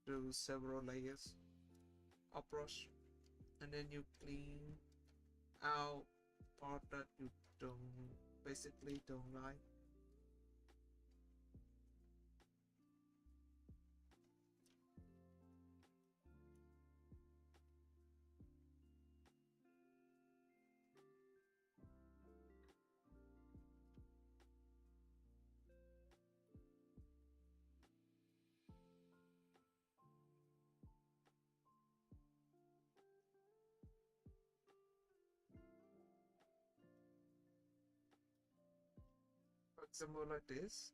do several layers of brush, and then you clean out part that you don't basically don't like. For example, like this.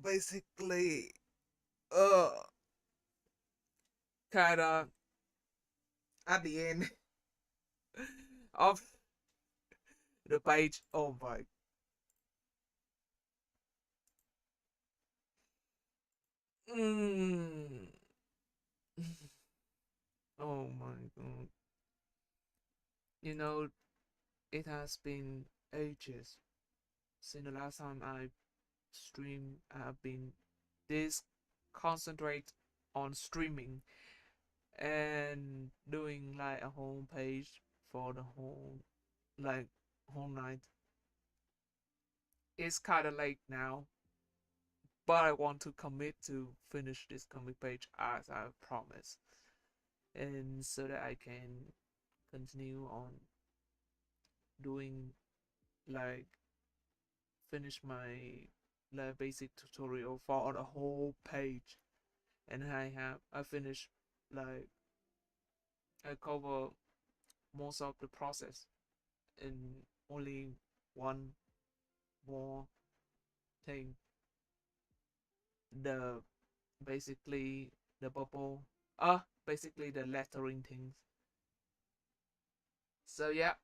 basically, uh, kind of at the end of the page. Oh my. Mm. Oh my god. You know, it has been ages since the last time I streamed. I've been this concentrate on streaming and doing like a whole page for the like whole night. It's kind of late now, but I want to commit to finish this comic page as I promised, and so that I can continue on doing like finish my like basic tutorial for the whole page, and I finished like I cover most of the process, and only one more thing, the basically the bubble, basically the lettering things. So yeah,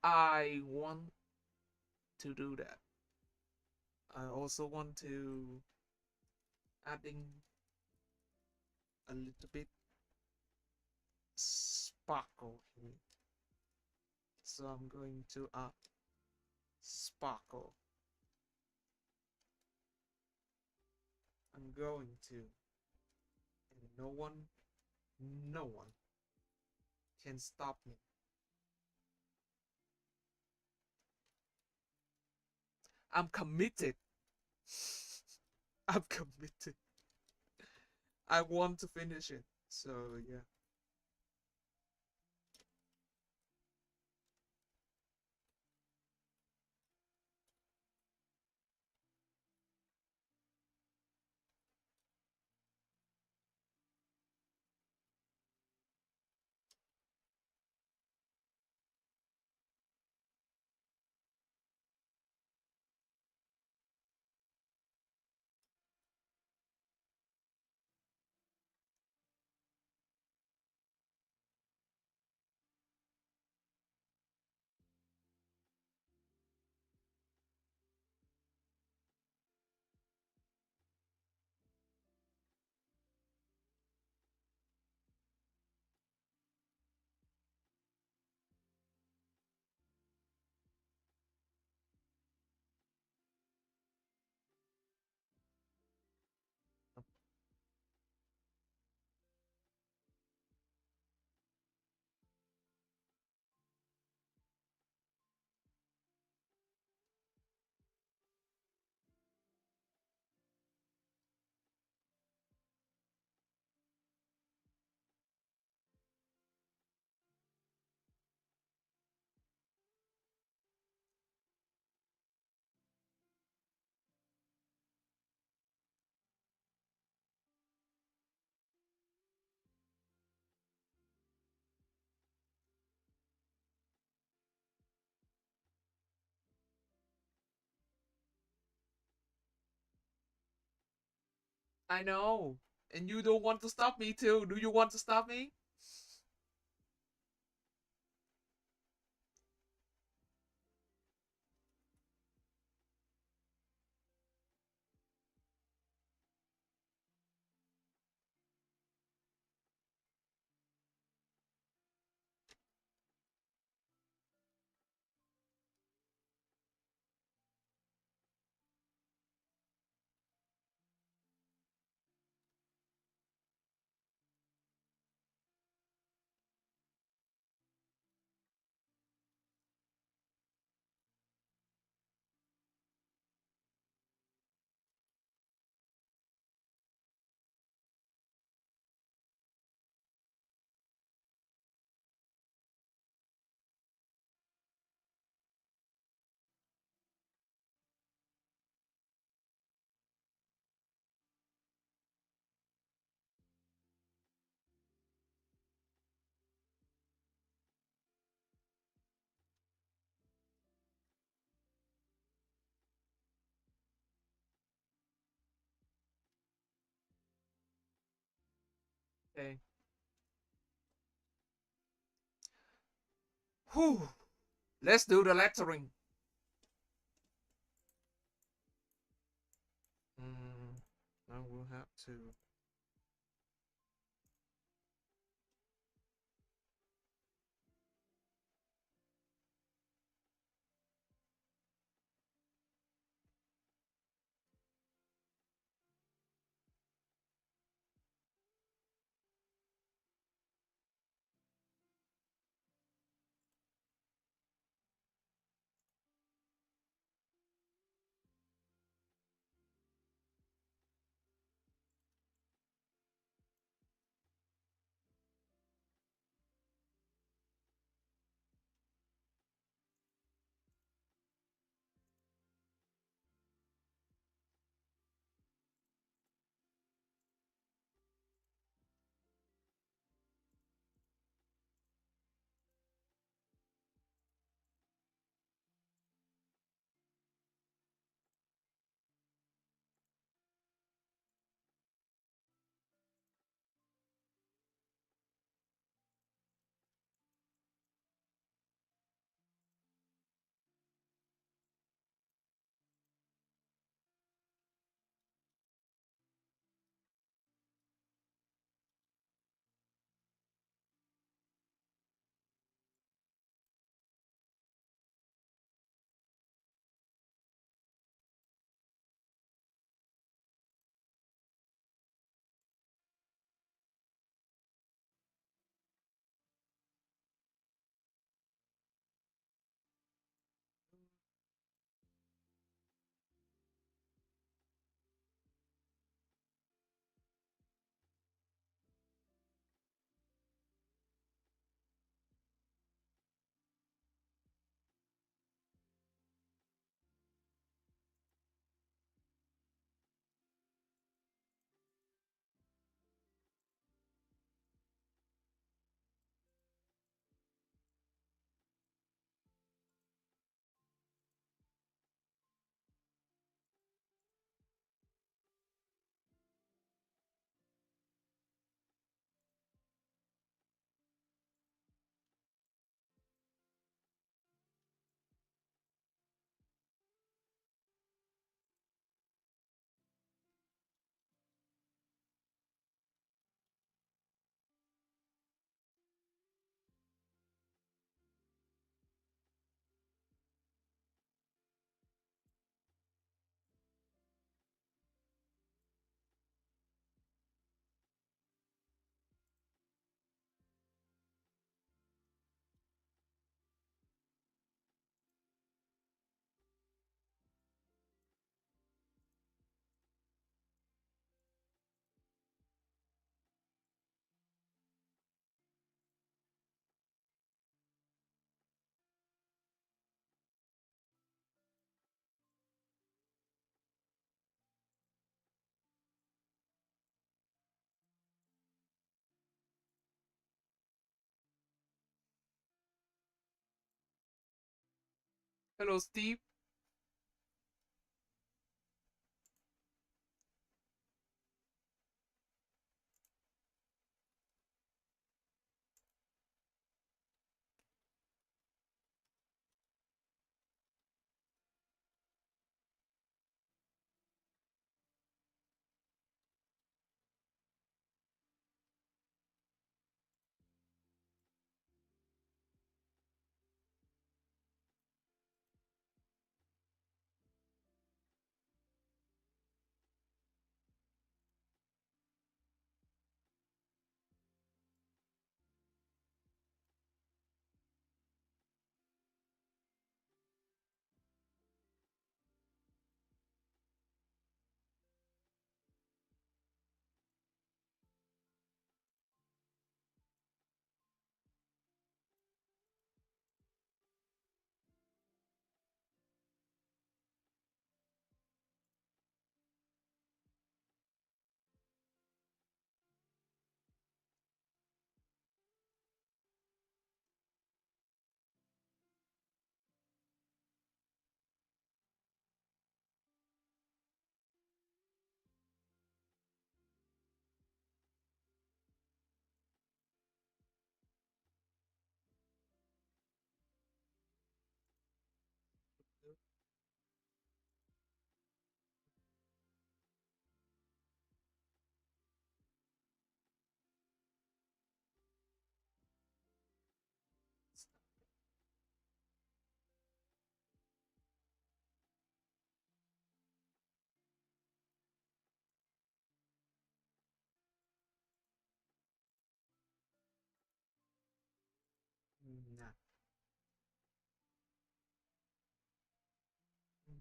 I want to do that. I also want to adding a little bit sparkle in it. So I'm going to add sparkle. I'm going to, and no one can stop me. I'm committed. I'm committed. I want to finish it. So yeah. I know. And you don't want to stop me too. Do you want to stop me? Okay. Whew. Let's do the lettering. I will have to. Hello, Steve. Yeah. Mm,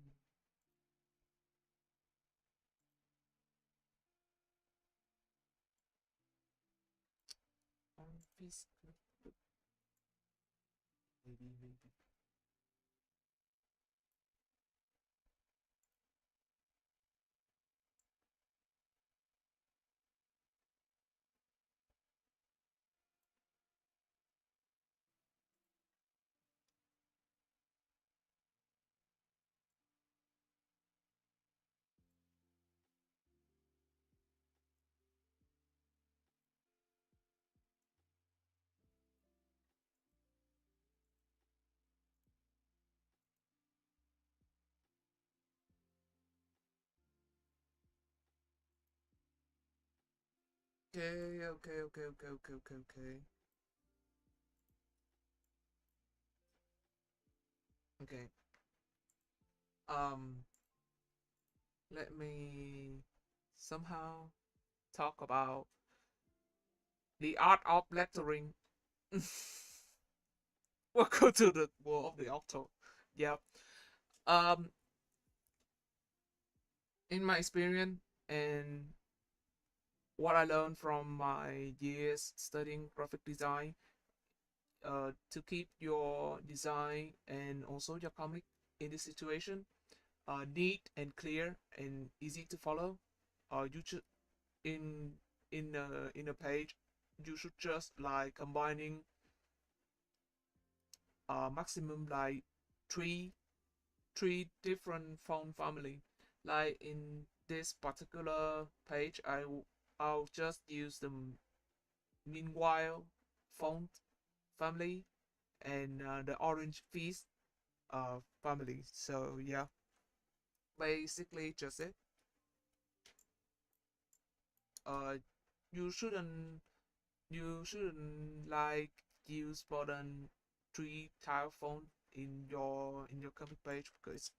Office maybe. Okay. Okay. Um, Let me somehow talk about the art of lettering. Welcome to the world of the octo. Yeah. Um, in my experience and what I learned from my years studying graphic design, to keep your design and also your comic in this situation neat and clear and easy to follow. You should in in a page you should just like combining maximum like three three different font family. Like in this particular page, I'll just use the meanwhile font family and the orange feast family. So yeah, basically just it. Uh, you shouldn't like use more than three tile font in your comic page because it's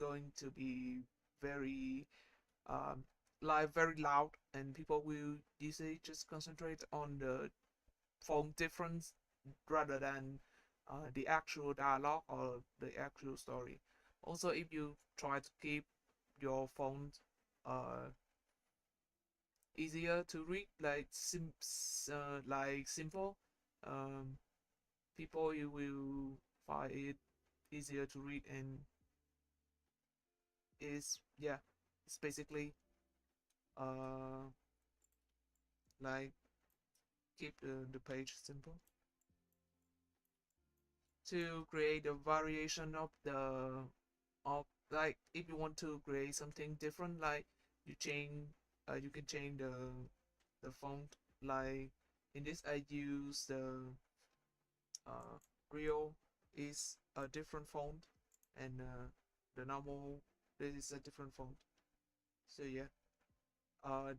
going to be very um very loud and people will usually just concentrate on the font difference rather than the actual dialogue or the actual story. Also, if you try to keep your font uh easier to read, like simple, um, people you will find it easier to read and is yeah, it's basically uh like keep the page simple to create a variation of the of like if you want to create something different like you change you can change the font like in this I use the uh, real is a different font and the normal this is a different font. So yeah, uh,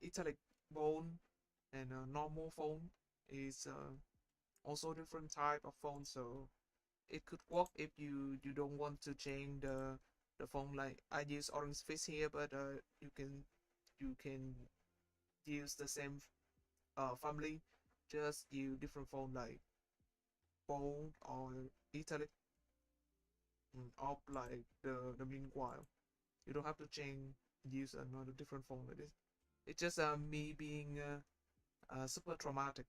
italic font and normal font is also different type of font. So it could work if you don't want to change the font. Like I use orange face here, but you can use the same family, just use different font like bold or italic of like the meanwhile. You don't have to change use another different font like this. It's just me being super traumatic.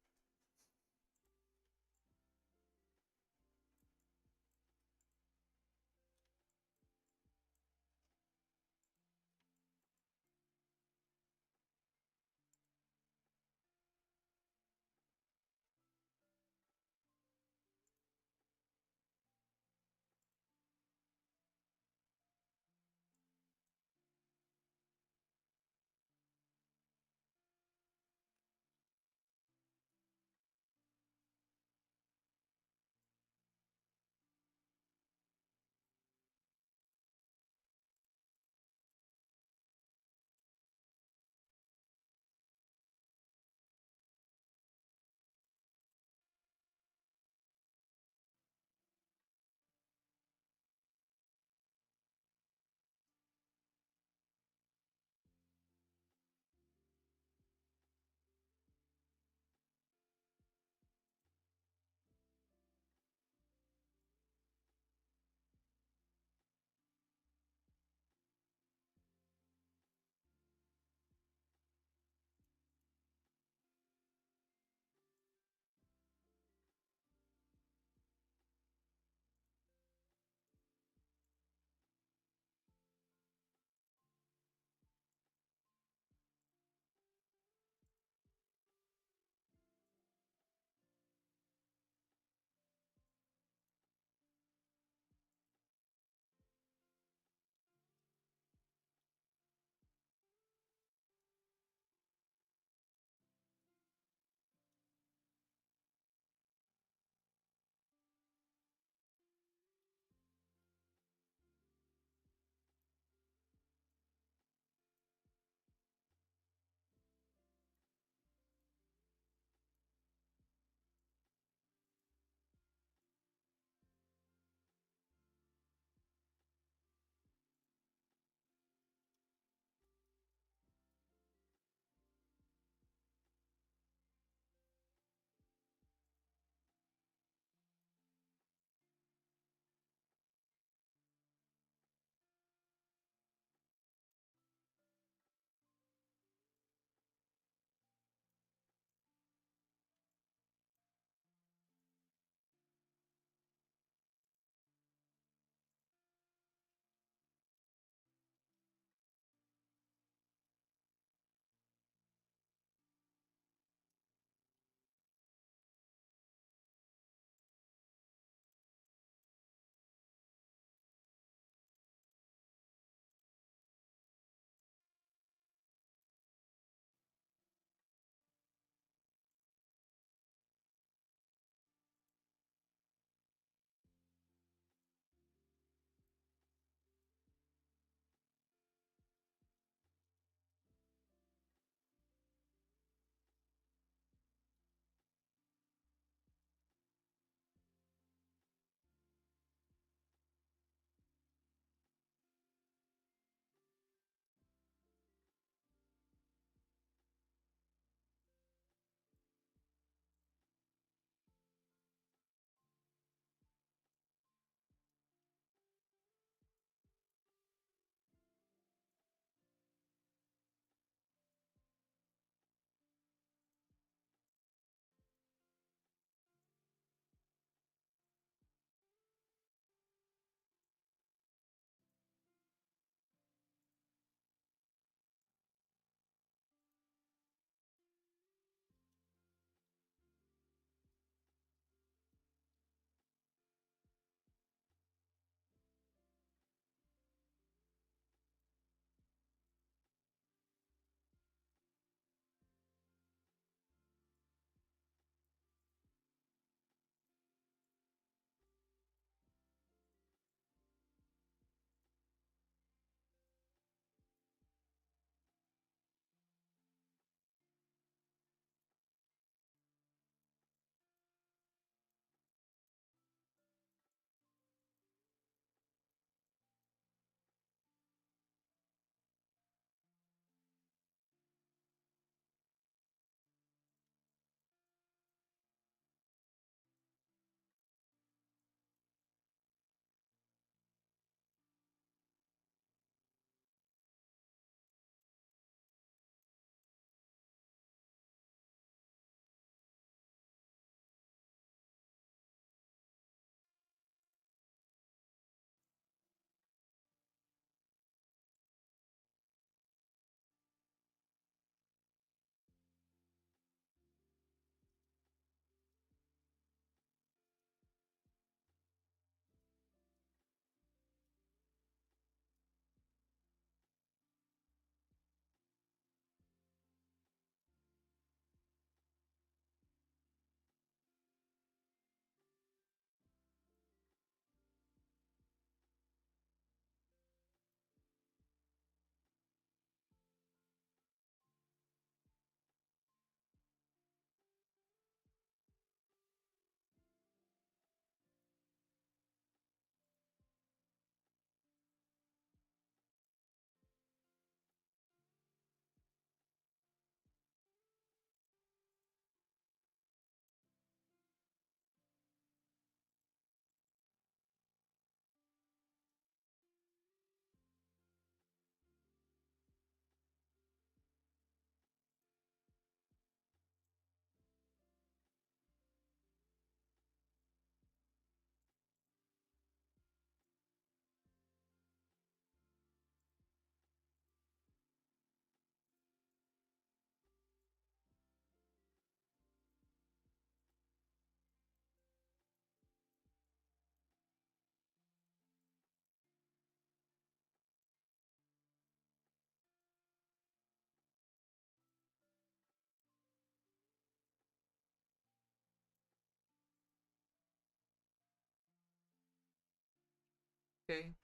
Okay,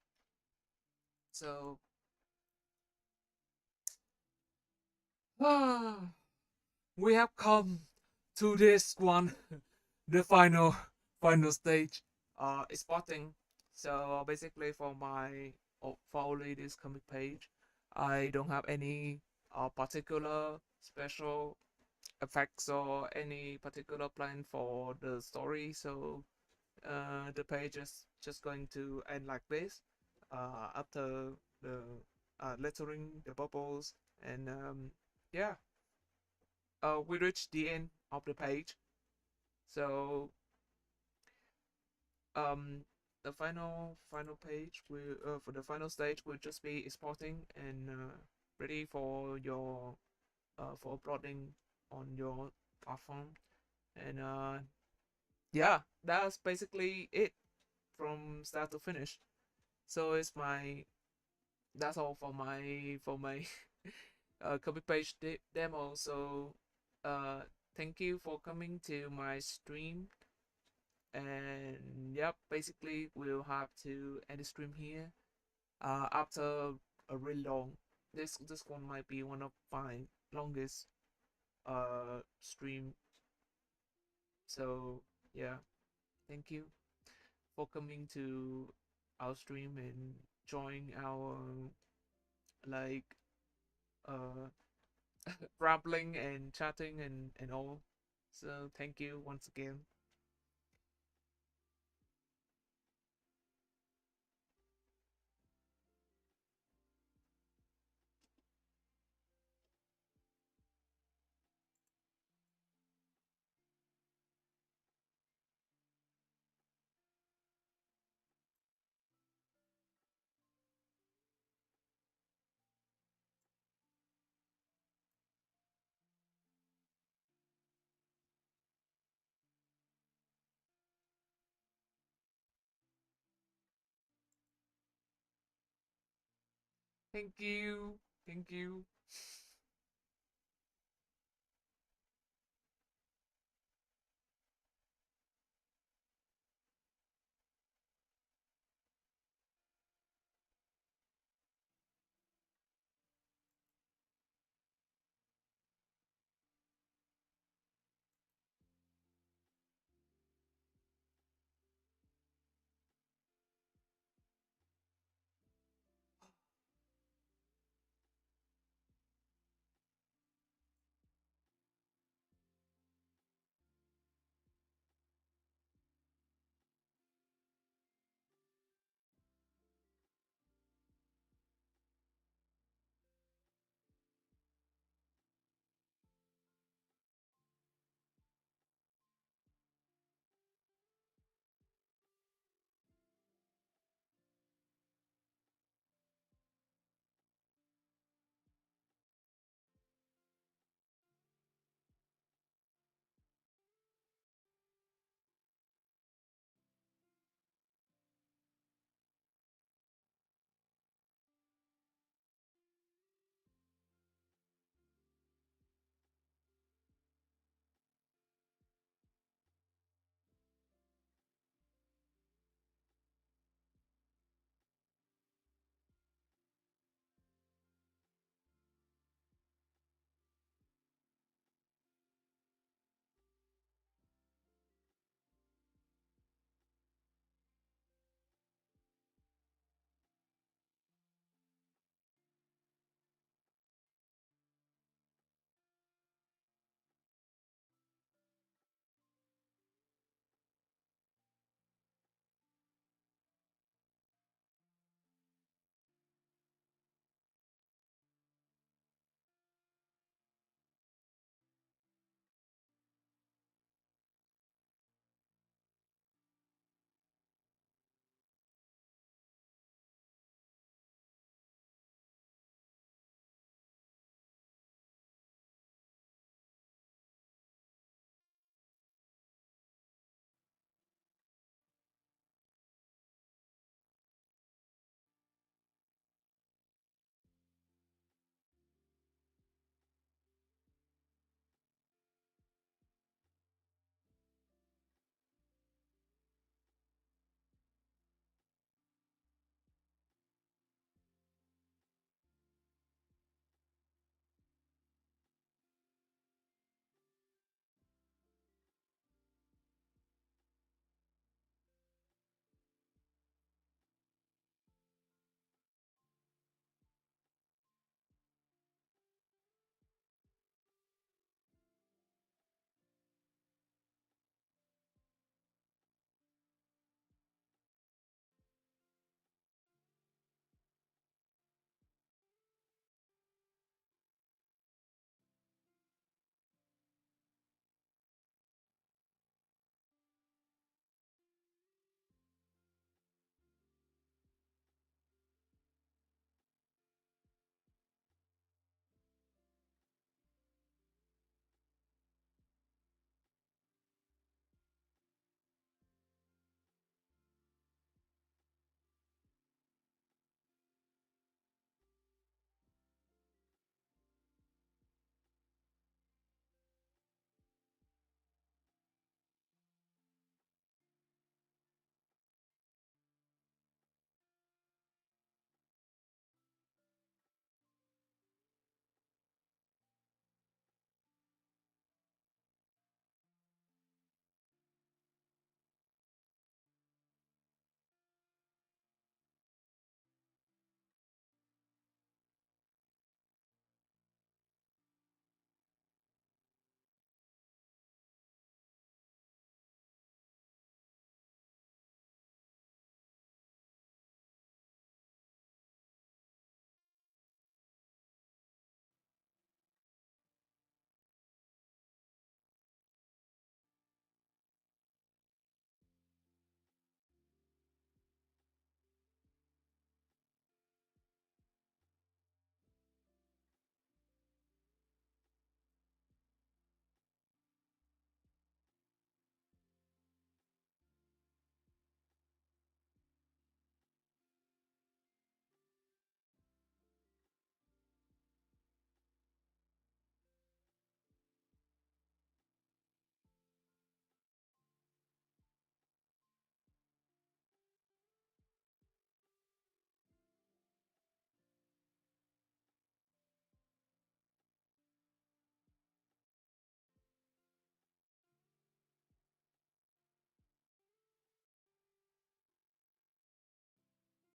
so ah, we have come to this one, the final stage. Spotting. So basically, for my for only this comic page, I don't have any particular special effects or any particular plan for the story. So the page is just going to end like this. After the lettering, the bubbles, and yeah, we reached the end of the page. So um, the final page will for the final stage will just be exporting and ready for your for uploading on your platform. And yeah, that's basically it from start to finish. So it's my that's all for my copy page demo. So thank you for coming to my stream. And yep, basically we'll have to end the stream here. After a really long, this one might be one of my longest stream. So yeah, thank you for coming to our stream and join our like uh rambling and chatting and all. So thank you once again. Thank you. Thank you.